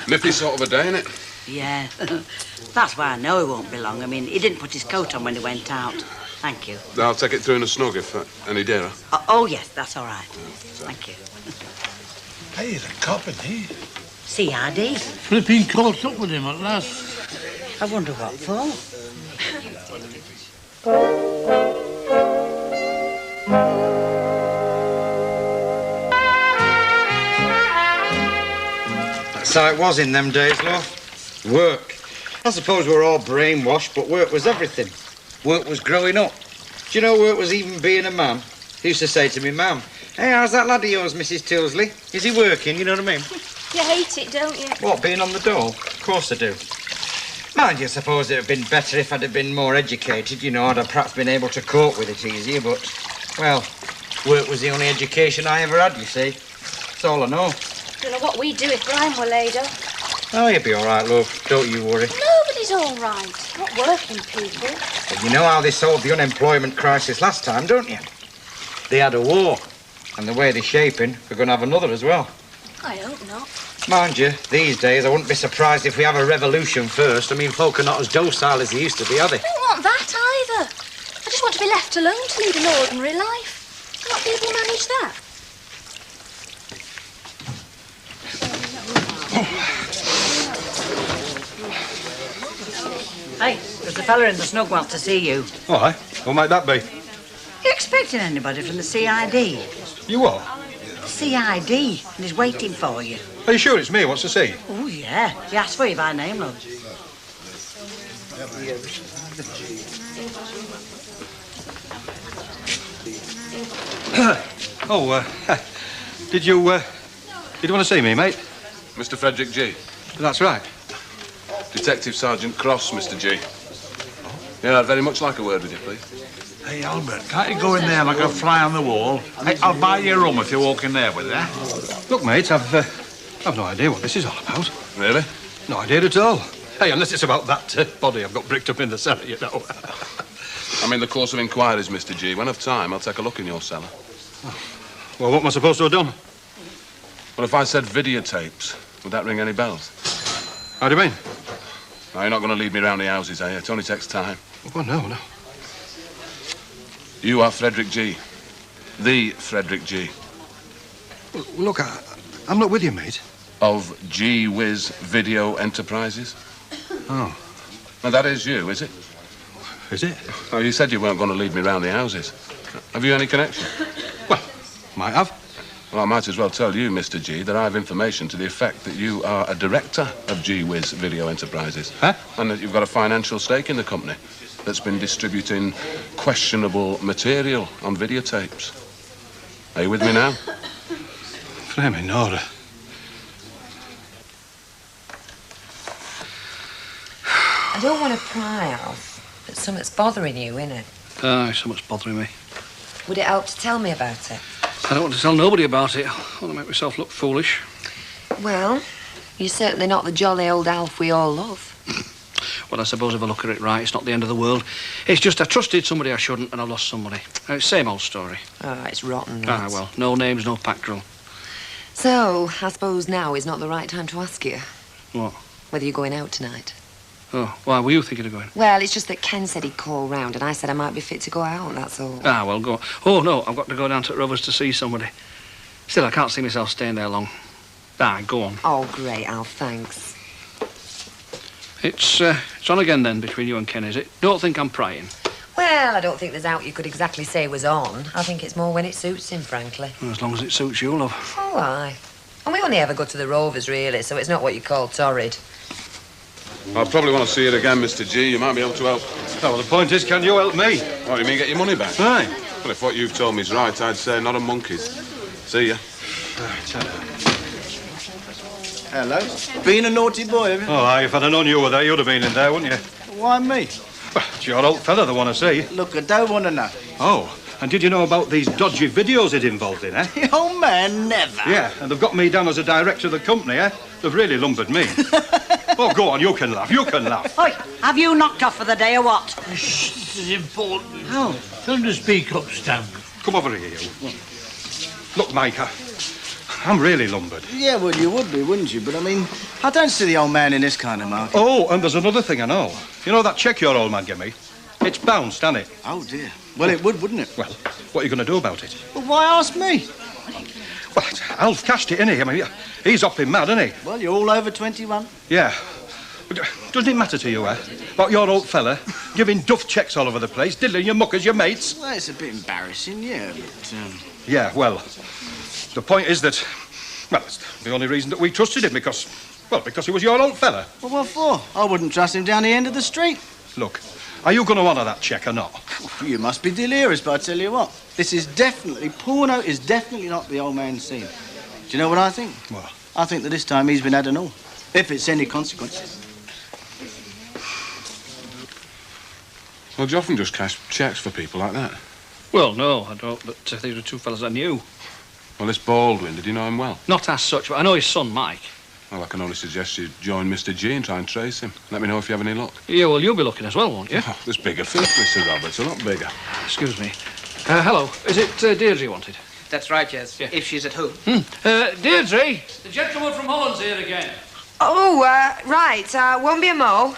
Nippy sort of a day, innit? Yeah. That's why I know he won't be long. I mean, he didn't put his coat on when he went out. Thank you. I'll take it through in a snug if any dearer. Oh, yes, that's all right. Thank you. Hey, he's a cop, isn't he? CID. Flipping caught up with him at last. I wonder what for. That's how it was in them days, love. Work. I suppose we were all brainwashed, but work was everything. Work was growing up. Do you know work was even being a man? He used to say to me, Mum, hey, how's that lad of yours, Mrs. Tilsley? Is he working, you know what I mean? You hate it, don't you? What, being on the dole? Of course I do. Mind you, I suppose it would have been better if I'd have been more educated, you know, I'd have perhaps been able to cope with it easier, but, well, work was the only education I ever had, you see. That's all I know. Don't know what we'd do if Brian were laid up. Oh, you'll be all right, love. Don't you worry. Nobody's all right. Not working people. But you know how they solved the unemployment crisis last time, don't you? They had a war. And the way they're shaping, we're going to have another as well. I hope not. Mind you, these days, I wouldn't be surprised if we have a revolution first. I mean, folk are not as docile as they used to be, are they? I don't want that either. I just want to be left alone to lead an ordinary life. Can't people manage that? Hey, there's a fella in the snug wants to see you. All right. Who might that be? expecting anybody from the CID? You what? CID, and he's waiting for you. Are you sure it's me? What's to see? Oh, yeah. He asked for you by name, love. Did you want to see me, mate? Mr. Frederick G. That's right. Detective Sergeant Cross, Mr. G. Yeah, I'd very much like a word with you, please. Hey, Albert, can't you go in there like a fly on the wall? Hey, I'll buy you a rum if you walk in there with that. Look, mate, I've no idea what this is all about. Really? No idea at all. Hey, unless it's about that body I've got bricked up in the cellar, you know. I'm in the course of inquiries, Mr. G. When I've time, I'll take a look in your cellar. Well, what am I supposed to have done? Well, if I said videotapes, would that ring any bells? How do you mean? No, you're not going to lead me round the houses, are you? It only takes time. Well, no. You are Frederick G. The Frederick G. Well, look, I'm not with you, mate. Of G Whiz Video Enterprises? Oh. Now, that is you, is it? Is it? Oh, you said you weren't going to lead me round the houses. Have you any connection? Well, might have. Well, I might as well tell you, Mr. G, that I have information to the effect that you are a director of G Whiz Video Enterprises. Huh? And that you've got a financial stake in the company that's been distributing questionable material on videotapes. Are you with me now? Flaming Nora. I don't want to pry off, but something's bothering you, innit? Aye, so much bothering me. Would it help to tell me about it? I don't want to tell nobody about it. I want to make myself look foolish. Well, you're certainly not the jolly old Alf we all love. Well, I suppose if I look at it right, it's not the end of the world. It's just I trusted somebody I shouldn't and I lost somebody. Same old story. Oh, it's rotten, that. Ah, well, no names, no pack drill. So, I suppose now is not the right time to ask you What? whether you're going out tonight. Oh, why were you thinking of going? Well, it's just that Ken said he'd call round and I said I might be fit to go out, that's all. Ah, well, go on. Oh, no, I've got to go down to Rovers to see somebody. Still, I can't see myself staying there long. Ah, go on. Oh, great, Alf, thanks. It's on again then between you and Ken, is it? Don't think I'm prying. Well, I don't think there's out you could exactly say was on. I think it's more when it suits him, frankly. As long as it suits you, love. Oh, aye. And we only ever go to the Rovers, really, so it's not what you call torrid. I'll probably want to see it again, Mr. G. You might be able to help. Oh, well, the point is, can you help me? What, you mean get your money back? Aye. Well, if what you've told me is right, I'd say not a monkey's. See ya. Hello. Been a naughty boy, have you? Oh, aye, if I'd have known you were there, you'd have been in there, wouldn't you? Why me? Well, it's your old fella they want to see. Look, I don't want to know. Oh, and did you know about these dodgy videos it involved in, eh? Oh, man, never. Yeah, and they've got me down as a director of the company, eh? They've really lumbered me. Oh, go on, you can laugh, Oi, have you knocked off for the day or what? Shh, this is important. Oh. Tell him to speak up, Stan. Come over here, you. Look, Mike, I'm really lumbered. Yeah, well, you would be, wouldn't you? But, I mean, I don't see the old man in this kind of market. Oh, and there's another thing I know. You know that cheque your old man gave me? It's bounced, hasn't it? Oh, dear. Well, it would, wouldn't it? Well, what are you going to do about it? Well, why ask me? Well, Alf cashed it, innit? I mean, he's hopping mad, isn't he? Well, you're all over 21. Yeah. But doesn't it matter to you, eh? About your old fella giving duff checks all over the place, diddling your muckers, your mates? Well, it's a bit embarrassing, yeah, but, Yeah, well, the point is that, well, it's the only reason that we trusted him because he was your old fella. Well, what for? I wouldn't trust him down the end of the street. Look, are you going to honour that cheque or not? You must be delirious, but I tell you what, porno is definitely not the old man's scene. Do you know what I think? What? I think that this time he's been had and all, if it's any consequence. Well, do you often just cash cheques for people like that? Well, no, I don't, but these are two fellas I knew. Well, this Baldwin, did you know him well? Not as such, but I know his son, Mike. Well, I can only suggest you join Mr. G and try and trace him. Let me know if you have any luck. Yeah, well, you'll be looking as well, won't you? Oh, there's bigger fish, Mr. Roberts, a lot bigger. Excuse me. Hello, is it Deirdre you wanted? That's right, yes. Yeah. If she's at home. Deirdre! The gentleman from Holland's here again. Oh, right. Won't be a mo.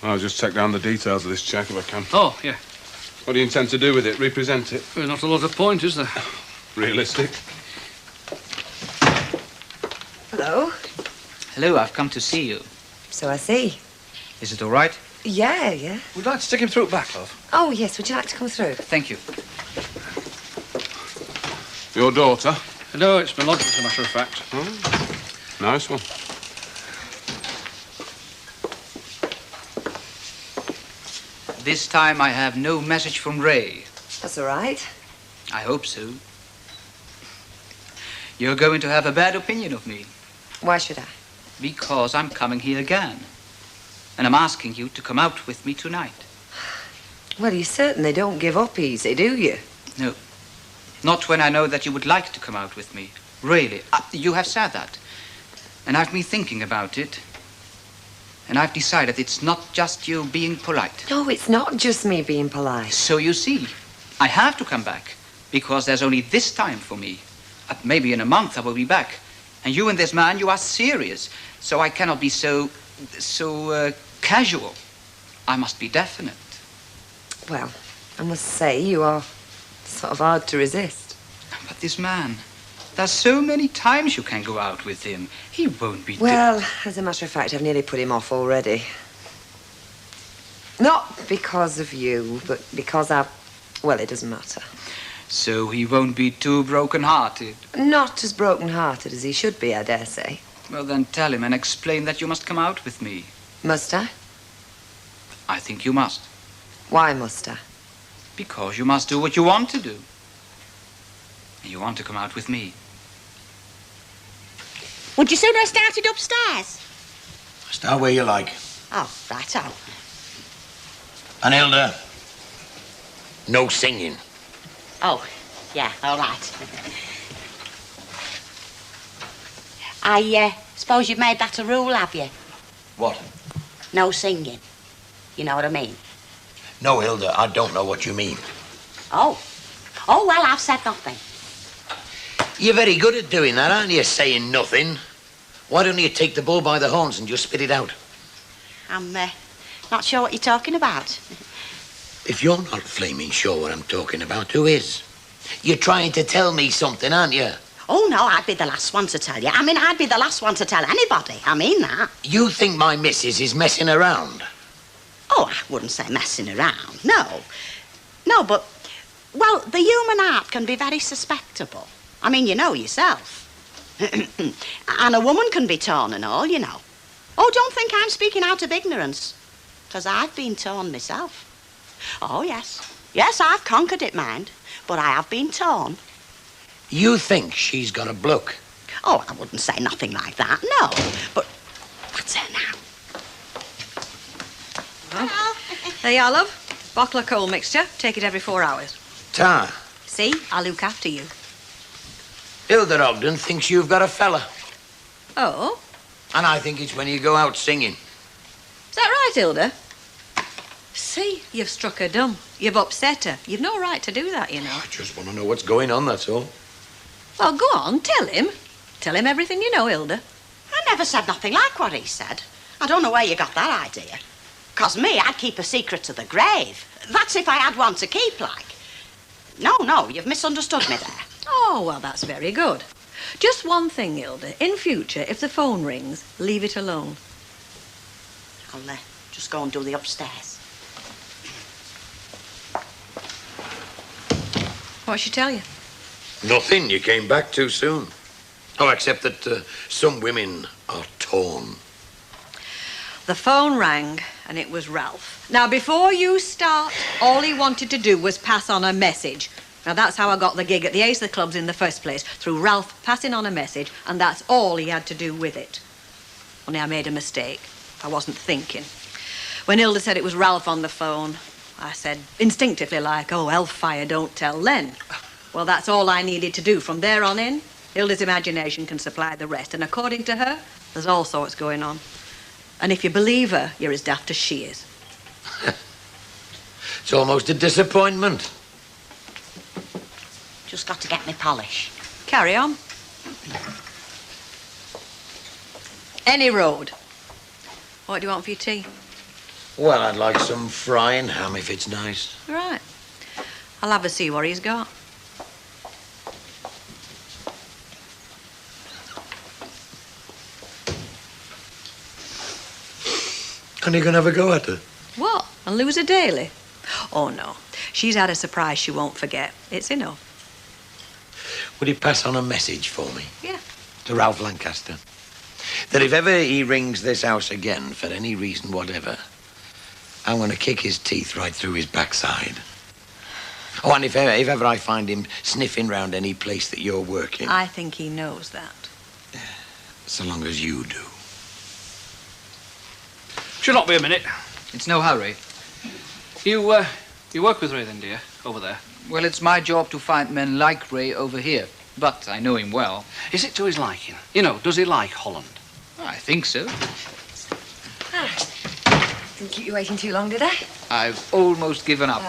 I'll just take down the details of this cheque if I can. Oh, yeah. What do you intend to do with it? Represent it? Well, not a lot of point, is there? Realistic. Hello. Hello, I've come to see you. So I see. Is it all right? Yeah, yeah. We'd like to take him through it back, love. Oh, yes. Would you like to come through? Thank you. Your daughter? No, it's my lodger, as a matter of fact. Oh, nice one. This time I have no message from Ray. That's all right. I hope so. You're going to have a bad opinion of me. Why should I? Because I'm coming here again. And I'm asking you to come out with me tonight. Well, you certainly don't give up easy, do you? No. Not when I know that you would like to come out with me. Really. You have said that. And I've been thinking about it. And I've decided it's not just you being polite. No, it's not just me being polite. So you see, I have to come back. Because there's only this time for me. Maybe in a month I will be back. And you and this man, you are serious. So I cannot be so casual. I must be definite. Well, I must say you are sort of hard to resist. But this man, there's so many times you can go out with him. He won't be... Well, as a matter of fact, I've nearly put him off already. Not because of you, but because well, it doesn't matter. So he won't be too broken-hearted? Not as broken-hearted as he should be, I dare say. Well, then tell him and explain that you must come out with me. Must I? I think you must. Why must I? Because you must do what you want to do. And you want to come out with me. Would you sooner have started upstairs? Start where you like. Oh, right-o. And Hilda, no singing. Oh, yeah, all right. I suppose you've made that a rule, have you? What? No singing. You know what I mean? No, Hilda, I don't know what you mean. Oh. Oh, well, I've said nothing. You're very good at doing that, aren't you? Saying nothing. Why don't you take the bull by the horns and just spit it out? I'm not sure what you're talking about. If you're not flaming sure what I'm talking about, who is? You're trying to tell me something, aren't you? Oh, no, I'd be the last one to tell you. I mean, I'd be the last one to tell anybody. I mean that. You think my missus is messing around? Oh, I wouldn't say messing around, no. No, but, well, the human heart can be very susceptible. I mean, you know yourself. And a woman can be torn and all, you know. Oh, don't think I'm speaking out of ignorance, 'cause I've been torn myself. Oh, yes. Yes, I've conquered it, mind, but I have been torn. You think she's got a bloke? Oh, I wouldn't say nothing like that, no. But what's that now? Hello. There you are, love. Bottle of coal mixture. Take it every 4 hours. Ta. See? I look after you. Hilda Ogden thinks you've got a fella. Oh? And I think it's when you go out singing. Is that right, Hilda? See, you've struck her dumb. You've upset her. You've no right to do that, you know. I just want to know what's going on, that's all. Well, go on, tell him. Tell him everything you know, Hilda. I never said nothing like what he said. I don't know where you got that idea. 'Cause me, I'd keep a secret to the grave. That's if I had one to keep, like. No, you've misunderstood me there. Oh, well, that's very good. Just one thing, Hilda. In future, if the phone rings, leave it alone. I'll just go and do the upstairs. What'd she tell you? Nothing. You came back too soon. Oh, except that some women are torn. The phone rang, and it was Ralph. Now, before you start, all he wanted to do was pass on a message. Now, that's how I got the gig at the Ace of the Clubs in the first place, through Ralph passing on a message, and that's all he had to do with it. Only I made a mistake. I wasn't thinking. When Hilda said it was Ralph on the phone, I said instinctively like, oh, hellfire, don't tell Len. Well, that's all I needed to do. From there on in, Hilda's imagination can supply the rest, and according to her, there's all sorts going on. And if you believe her, you're as daft as she is. It's almost a disappointment. Just got to get me polish. Carry on. Any road. What do you want for your tea? Well, I'd like some frying ham if it's nice. Right. I'll have a see what he's got. And you gonna have a go at her? What? And lose her daily? Oh, no. She's had a surprise she won't forget. It's enough. Would you pass on a message for me? Yeah. To Ralph Lancaster? That if ever he rings this house again for any reason whatever, I'm going to kick his teeth right through his backside. Oh, and if ever I find him sniffing round any place that you're working... I think he knows that. So long as you do. Should not be a minute. It's no hurry. You work with Ray then, dear, over there? Well, it's my job to find men like Ray over here. But I know him well. Is it to his liking? You know, does he like Holland? I think so. Didn't keep you waiting too long, did I? I've almost given up.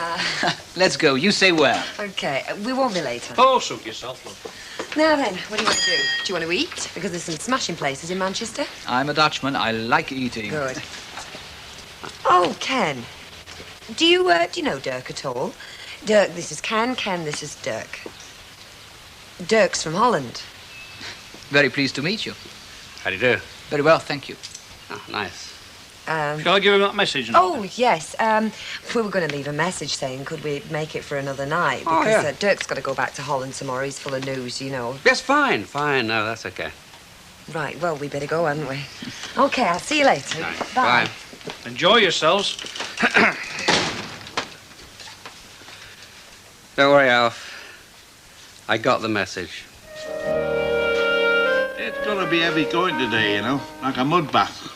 Let's go. You say where. Okay, we won't be late. Oh, suit yourself, love. Now then, what do you want to do? Do you want to eat? Because there's some smashing places in Manchester. I'm a Dutchman. I like eating. Good. Oh, Ken. Do you know Dirk at all? Dirk, this is Ken. Ken, this is Dirk. Dirk's from Holland. Very pleased to meet you. How do you do? Very well, thank you. Oh, nice. Shall I give him that message? Oh, yes. We were going to leave a message saying could we make it for another night? Oh, Because yeah. Dirk's got to go back to Holland tomorrow. He's full of news, you know. Yes, fine. No, that's okay. Right, well, we better go, haven't we? Okay, I'll see you later. Right, Bye. Enjoy yourselves. Don't worry, Alf. I got the message. It's gonna be heavy going today, you know, like a mud bath.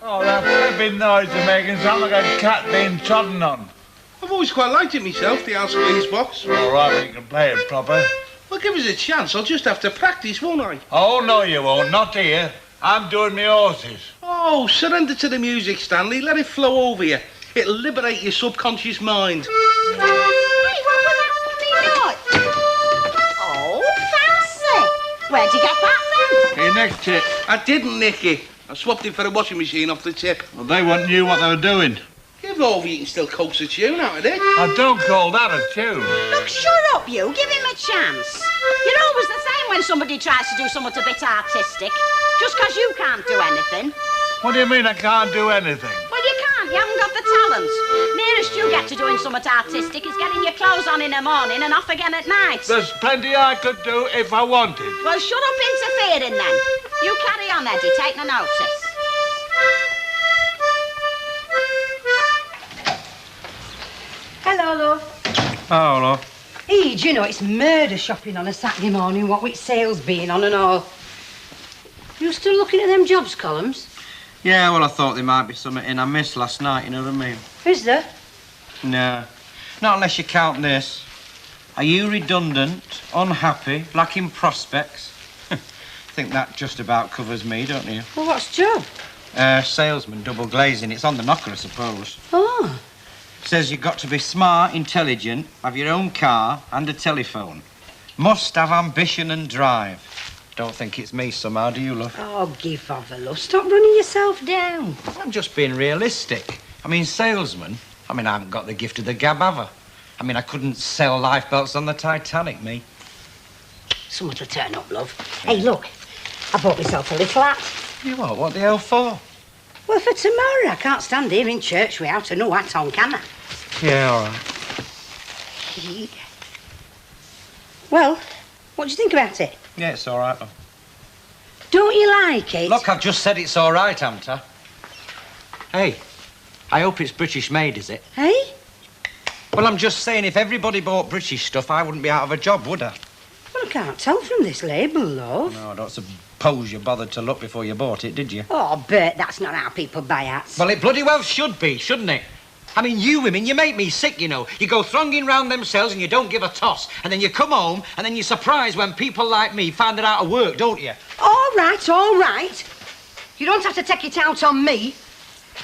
Oh, that flipping noise you're making sound like a cat being trodden on. I've always quite liked it myself, the house squeeze box. All right, but you can play it proper. Well, give us a chance. I'll just have to practice, won't I? Oh, no, you won't. Not here. I'm doing my horses. Oh, surrender to the music, Stanley. Let it flow over you. It'll liberate your subconscious mind. Hey, what was that on me nut? Oh, fancy. Where'd you get that from? Hey, nicked it. I didn't nick it. I swapped it for a washing machine off the tip. Well, they wouldn't knew what they were doing. Give over, you can still coax a tune out of it. I don't call that a tune. Look, shut up, you. Give him a chance. You're always the same when somebody tries to do something a bit artistic. Just 'cause you can't do anything. What do you mean I can't do anything? Well, you can't. You haven't got the talent. Nearest you get to doing something artistic is getting your clothes on in the morning and off again at night. There's plenty I could do if I wanted. Well, shut up interfering then. You carry on, Eddie. Take no notice. Hello, love. Oh, love. Hey, do you know it's murder shopping on a Saturday morning, what with sales being on and all. You still looking at them jobs columns? Yeah, well, I thought there might be something in I missed last night, you know what I mean? Is there? No. Not unless you count this. Are you redundant, unhappy, lacking prospects? Think that just about covers me, don't you? Well, what's job? Salesman, double glazing. It's on the knocker, I suppose. Oh. Says you've got to be smart, intelligent, have your own car and a telephone. Must have ambition and drive. Don't think it's me somehow, do you, love? Oh, give over, love. Stop running yourself down. I'm just being realistic. I mean, salesman. I haven't got the gift of the gab, have I? I couldn't sell lifebelts on the Titanic, me. Someone to turn up, love. Hey, look. I bought myself a little hat. You what? What the hell for? Well, for tomorrow. I can't stand here in church without a no hat on, can I? Yeah, all right. Well, what do you think about it? Yeah, it's all right, love. Don't you like it? Look, I've just said it's all right, haven't I? Hey, I hope it's British made, is it? Hey? Well, I'm just saying, if everybody bought British stuff, I wouldn't be out of a job, would I? Well, I can't tell from this label, love. No, I don't suppose you bothered to look before you bought it, did you? Oh, Bert, that's not how people buy hats. Well, it bloody well should be, shouldn't it? You women, you make me sick, you know. You go thronging round themselves and you don't give a toss. And then you come home and then you're surprised when people like me find it out of work, don't you? All right, all right. You don't have to take it out on me.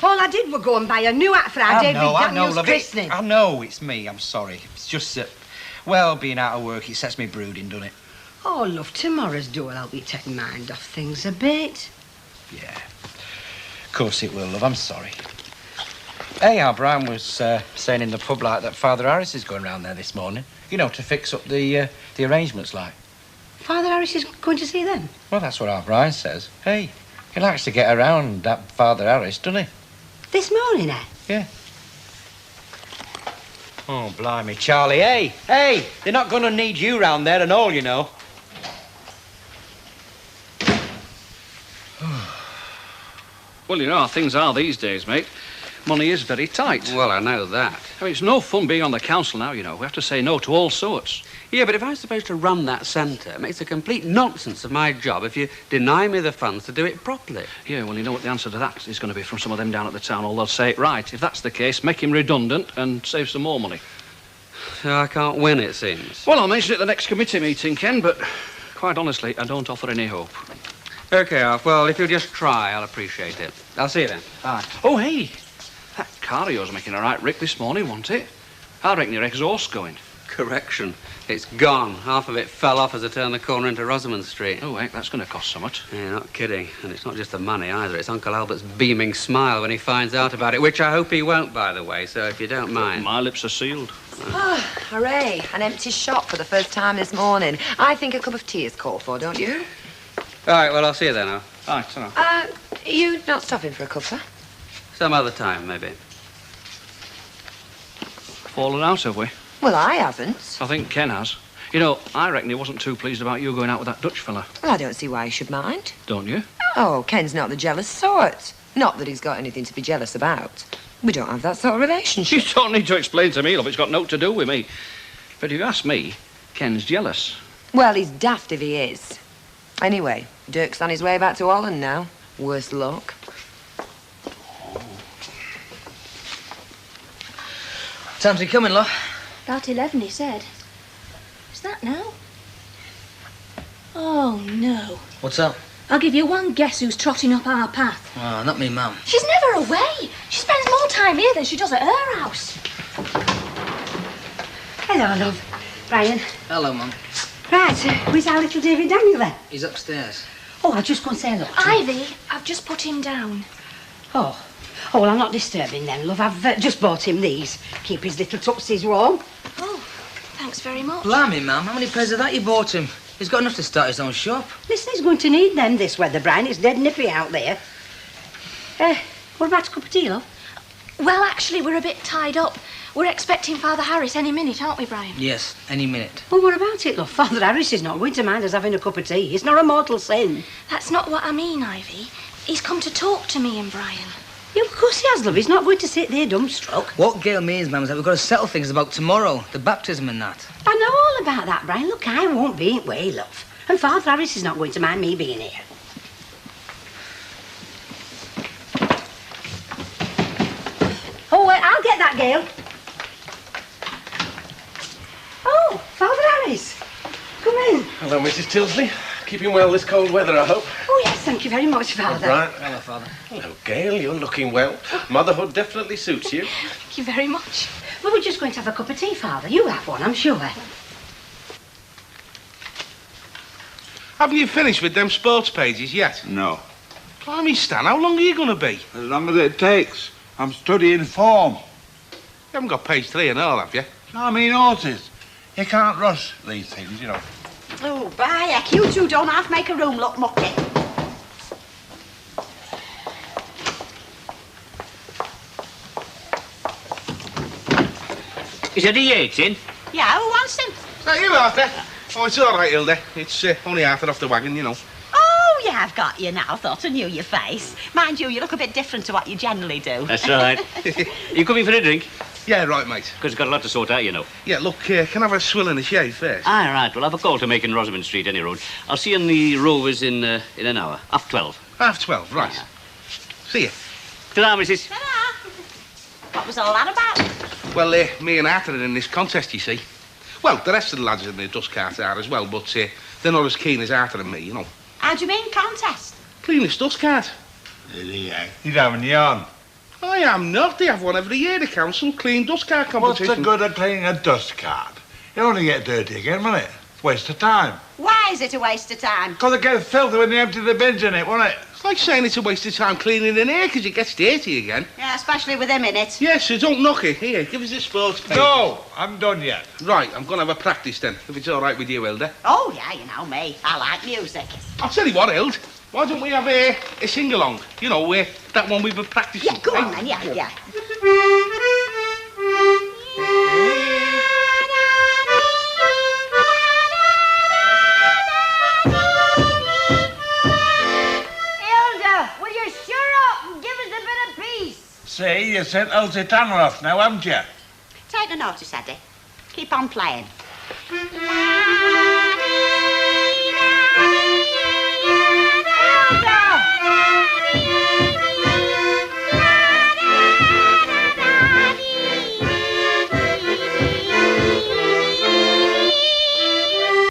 All I did was go and buy a new hat for our David Daniels christening. I know, it's me, I'm sorry. It's just that, well, being out of work, it sets me brooding, doesn't it? Oh, love, tomorrow's do will help you take mind off things a bit. Yeah. Of course it will, love, I'm sorry. Hey, our Brian was saying in the pub like that Father Harris is going round there this morning. You know, to fix up the arrangements like. Father Harris is going to see them? Well, that's what our Brian says. Hey, He likes to get around, that Father Harris, doesn't he? This morning, eh? Yeah. Oh, blimey, Charlie. Hey, they're not going to need you round there and all, you know. Well, you know how things are these days, mate. Money is very tight. Well, I know that. I mean, it's no fun being on the council now, you know. We have to say no to all sorts. Yeah, but if I'm supposed to run that centre, it makes a complete nonsense of my job if you deny me the funds to do it properly. Yeah, well, you know what the answer to that is going to be from some of them down at the town hall. They'll say, right, if that's the case, make him redundant and save some more money. So I can't win, it seems. Well, I'll mention it at the next committee meeting, Ken, but quite honestly, I don't offer any hope. OK, Alf. Well, if you'll just try, I'll appreciate it. I'll see you then. Bye. Oh, hey, that car of yours making a right rick this morning, wasn't it? I reckon your exhaust's going. Correction. It's gone. Half of it fell off as I turned the corner into Rosamond Street. Oh, heck, that's going to cost so much. Yeah, not kidding. And it's not just the money either. It's Uncle Albert's beaming smile when he finds out about it, which I hope he won't, by the way, so if you don't mind. My lips are sealed. Oh, hooray. An empty shop for the first time this morning. I think a cup of tea is called for, don't you? All right, well, I'll see you then, Al. All right, ta-ra. You not stopping for a cuppa? Some other time, maybe. Fallen out, have we? Well, I haven't. I think Ken has. You know, I reckon he wasn't too pleased about you going out with that Dutch fella. Well, I don't see why you should mind. Don't you? Oh, Ken's not the jealous sort. Not that he's got anything to be jealous about. We don't have that sort of relationship. You don't need to explain to me, love. It's got no to do with me. But if you ask me, Ken's jealous. Well, he's daft if he is. Anyway, Dirk's on his way back to Holland now. Worse luck. Time's he coming, love? About 11, he said. Is that now? Oh, no. What's up? I'll give you one guess who's trotting up our path. Oh, not me, Mum. She's never away. She spends more time here than she does at her house. Hello, love. Brian. Hello, Mum. Right, where's our little David Daniel then? He's upstairs. Oh, I'll just go and say hello to him. Ivy, I've just put him down. Oh, well, I'm not disturbing then, love. I've just bought him these. Keep his little tootsies warm. Oh, thanks very much. Blimey, Mum. How many pairs of that you bought him? He's got enough to start his own shop. Listen, he's going to need them this weather, Brian. It's dead nippy out there. What about a cup of tea, love? Well, actually, we're a bit tied up. We're expecting Father Harris any minute, aren't we, Brian? Yes, any minute. Well, what about it, love? Father Harris is not going to mind us having a cup of tea. It's not a mortal sin. That's not what I mean, Ivy. He's come to talk to me and Brian. Yeah, of course he has, love. He's not going to sit there dumbstruck. What Gail means, Mum, is that we've got to settle things about tomorrow, the baptism and that. I know all about that, Brian. Look, I won't be in way, love. And Father Harris is not going to mind me being here. Oh, I'll get that, Gail. Oh, Father Harris. Come in. Hello, Mrs. Tilsley. Keeping well this cold weather, I hope. Oh, yes, thank you very much, Father. Right. Hello, Father. Hello, Gail. You're looking well. Motherhood definitely suits you. Thank you very much. Well, we're just going to have a cup of tea, Father. You have one, I'm sure. Haven't you finished with them sports pages yet? No. Blimey, Stan, how long are you going to be? As long as it takes. I'm studying form. You haven't got page 3 and all, have you? I mean horses. You can't rush these things, you know. Oh, bye, heck. You two don't half make a room look mucky. Is Eddie Yates in? Yeah, who wants him? Is that you, Arthur? Oh, it's all right, Hilda. It's only Arthur off the wagon, you know. Oh, yeah, I've got you now. Thought I knew your face. Mind you, you look a bit different to what you generally do. That's right. You coming for a drink? Yeah, right, mate. Because it's got a lot to sort out, you know. Yeah, look, can I have a swill and a shave first? Aye, right. Well, I've a call to make in Rosamond Street, any road. I'll see you in the Rovers in an hour. 12:30. 12:30, right. Yeah. See you. Ta-ra, missus. Ta-ra. What was all that about? Well, me and Arthur are in this contest, you see. Well, the rest of the lads in the dust cart are as well, but they're not as keen as Arthur and me, you know. How do you mean, contest? Cleanest dust cart. He's having yarn. I am not. They have one every year, the council. Clean dust cart competition. What's the good of cleaning a dust cart? You'll only get dirty again, won't it? It's a waste of time. Why is it a waste of time? Because it gets filthy when you empty the bins in it, won't it? It's like saying it's a waste of time cleaning in here because it gets dirty again. Yeah, especially with him in it. Yes, so don't knock it. Here, give us a sports page. No, I'm done yet. Right, I'm going to have a practice then, if it's all right with you, Hilda. Oh, yeah, you know me. I like music. I'll tell you what, Hild. Why don't we have a sing-along? You know, that one we've been practicing. Yeah, go on then, yeah. Hilda, will you shut up and give us a bit of peace? See, you sent Elsie Tanner off now, haven't you? Take no notice, Eddie. Keep on playing.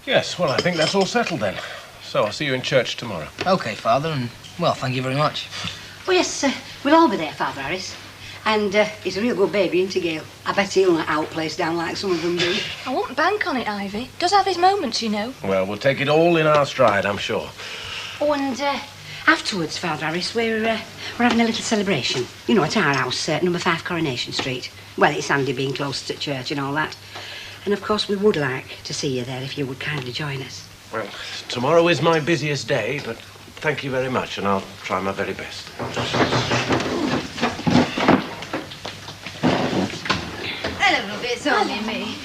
Yes, well, I think that's all settled then. So I'll see you in church tomorrow. OK, Father, and, well, thank you very much. Oh, yes, we'll all be there, Father Harris. And he's a real good baby, isn't he, Gail? I bet he'll not outplace down like some of them do. I won't bank on it, Ivy. Does have his moments, you know. Well, we'll take it all in our stride, I'm sure. Oh, and afterwards, Father Harris, we're having a little celebration. You know, at our house, number 5 Coronation Street. Well, it's handy being close to church and all that. And, of course, we would like to see you there if you would kindly join us. Well, tomorrow is my busiest day, but thank you very much, and I'll try my very best. Hello, lovely, it's only me.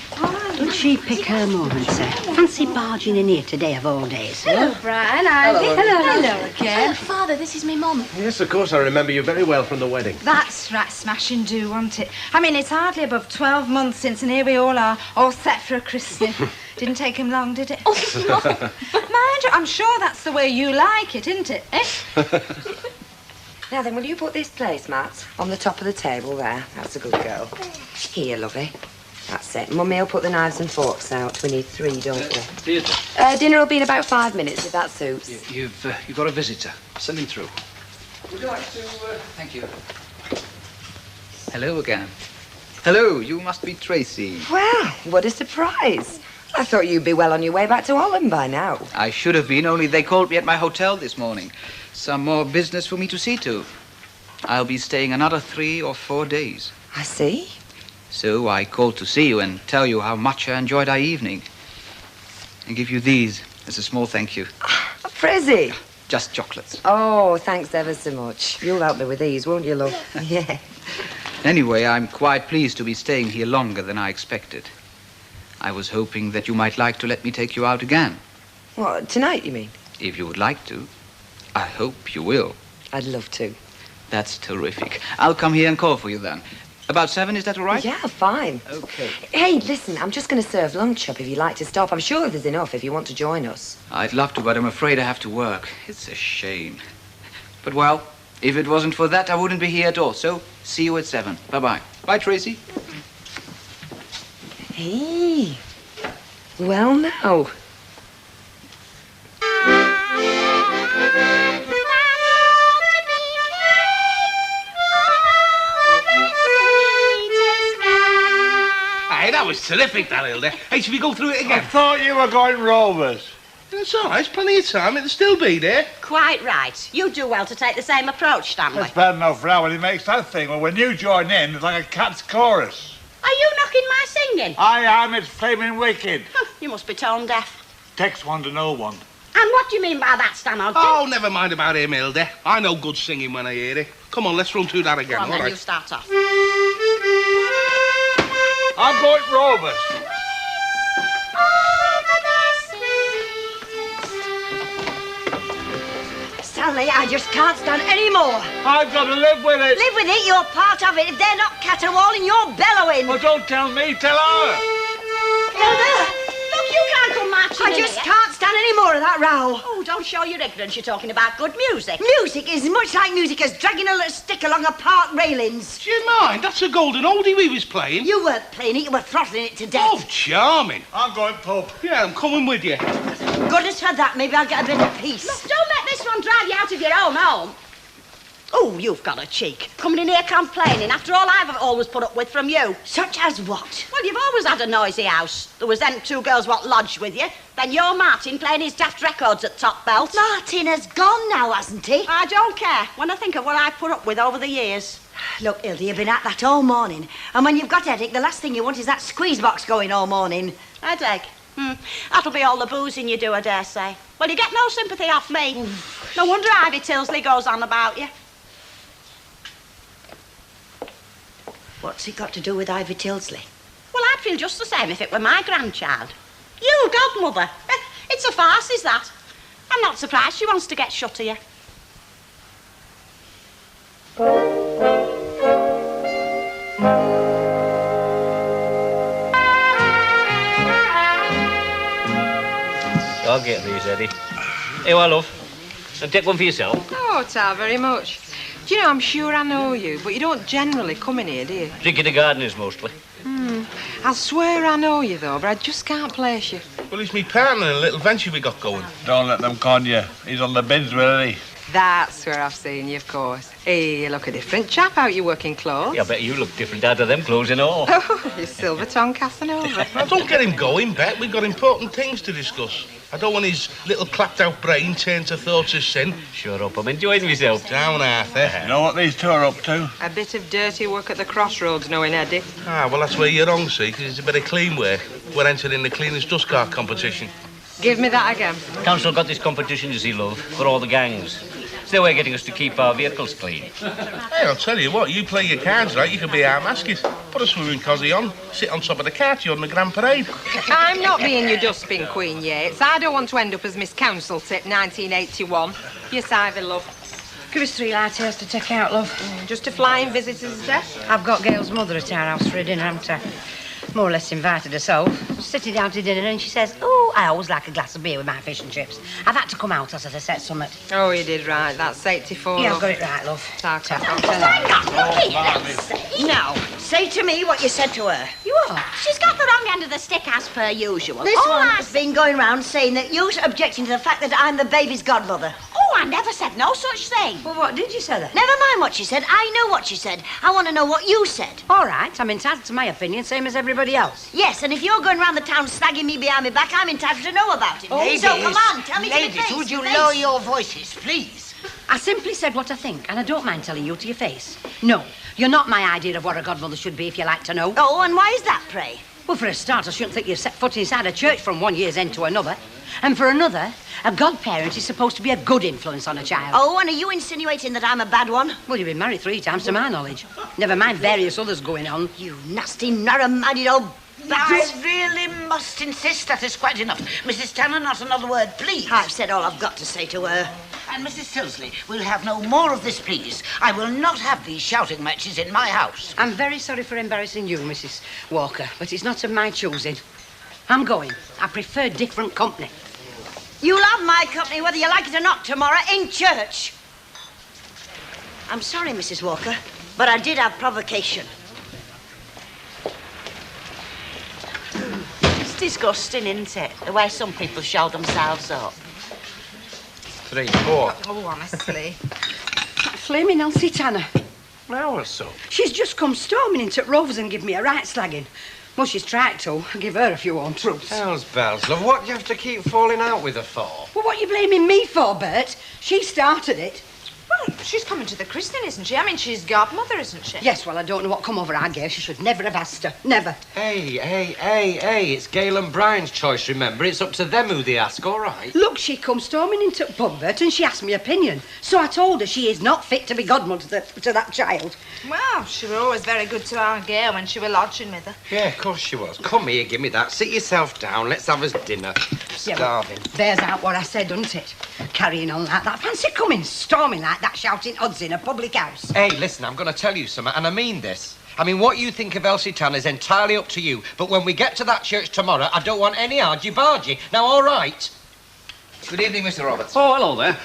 Don't she pick her moment, sir? Fancy barging in here today of all days. Hello, Brian, Ivy. Hello again. Oh, Father, this is me mum. Yes, of course, I remember you very well from the wedding. That's right, smashing do, wasn't it? I mean, it's hardly above 12 months since, and here we all are, all set for a christening. Didn't take him long, did it? Oh, Mind you, I'm sure that's the way you like it, isn't it, eh? Now then, will you put these placemats on the top of the table there? That's a good girl. Here, lovey. That's it. Mummy will put the knives and forks out. We need 3, don't we? Theatre. Dinner will be in about 5 minutes, if that suits. You've got a visitor. Send him through. Would you like to... Thank you. Hello again. Hello, you must be Tracy. Well, what a surprise. I thought you'd be well on your way back to Holland by now. I should have been, only they called me at my hotel this morning. Some more business for me to see to. I'll be staying another 3 or 4 days. I see. So I called to see you and tell you how much I enjoyed our evening. And give you these as a small thank you. A prezzy. Just chocolates. Oh, thanks ever so much. You'll help me with these, won't you, love? Yeah. Anyway, I'm quite pleased to be staying here longer than I expected. I was hoping that you might like to let me take you out again. What, tonight, you mean? If you would like to. I hope you will. I'd love to. That's terrific. I'll come here and call for you then. About 7, is that all right? Yeah, fine. Okay. Hey, listen, I'm just going to serve lunch up if you'd like to stop. I'm sure there's enough if you want to join us. I'd love to, but I'm afraid I have to work. It's a shame. But, well, if it wasn't for that, I wouldn't be here at all. So, see you at 7. Bye-bye. Bye, Tracy. Hey. Well, now. Hey, that was terrific, that, Hilda. Hey, should we go through it again? I thought you were going Rovers. It's all right, there's plenty of time. It'll still be there. Quite right. You do well to take the same approach, Stanley. That's bad enough for when he makes that thing. Well, when you join in, it's like a cat's chorus. Are you knocking my singing? I am. It's flaming wicked. You must be tone deaf. Text one to no one. And what do you mean by that, Stanley? Oh, never mind about him, Hilda. I know good singing when I hear it. Come on, let's run through that again. Go on, all then, right. you start off. I'm going Rovers. Stanley, I just can't stand any more. I've got to live with it. Live with it, you're part of it. If they're not caterwauling, you're bellowing. Well, don't tell me, tell her. Hilda! Look, you can't come marching I in just here. can't stand any more of that row. Oh, don't show your ignorance. You're talking about good music. Music is much like music as dragging a little stick along a park railings. Do you mind? That's a golden oldie we was playing. You weren't playing it, you were throttling it to death. Oh, charming. I'm going pub. Yeah, I'm coming with you. Goodness for that, maybe I'll get a bit of peace. Look, don't let this one drive you out of your own home. Oh, you've got a cheek. Coming in here complaining after all I've always put up with from you. Such as what? Well, you've always had a noisy house. There was them 2 girls what lodged with you. Then your Martin playing his daft records at top belt. Martin has gone now, hasn't he? I don't care when I think of what I've put up with over the years. Look, Hilda, you've been at that all morning. And when you've got a headache, the last thing you want is that squeeze box going all morning. Headache? That'll be all the boozing you do, I dare say. Well, you get no sympathy off me. No wonder Ivy Tilsley goes on about you. What's it got to do with Ivy Tilsley? Well, I'd feel just the same if it were my grandchild. You, godmother. It's a farce, is that? I'm not surprised she wants to get shut of you. I'll get these, Eddie. Here, I love. And take one for yourself. Oh, ta, very much. Do you know, I'm sure I know you, but you don't generally come in here, do you? Drinking the gardeners, mostly. I'll swear I know you, though, but I just can't place you. Well, he's me partner in a little venture we got going. Don't let them con you. He's on the bids, will he? That's where I've seen you, of course. Hey, you look a different chap out your working clothes. Yeah, I bet you look different out of them clothes and all. Oh, you silver tongue Casanova. Now, don't get him going, Bet. We've got important things to discuss. I don't want his little clapped-out brain turned to thoughts of sin. Shut up, I'm enjoying myself. Down, Arthur. You know what these two are up to? A bit of dirty work at the crossroads, knowing Eddie. Ah, well, that's where you're wrong, see, because it's a bit of clean work. We're entering the cleanest dust cart competition. Give me that again. Council got this competition, you see, love, for all the gangs. It's their way of getting us to keep our vehicles clean. Hey, I'll tell you what, you play your cards right, you can be our mascot. Put a swimming cosy on, sit on top of the cart, you're on the Grand Parade. I'm not being your dustbin queen, Yates. I don't want to end up as Miss Council Tip 1981. Yes, Ivy, love. Give us 3 lattes to take out, love. Just a flying visitor's desk. I've got Gail's mother at our house for a dinner, haven't I? More or less invited herself. Sitting down to dinner and she says, oh, I always like a glass of beer with my fish and chips. I've had to come out as I said something. Oh, you did right. That's 84. Yeah, I've got it right, love. No, say to me what you said to her. You are? She's got the wrong end of the stick as per usual. This one has been going round saying that you're objecting to the fact that I'm the baby's godmother. Oh, I never said no such thing. Well, what did you say then? Never mind what she said. I know what she said. I want to know what you said. All right, I'm entitled to my opinion, same as everybody else. Yes, and if you're going round the town snagging me behind my back, I'm entitled to know about it. Ladies, so come on, tell me to ladies, my face. would you face. lower your voices, please? I simply said what I think, and I don't mind telling you to your face. No, you're not my idea of what a godmother should be, if you like to know. Oh, and why is that, pray? Well, for a start, I shouldn't think you set foot inside a church from one year's end to another. And for another, a godparent is supposed to be a good influence on a child. Oh, and are you insinuating that I'm a bad one? Well, you've been married 3 times to my knowledge. Never mind various others going on. You nasty, narrow-minded old I really must insist that is quite enough. Mrs. Tanner, not another word, please. I've said all I've got to say to her. And Mrs. Tilsley, we'll have no more of this, please. I will not have these shouting matches in my house. I'm very sorry for embarrassing you, Mrs. Walker, but it's not of my choosing. I'm going. I prefer different company. You'll have my company whether you like it or not tomorrow in church. I'm sorry, Mrs. Walker, but I did have provocation. It's disgusting, isn't it? The way some people show themselves up. 3, 4. Oh, honestly. That flaming Elsie Tanner. Now or so? She's just come storming into Rovers and give me a right slagging. Well, she's tried to. I'll give her a few untruths. Hell's bells, love. What do you have to keep falling out with her for? Well, what are you blaming me for, Bert? She started it. Well, she's coming to the christening, isn't she? I mean, she's godmother, isn't she? Yes, well, I don't know what come over our girl. She should never have asked her. Never. Hey, it's Gail and Brian's choice, remember? It's up to them who they ask, all right? Look, she come storming into the pub, Bert, and she asked me opinion. So I told her she is not fit to be godmother to that child. Well, she were always very good to our girl when she were lodging with her. Yeah, of course she was. Come here, give me that. Sit yourself down. Let's have us dinner. Starving. Bears out what I said, doesn't it? Carrying on like that. Fancy coming storming like that, shouting odds in a public house. Hey, listen, I'm going to tell you something, and I mean this. I mean, what you think of Elsie Tanner is entirely up to you, but when we get to that church tomorrow, I don't want any argy-bargy. Now, all right? Good evening, Mr. Roberts. Oh, hello there.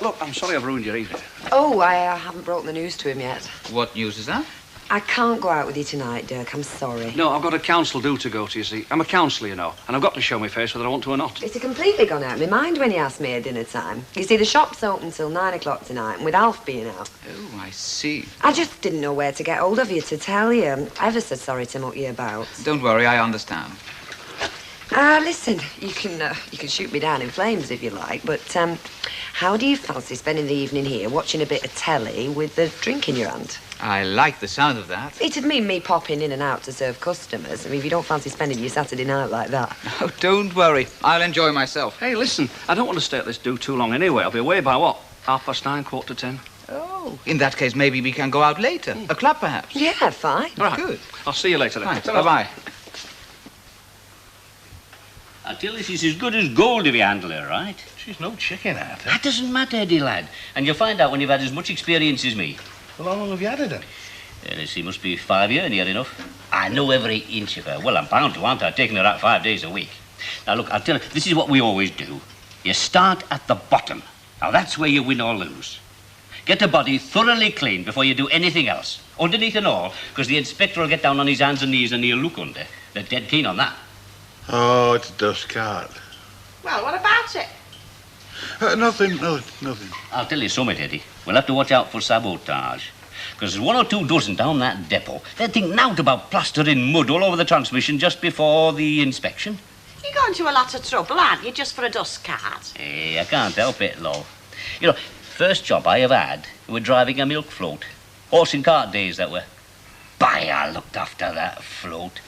Look, I'm sorry I've ruined your evening. Oh, I haven't brought the news to him yet. What news is that? I can't go out with you tonight, Dirk. I'm sorry. No, I've got a council do to go to, you see. I'm a councillor, you know, and I've got to show my face whether I want to or not. It's completely gone out of my mind when you asked me at dinner time. You see, the shop's open till 9 o'clock tonight, and with Alf being out. Oh, I see. I just didn't know where to get hold of you to tell you. I'm ever so sorry to muck you about. Don't worry, I understand. Listen, you can shoot me down in flames if you like, but how do you fancy spending the evening here watching a bit of telly with a drink in your hand? I like the sound of that. It'd mean me popping in and out to serve customers. I mean, if you don't fancy spending your Saturday night like that. Oh, don't worry. I'll enjoy myself. Hey, listen, I don't want to stay at this do too long anyway. I'll be away by what? 9:30, 9:45. Oh, in that case, maybe we can go out later. A club, perhaps? Yeah, fine. All right. Good. I'll see you later then. Right, bye-bye. I tell you, she's as good as gold if you handle her right. She's no chicken, Arthur. That doesn't matter, Eddie, lad. And you'll find out when you've had as much experience as me. Well, how long have you had her then? She must be 5 years near enough. I know every inch of her. Well, I'm bound to, aren't I? Taking her out 5 days a week. Now, look, I'll tell you, this is what we always do. You start at the bottom. Now, that's where you win or lose. Get the body thoroughly clean before you do anything else. Underneath and all, because the inspector will get down on his hands and knees and he'll look under. They're dead keen on that. Oh, it's a dust cart. Well, what about it? Nothing. I'll tell you something, Eddie. We'll have to watch out for sabotage. Because there's 1 or 2 dozen down that depot. They'd think naught about plastering mud all over the transmission just before the inspection. You're going to a lot of trouble, aren't you, just for a dust cart? Hey, I can't help it, love. You know, first job I ever had, we were driving a milk float. Horse and cart days that were. By, I looked after that float.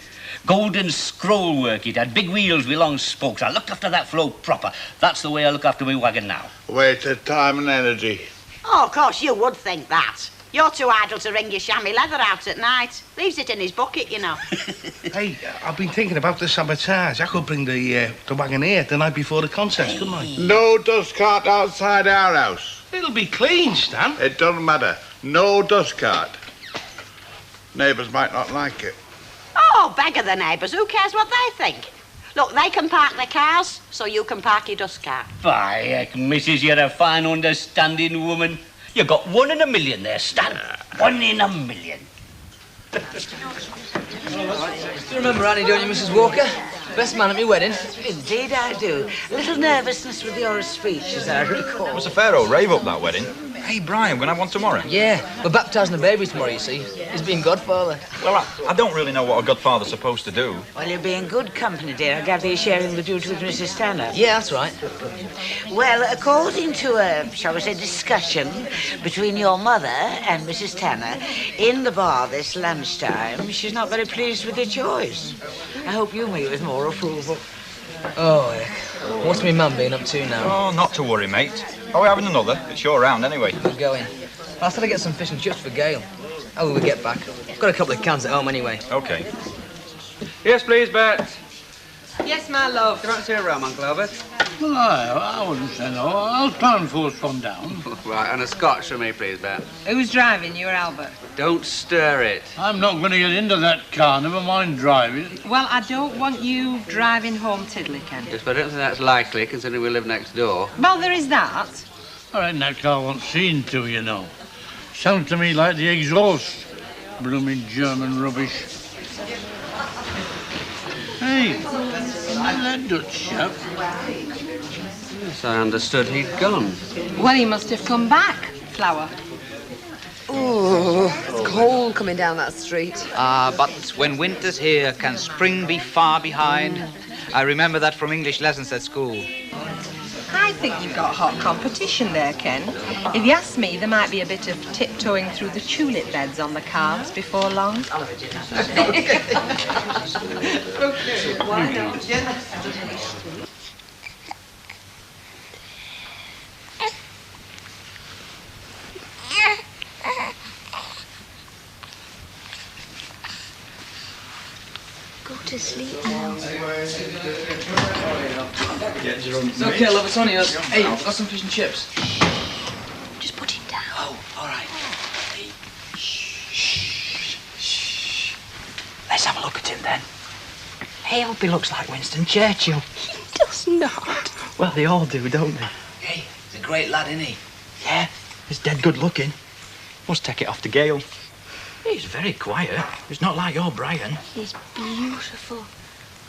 Golden scroll work it had, big wheels with long spokes. I looked after that float proper. That's the way I look after my wagon now. Wasted time and energy. Oh, of course, you would think that. You're too idle to wring your chamois leather out at night. Leaves it in his bucket, you know. Hey, I've been thinking about the sabotage. I could bring the wagon here the night before the contest, couldn't I? No dust cart outside our house. It'll be clean, Stan. It doesn't matter. No dust cart. Neighbours might not like it. Oh, beggar the neighbours. Who cares what they think? Look, they can park their cars, so you can park your dust cart. By heck, missus, you're a fine, understanding woman. You got 1 in a million there, Stan. 1 in a million. Do you remember Annie, don't you, Mrs. Walker? Best man at my wedding. Indeed I do. A little nervousness with your speech, as I recall. It was a fair old rave up that wedding. Hey, Brian, we're going to have one tomorrow? Yeah, we're baptising the baby tomorrow, you see. He's being godfather. Well, I don't really know what a godfather's supposed to do. Well, you'll be in good company, dear. I gather you're sharing the duty with Mrs. Tanner. Yeah, that's right. Well, according to a, shall we say, discussion between your mother and Mrs. Tanner in the bar this lunchtime, she's not very pleased with your choice. I hope you meet with more approval. Oh, heck. What's my mum been up to now? Oh, not to worry, mate. Are we having another? It's your round, anyway. We're going. I thought I'd get some fish and chips for Gail. How will we get back? I've got a couple of cans at home anyway. OK. Yes, please, Bet. Yes, my love. Do you want to see a rum, Uncle Albert? Well, I wouldn't say no. I'll try and force one down. Right, and a scotch for me, please, Bet. Who's driving, you or Albert? Don't stir it. I'm not going to get into that car, never mind driving. Well, I don't want you driving home tiddlyken. Yes, but I don't think that's likely, considering we live next door. Well, there is that. I reckon that car wants seeing to, you know. Sounds to me like the exhaust. Blooming German rubbish. Hey, that Dutch chap. Yes, I understood he'd gone. Well, he must have come back, Flower. Oh, it's cold coming down that street. Ah, but when winter's here, can spring be far behind? I remember that from English lessons at school. I think you've got hot competition there, Ken. If you ask me, there might be a bit of tiptoeing through the tulip beds on the calves before long. Why not? Go to sleep now. It's okay, love, it's only us. Hey, I've got some fish and chips. Just put him down. Oh, all right. Hey. Shh. Let's have a look at him then. Hey, I hope he looks like Winston Churchill. He does not. Well, they all do, don't they? Hey, he's a great lad, isn't he? Yeah, he's dead good looking. Must take it off to Gail. He's very quiet. He's not like your Brian. He's beautiful.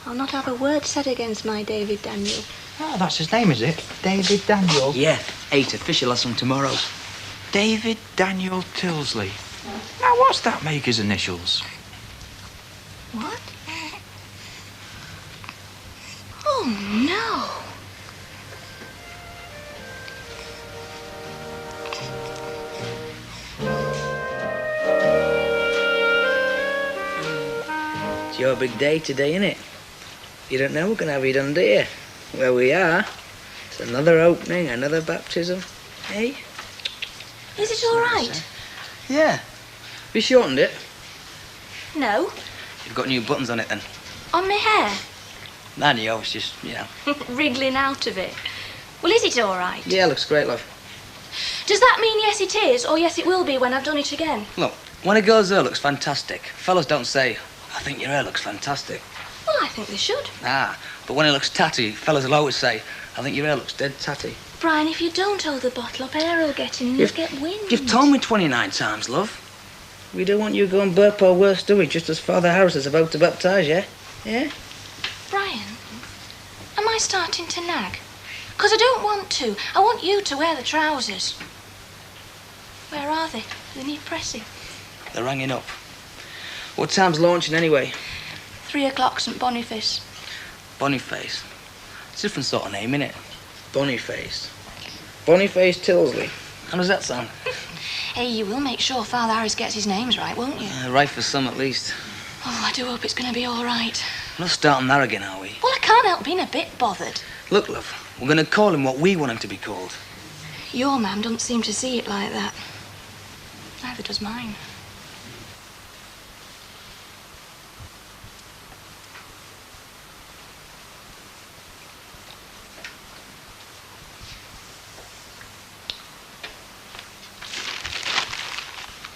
I'll not have a word said against my David Daniel. Oh, that's his name, is it? David Daniel? Yeah, 8 official lesson tomorrow. David Daniel Tilsley. Now, what's that make his initials? What? Oh, no. It's your big day today, innit? You don't know we're going to have it done, do you? Well, we are. It's another opening, another baptism. Hey? Is it all right? Yeah. Have you shortened it? No. You've got new buttons on it then. On my hair. Man, you always just, you know. Wriggling out of it. Well, is it all right? Yeah, looks great, love. Does that mean yes it is, or yes it will be when I've done it again? Look, when a girl's hair looks fantastic, fellas don't say, I think your hair looks fantastic. Well, I think they should. Ah, but when it looks tatty, fellas will always say, I think your hair looks dead tatty. Brian, if you don't hold the bottle up, air will get in and you'll get wind. You've told me 29 times, love. We don't want you going burp or worse, do we? Just as Father Harris is about to baptise you. Yeah? Brian, am I starting to nag? Because I don't want to. I want you to wear the trousers. Where are they? They need pressing. They're hanging up. What time's launching anyway? 3 o'clock, St Boniface. Boniface. It's a different sort of name, innit? Boniface. Boniface Tilsley. How does that sound? Hey, you will make sure Father Harris gets his names right, won't you? Right for some, at least. Oh, I do hope it's going to be all right. We're not starting that again, are we? Well, I can't help being a bit bothered. Look, love, we're going to call him what we want him to be called. Your mam doesn't seem to see it like that. Neither does mine.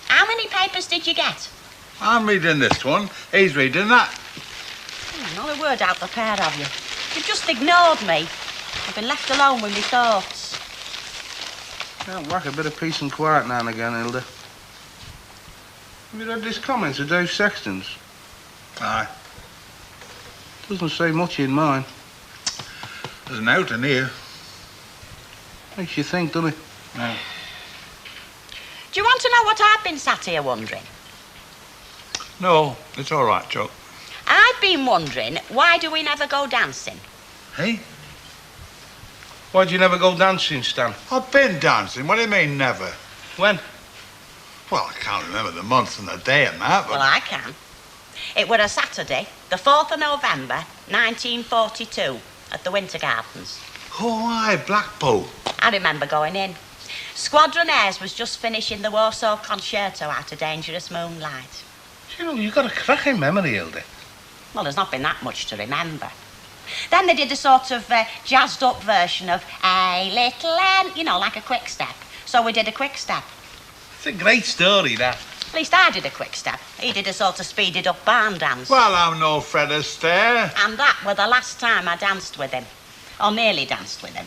How many papers did you get? I'm reading this one. He's reading that. Not a word out the pair of you. You've just ignored me. I've been left alone with my thoughts. I'd like a bit of peace and quiet now and again, Hilda. Have you read this comment of Dave Sexton's? Aye. Doesn't say much in mine. There's an out in here. Makes you think, doesn't it? Yeah. Do you want to know what I've been sat here wondering? No, it's all right, Chuck. I've been wondering, why do we never go dancing? Hey? Why'd you never go dancing, Stan? I've been dancing. What do you mean, never? When? Well, I can't remember the month and the day and that, but... Well, I can. It were a Saturday, the 4th of November, 1942, at the Winter Gardens. Oh, aye, Blackpool. I remember going in. Squadron Airs was just finishing the Warsaw Concerto out of Dangerous Moonlight. You know, you've got a cracking memory, Hilda. Well, there's not been that much to remember. Then they did a sort of jazzed-up version of A Little Ant, you know, like a quick step. So we did a quick step. It's a great story, that. At least I did a quick step. He did a sort of speeded-up barn dance. Well, I'm no Fred Astaire. And that were the last time I danced with him. Or nearly danced with him.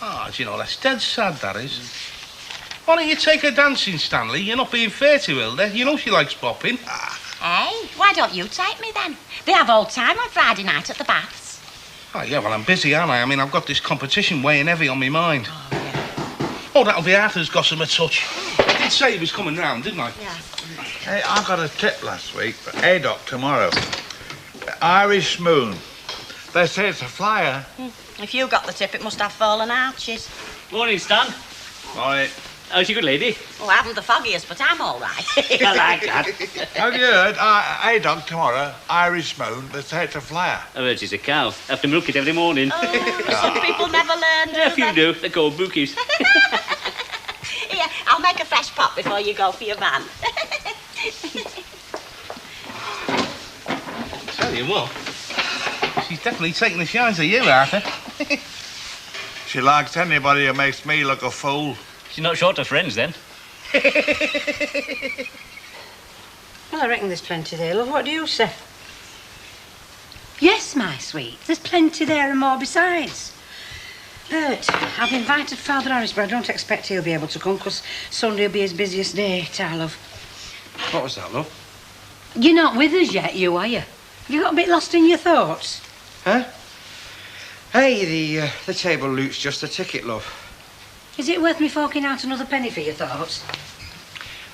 Ah, do you know, that's dead sad, that is. Why don't you take her dancing, Stanley? You're not being fair to Hilda. You know she likes popping. Hey, why don't you take me then? They have old time on Friday night at the baths. Oh, yeah, well, I'm busy, aren't I? I mean, I've got this competition weighing heavy on my mind. Oh, that'll be Arthur's Gossamer Touch. I did say he was coming round, didn't I? Yeah. Hey, I got a tip last week for ADOC tomorrow. Irish Moon. They say it's a flyer. If you got the tip, it must have fallen arches. Morning, Stan. Right. How's your good lady? Oh, I haven't the foggiest, but I'm all right. I like that. Have you heard? ADOC tomorrow, Irish Moon. They say it's a flyer. I heard she's a cow. I have to milk it every morning. Oh, some people never learn, do A few they? do. They're called bookies. Here, I'll make a fresh pot before you go for your van. Tell you what, she's definitely taking the shines of you, Arthur. She likes anybody who makes me look a fool. She's not short of friends, then. Well, I reckon there's plenty there, love. What do you say? Yes, my sweet. There's plenty there and more besides. But I've invited Father Harris, but I don't expect he'll be able to come because Sunday will be his busiest day, love. What was that, love? You're not with us yet, you, are you? Have you got a bit lost in your thoughts? Huh? Hey, the table loot's just a ticket, love. Is it worth me forking out another penny for your thoughts?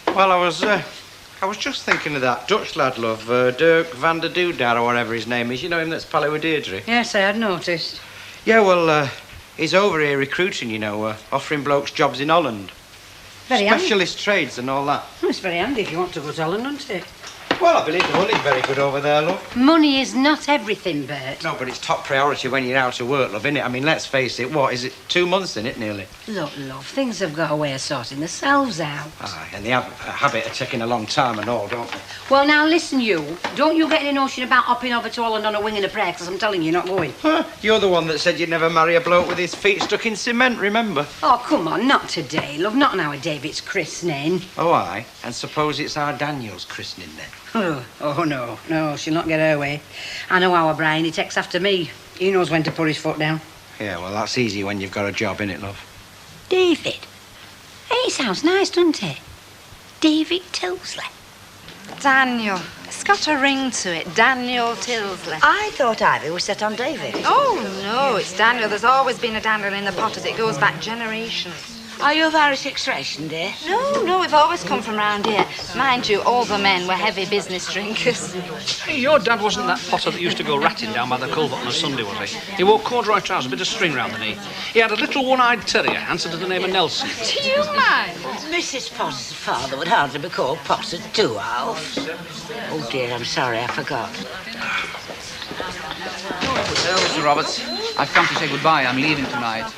Well, I was just thinking of that Dutch lad, love, Dirk van der Doodar, or whatever his name is. You know him that's pally with Deirdre? Yes, I had noticed. Yeah, well, he's over here recruiting, you know, offering blokes jobs in Holland. Very handy. Specialist trades and all that. It's very handy if you want to go to Holland, isn't it? Well, I believe the money's very good over there, love. Money is not everything, Bert. No, but it's top priority when you're out of work, love, isn't it? I mean, let's face it, what, is it 2 months in it, nearly? Look, love, things have got a way of sorting themselves out. Aye, and they have a habit of taking a long time and all, don't they? Well, now, listen, you. Don't you get any notion about hopping over to Holland on a wing and a prayer, because I'm telling you, you're not going. Huh, you're the one that said you'd never marry a bloke with his feet stuck in cement, remember? Oh, come on, not today, love. Not now, David's christening. Oh, aye. And suppose it's our Daniel's christening then? Oh, no, she'll not get her way. I know our Brian, he takes after me. He knows when to put his foot down. Yeah, well, that's easy when you've got a job, innit, love? David. Hey, it sounds nice, doesn't it? David Tilsley. Daniel. It's got a ring to it. Daniel Tilsley. I thought Ivy was set on David. Oh, no, it's Daniel. There's always been a Daniel in the pot as it goes back generations. Are you of Irish extraction, dear? No, we've always come from round here. Mind you, all the men were heavy business drinkers. Hey, your dad wasn't that potter that used to go ratting down by the culvert on a Sunday, was he? He wore corduroy trousers, a bit of string round the knee. He had a little one-eyed terrier, answered to the name of Nelson. Do you mind? Mrs. Potter's father would hardly be called Potter too, Alf. Oh, dear, I'm sorry, I forgot. Well, Mr. Roberts, I've come to say goodbye. I'm leaving tonight.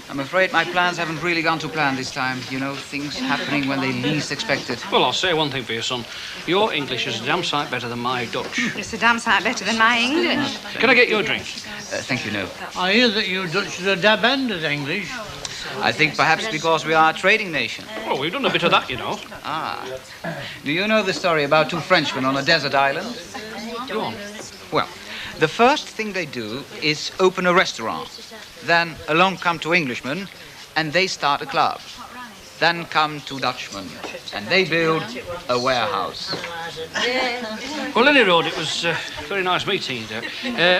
I'm afraid my plans haven't really gone to plan this time. You know, things happening when they least expect it. Well, I'll say one thing for you, son. Your English is a damn sight better than my Dutch. It's a damn sight better than my English. Can I get you a drink? Thank you, no. I hear that you Dutch are a dab end at English. I think perhaps because we are a trading nation. Well, we've done a bit of that, you know. Ah. Do you know the story about two Frenchmen on a desert island? Go on. Well, the first thing they do is open a restaurant. Then along come two Englishmen, and they start a club. Then come two Dutchmen, and they build a warehouse. Well, any road, it was very nice meeting you.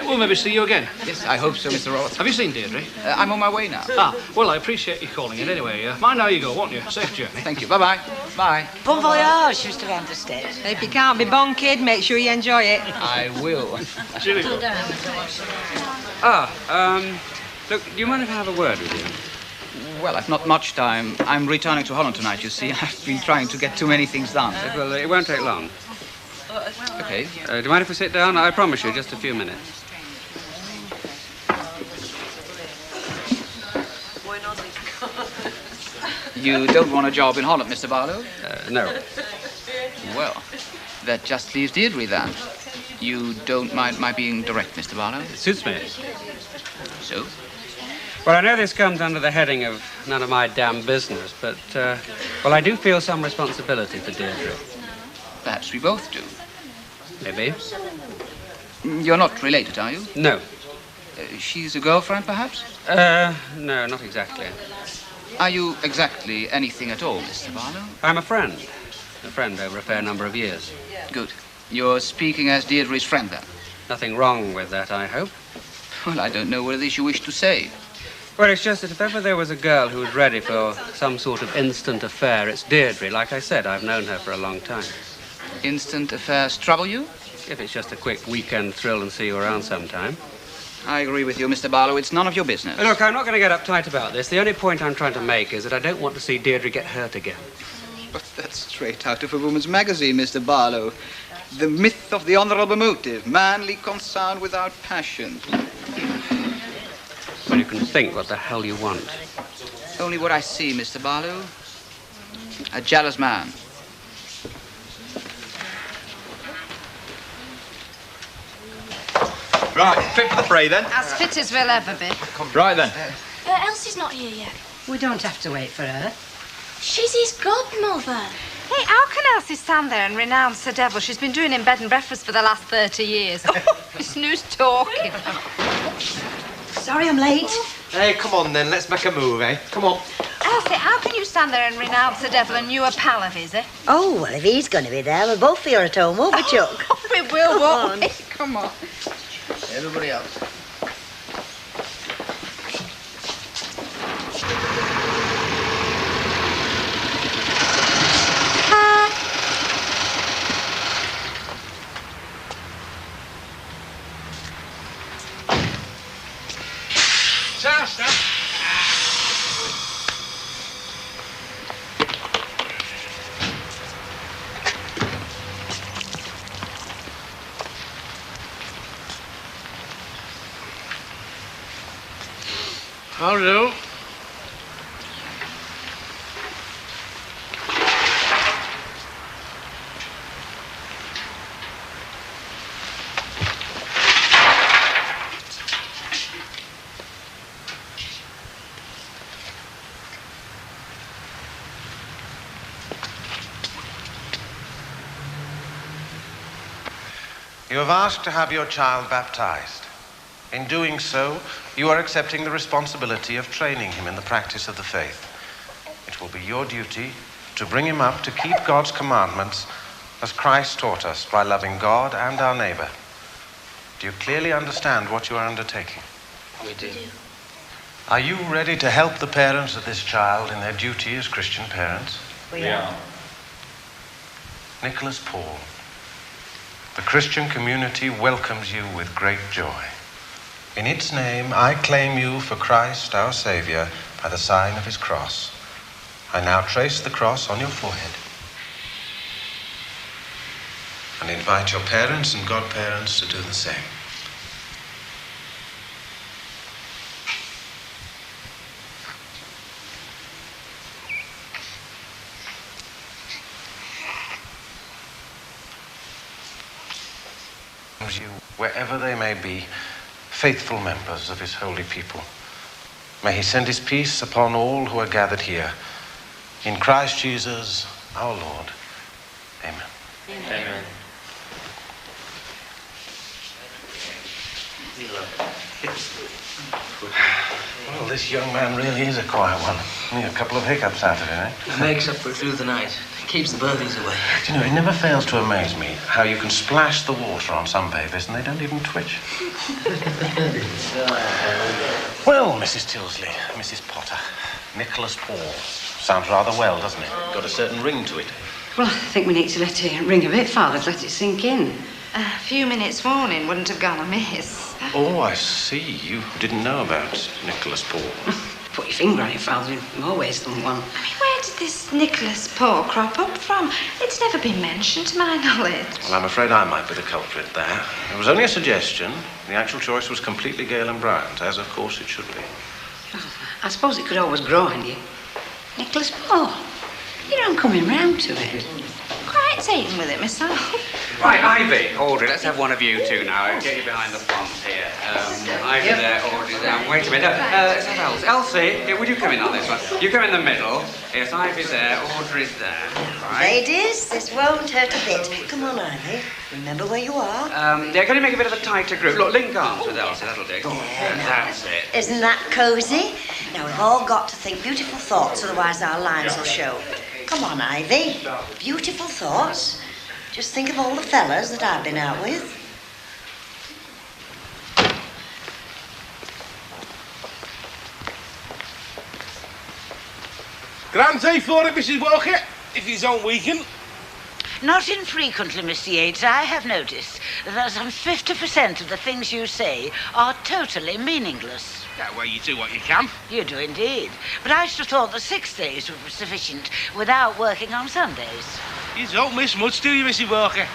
We'll maybe see you again. Yes, I hope so, Mr. Roberts. Have you seen Deirdre? I'm on my way now. Ah, well, I appreciate you calling it anyway. Mind how you go, won't you? Safe journey. Thank you. Bye-bye. Bye. Bon voyage, Mr. Vanderstedt. If you can't be bon, kid, make sure you enjoy it. I will. Look, do you mind if I have a word with you? Well, I've not much time. I'm returning to Holland tonight, you see. I've been trying to get too many things done. Well, it won't take long. Okay. Do you mind if we sit down? I promise you, just a few minutes. You don't want a job in Holland, Mr. Barlow? No. Well, that just leaves Deirdre, then. You don't mind my being direct, Mr. Barlow? It suits me. So? Well, I know this comes under the heading of none of my damn business, but, well, I do feel some responsibility for Deirdre. Perhaps we both do. Maybe. You're not related, are you? No. She's a girlfriend, perhaps? No, not exactly. Are you exactly anything at all, Mr. Barlow? I'm a friend. A friend over a fair number of years. Good. You're speaking as Deirdre's friend, then? Nothing wrong with that, I hope. Well, I don't know what it is you wish to say. Well, it's just that if ever there was a girl who was ready for some sort of instant affair, it's Deirdre. Like I said, I've known her for a long time. Instant affairs trouble you? If it's just a quick weekend thrill and see you around sometime. I agree with you, Mr. Barlow. It's none of your business. Look, I'm not going to get uptight about this. The only point I'm trying to make is that I don't want to see Deirdre get hurt again. But that's straight out of a woman's magazine, Mr. Barlow. The myth of the honorable motive, manly concern without passion. Well, you can think what the hell you want. Only what I see, Mr. Barlow. A jealous man. Right, fit for the fray then? As fit as we'll ever be. Right then. Elsie's not here yet. We don't have to wait for her. She's his godmother. Hey, how can Elsie stand there and renounce the devil she's been doing in bed and breakfast for the last 30 years? This news talking. Sorry I'm late. Hey, come on then, let's make a move, eh? Come on. Elsie, how can you stand there and renounce the devil and you a pal of his, eh? Oh, well, if he's going to be there, we're both here at home, won't we, Chuck? We will, won't we? Come on. Everybody else. How do? You have asked to have your child baptized. In doing so, you are accepting the responsibility of training him in the practice of the faith. It will be your duty to bring him up to keep God's commandments as Christ taught us by loving God and our neighbor. Do you clearly understand what you are undertaking? We do. Are you ready to help the parents of this child in their duty as Christian parents? We are. Nicholas Paul, the Christian community welcomes you with great joy. In its name, I claim you for Christ, our Savior, by the sign of his cross. I now trace the cross on your forehead and invite your parents and godparents to do the same. You, wherever they may be, faithful members of his holy people. May he send his peace upon all who are gathered here. In Christ Jesus, our Lord. Amen. Amen. Well, this young man really is a quiet one. Only a couple of hiccups out of him, eh? He makes up for it through the night. Keeps the birdies away. Do you know, it never fails to amaze me how you can splash the water on some babies and they don't even twitch. Well, Mrs. Tilsley, Mrs. Potter, Nicholas Paul. Sounds rather well, doesn't it? Got a certain ring to it. Well, I think we need to let it ring a bit, Father, to let it sink in. A few minutes warning wouldn't have gone amiss. Oh, I see. You didn't know about Nicholas Paul. Put your finger on it, Father, in more ways than one. Where did this Nicholas Paul crop up from? It's never been mentioned to my knowledge. Well, I'm afraid I might be the culprit there. It was only a suggestion. The actual choice was completely Gale and Bryant, as of course it should be. Well, I suppose it could always grow on you. Nicholas Paul, you don't coming round to it. Quite taken with it myself. Right, Ivy, Audrey, let's have one of you two now. Get you behind the font here. Ivy there, Audrey there. Wait a minute. Let's have Elsie. Elsie, would you come in on this one? You come in the middle. Yes, Ivy there, Audrey's there. Right. Ladies, this won't hurt a bit. Come on, Ivy. Remember where you are. Yeah, can you make a bit of a tighter group? Look, link arms with Elsie, that'll do. That's it. Isn't that cosy? Now, we've all got to think beautiful thoughts, otherwise our lines will show. Come on, Ivy. Beautiful thoughts. Just think of all the fellas that I've been out with. Grand day for it, Mrs. Walker, if you don't weaken. Not infrequently, Mr. Yates, I have noticed that some 50% of the things you say are totally meaningless. Yeah, well, you do what you can. You do indeed. But I should have thought that 6 days would be sufficient without working on Sundays. You don't miss much, do you, Mrs. Walker?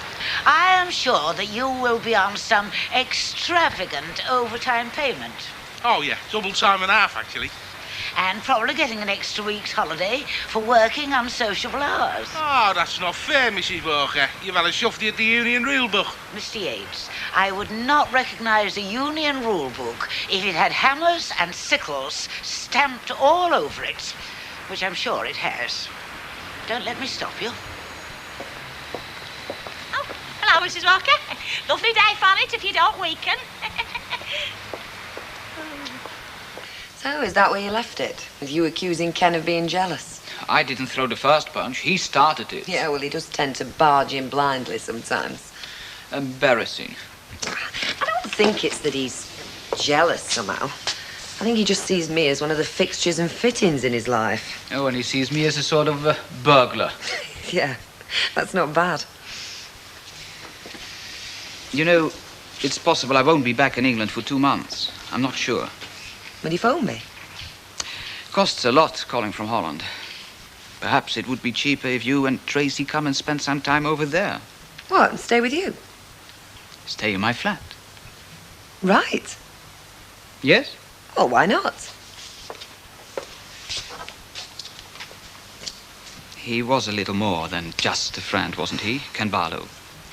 I am sure that you will be on some extravagant overtime payment. Oh, yeah, double time and a half, actually. And probably getting an extra week's holiday for working unsociable hours. Oh, that's not fair, Mrs. Walker. You've had a shufty at the Union Rule Book. Mr. Yates, I would not recognise the Union Rule Book if it had hammers and sickles stamped all over it, which I'm sure it has. Don't let me stop you. Oh, hello, Mrs. Walker. Lovely day for it if you don't weaken. So, is that where you left it? With you accusing Ken of being jealous? I didn't throw the first punch. He started it. Yeah, well, he does tend to barge in blindly sometimes. Embarrassing. I don't think it's that he's jealous somehow. I think he just sees me as one of the fixtures and fittings in his life. Oh, and he sees me as a sort of burglar. Yeah, that's not bad. You know, it's possible I won't be back in England for 2 months. I'm not sure. Will you phone me? Costs a lot calling from Holland. Perhaps it would be cheaper if you and Tracy come and spend some time over there. What, and stay with you? Stay in my flat. Right. Yes? Well, why not? He was a little more than just a friend, wasn't he, Ken Barlow?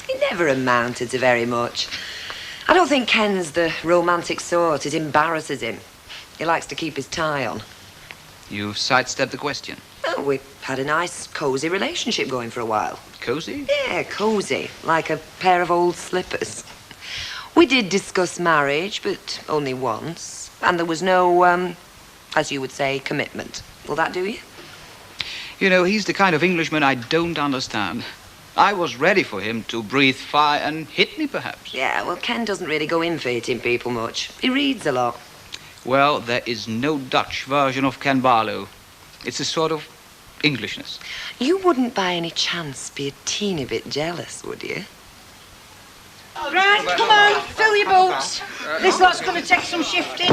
He never amounted to very much. I don't think Ken's the romantic sort. It embarrasses him. He likes to keep his tie on. You've sidestepped the question. Oh, we've had a nice, cosy relationship going for a while. Cosy? Yeah, cosy. Like a pair of old slippers. We did discuss marriage, but only once. And there was no, as you would say, commitment. Will that do you? You know, he's the kind of Englishman I don't understand. I was ready for him to breathe fire and hit me, perhaps. Yeah, well, Ken doesn't really go in for hitting people much. He reads a lot. Well, there is no Dutch version of Ken Barlow. It's a sort of Englishness. You wouldn't by any chance be a teeny bit jealous, would you? Right, come on, fill your boots. This lot's going to take some shifting.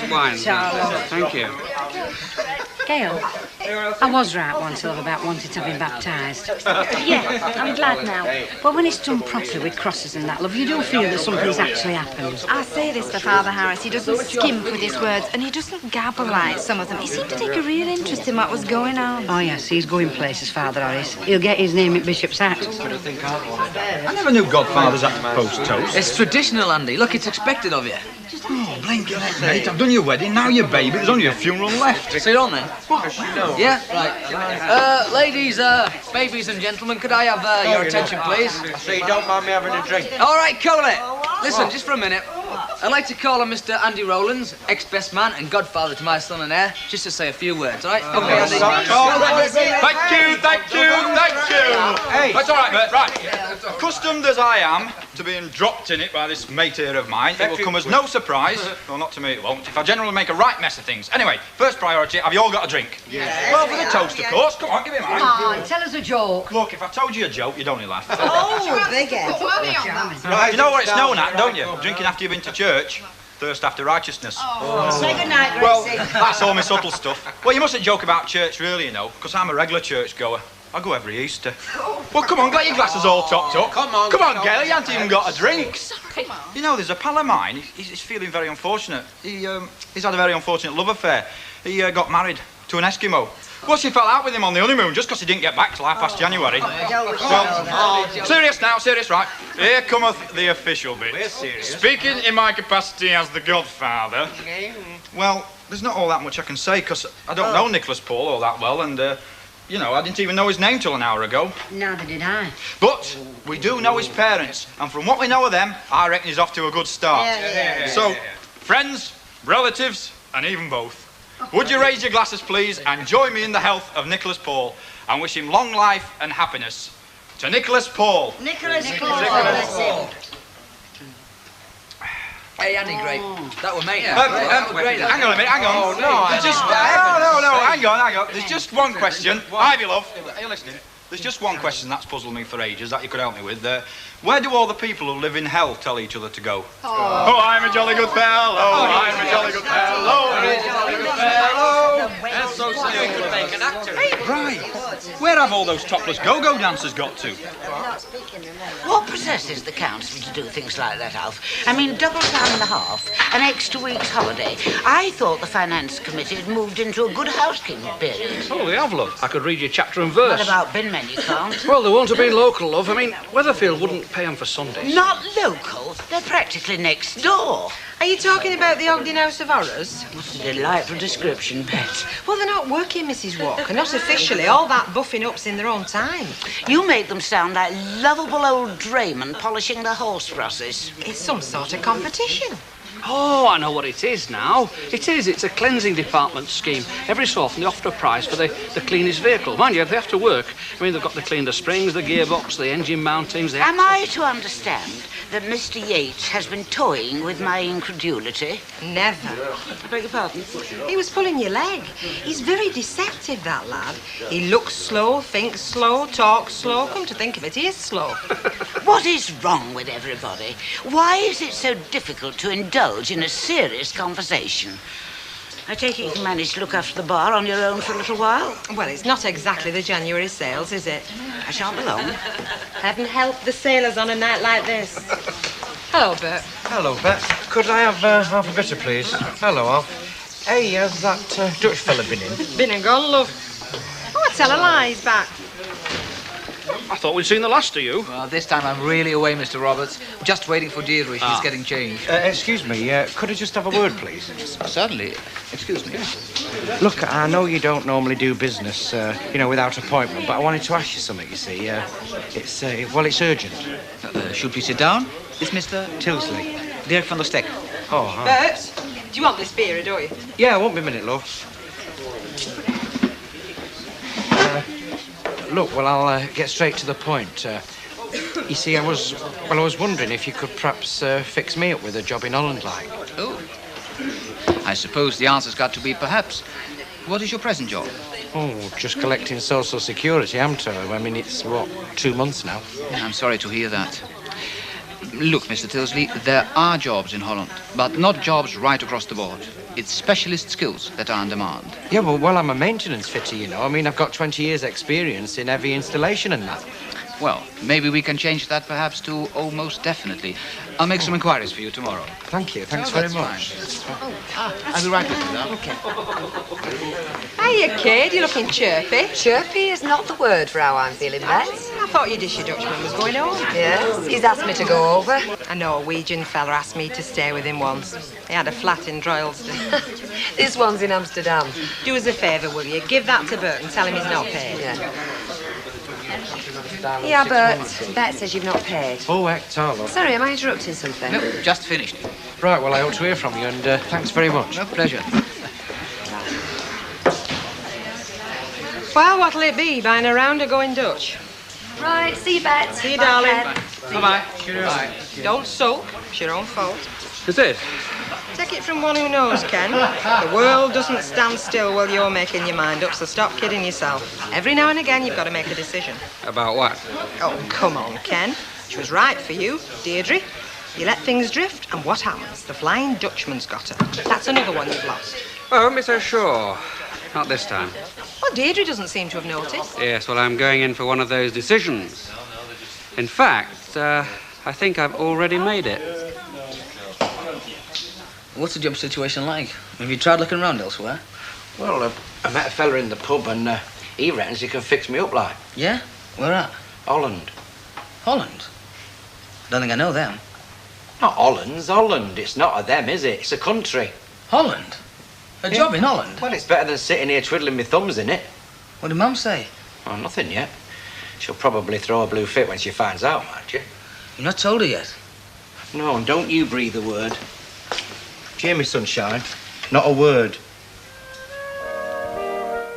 Wine. Thank you. Gail, I was right once, love, about wanting to have him baptised. Yeah, I'm glad now. Well, when it's done properly with crosses and that, love, you do feel that something's actually happened. I say this to Father Harris. He doesn't skimp with his words, and he doesn't gabble like some of them. He seemed to take a real interest in what was going on. Oh, yes, he's going places, Father Harris. He'll get his name at Bishop's Hat. I never knew godfathers had to post toast. It's traditional, Andy. Look, it's expected of you. Oh, blinking heck, mate. I've done your wedding, now your baby. There's only a funeral left. So you're on then? Yeah, right. Ladies, babies and gentlemen, could I have your attention, please? So you don't mind me having a drink? All right, Coley. Listen, just for a minute. I'd like to call on Mr. Andy Rowlands, ex-best man and godfather to my son and heir, just to say a few words, all right? Okay, Andy. Thank you, thank you, thank you. Hey. That's all right, mate. Right. Accustomed as I am to being dropped in it by this mate here of mine, it will come as no surprise, well, not to me it won't, if I generally make a right mess of things. Anyway, first priority, have you all got a drink? Yes. Well, for the toast, of course. Come on, give me mine. Come on, tell us a joke. Look, if I told you a joke, you'd only laugh. Oh, big head. Right, you know what it's known at, don't you? Drinking after you've been to church. Thirst after righteousness. Say good night, Gracie. Well, that's all my subtle stuff. Well, you mustn't joke about church, really, you know, because I'm a regular churchgoer. I go every Easter. Well, come on, get your glasses all topped up. Come on, Gail, you haven't even got a drink. You know, there's a pal of mine, he's feeling very unfortunate. He's had a very unfortunate love affair. He got married to an Eskimo. Well, she fell out with him on the honeymoon just because he didn't get back till past January. Well, serious now, serious, right. Here cometh the official bit. We're serious. Speaking in my capacity as the godfather, well, there's not all that much I can say because I don't know Nicholas Paul all that well and, you know, I didn't even know his name till an hour ago. Neither did I. But we do know his parents, and from what we know of them, I reckon he's off to a good start. So, friends, relatives, and even both. Would you raise your glasses, please, and join me in the health of Nicholas Paul, and wish him long life and happiness. To Nicholas Paul. Nicholas Paul. Hey, Andy, great. That was mate. Great. Hang on a minute, hang on. No, hang on. There's just one question. Ivy, love, are you listening? There's just one question that's puzzled me for ages that you could help me with. Where do all the people who live in hell tell each other to go? Oh, I'm a jolly good fellow. I'm a jolly good fellow. I'm a jolly good fellow. That's so silly you could make an actor. Right. Where have all those topless go-go dancers got to? What possesses the council to do things like that, Alf? I mean, double time and a half, an extra week's holiday. I thought the finance committee had moved into a good housekeeping period. Oh, they have, love. I could read you chapter and verse. What about bin men, you can't? Well, they won't have been local, love. I mean, Weatherfield wouldn't pay them for Sundays. Not local. They're practically next door. Are you talking about the Ogden House of Horrors? What a delightful description, Pet. Well, they're not working, Mrs. Walker. Not officially. All that buffing up's in their own time. You make them sound like lovable old draymen polishing their horse brushes. It's some sort of competition. Oh, I know what it is now. It's a cleansing department scheme. Every so often they offer a prize for the cleanest vehicle. Mind you, they have to work. I mean, they've got to clean the springs, the gearbox, the engine mountings, the... Am I to understand that Mr. Yates has been toying with my incredulity? Never. I beg your pardon? He was pulling your leg. He's very deceptive, that lad. He looks slow, thinks slow, talks slow. Come to think of it, he is slow. What is wrong with everybody? Why is it so difficult to indulge in a serious conversation? I take it you can manage to look after the bar on your own for a little while? Well, it's not exactly the January sales, is it? I shan't be long. Heaven help the sailors on a night like this. Hello, Bert. Hello, Bet. Could I have half a bitter, please? Hello, Alf. Hey, has that Dutch fella been in? Been and gone, love. Oh, I tell her lies back. I thought we'd seen the last of you. Well, this time I'm really away, Mr. Roberts. Just waiting for Deirdre. She's getting changed. Excuse me, could I just have a word, please? Certainly. Excuse me. Look, I know you don't normally do business, without appointment, but I wanted to ask you something, you see. It's urgent. Should we sit down? It's Mr. Tilsley. Dirk van der Stek. Oh, hi. Bert, do you want this beer, don't you? Yeah, I won't be a minute, love. Look, well, I'll get straight to the point. You see, I was wondering if you could perhaps fix me up with a job in Holland, like. Oh. I suppose the answer's got to be perhaps. What is your present job? Oh, just collecting Social Security, I'm told. I mean, it's, 2 months now? I'm sorry to hear that. Look, Mr. Tilsley, there are jobs in Holland, but not jobs right across the board. It's specialist skills that are in demand. Yeah, well, I'm a maintenance fitter, you know. I mean, I've got 20 years' experience in heavy installation and that. Well, maybe we can change that perhaps to almost definitely. I'll make some inquiries for you tomorrow. Thank you. Thanks very much. I'll be right with you now. Okay. Hiya, kid. You're looking chirpy. Chirpy is not the word for how I'm feeling, Bet. I thought your dishy Dutchman was going home. Yes, he's asked me to go over. A Norwegian fella asked me to stay with him once. He had a flat in Droylsden. This one's in Amsterdam. Do us a favour, will you? Give that to Bert and tell him he's not paid. Yeah, Bert. Bet says you've not paid. Oh, heck, love. Sorry, am I interrupting something? No, just finished. Right, well, I hope to hear from you, and thanks very much. No pleasure. Well, what'll it be? Buying a round or going Dutch? Right, see you, Bet. See you, Bye, darling. Bet. Bye-bye. Bye. Don't sulk. It's your own fault. Is it? Take it from one who knows, Ken. The world doesn't stand still while you're making your mind up, so stop kidding yourself. Every now and again, you've got to make a decision. About what? Oh, come on, Ken. She was right for you, Deirdre. You let things drift, and what happens? The Flying Dutchman's got her. That's another one you've lost. Oh, don't be so sure. Not this time. Well, Deirdre doesn't seem to have noticed. Yes, well, I'm going in for one of those decisions. In fact, I think I've already made it. What's the job situation like? Have you tried looking around elsewhere? Well, I met a fella in the pub, and he reckons he can fix me up, like. Yeah? Where at? Holland. Holland? Don't think I know them. Not Holland's Holland. It's not a them, is it? It's a country. Holland? A job in Holland? Well, it's better than sitting here twiddling my thumbs in it. What did Mum say? Oh, nothing yet. She'll probably throw a blue fit when she finds out, might you? You've not told her yet? No, and don't you breathe a word. Do you hear me, sunshine? Not a word.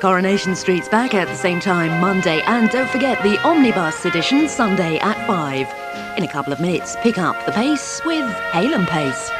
Coronation Street's back at the same time Monday, and don't forget the Omnibus edition Sunday at 5. In a couple of minutes, pick up the pace with Hale and Pace.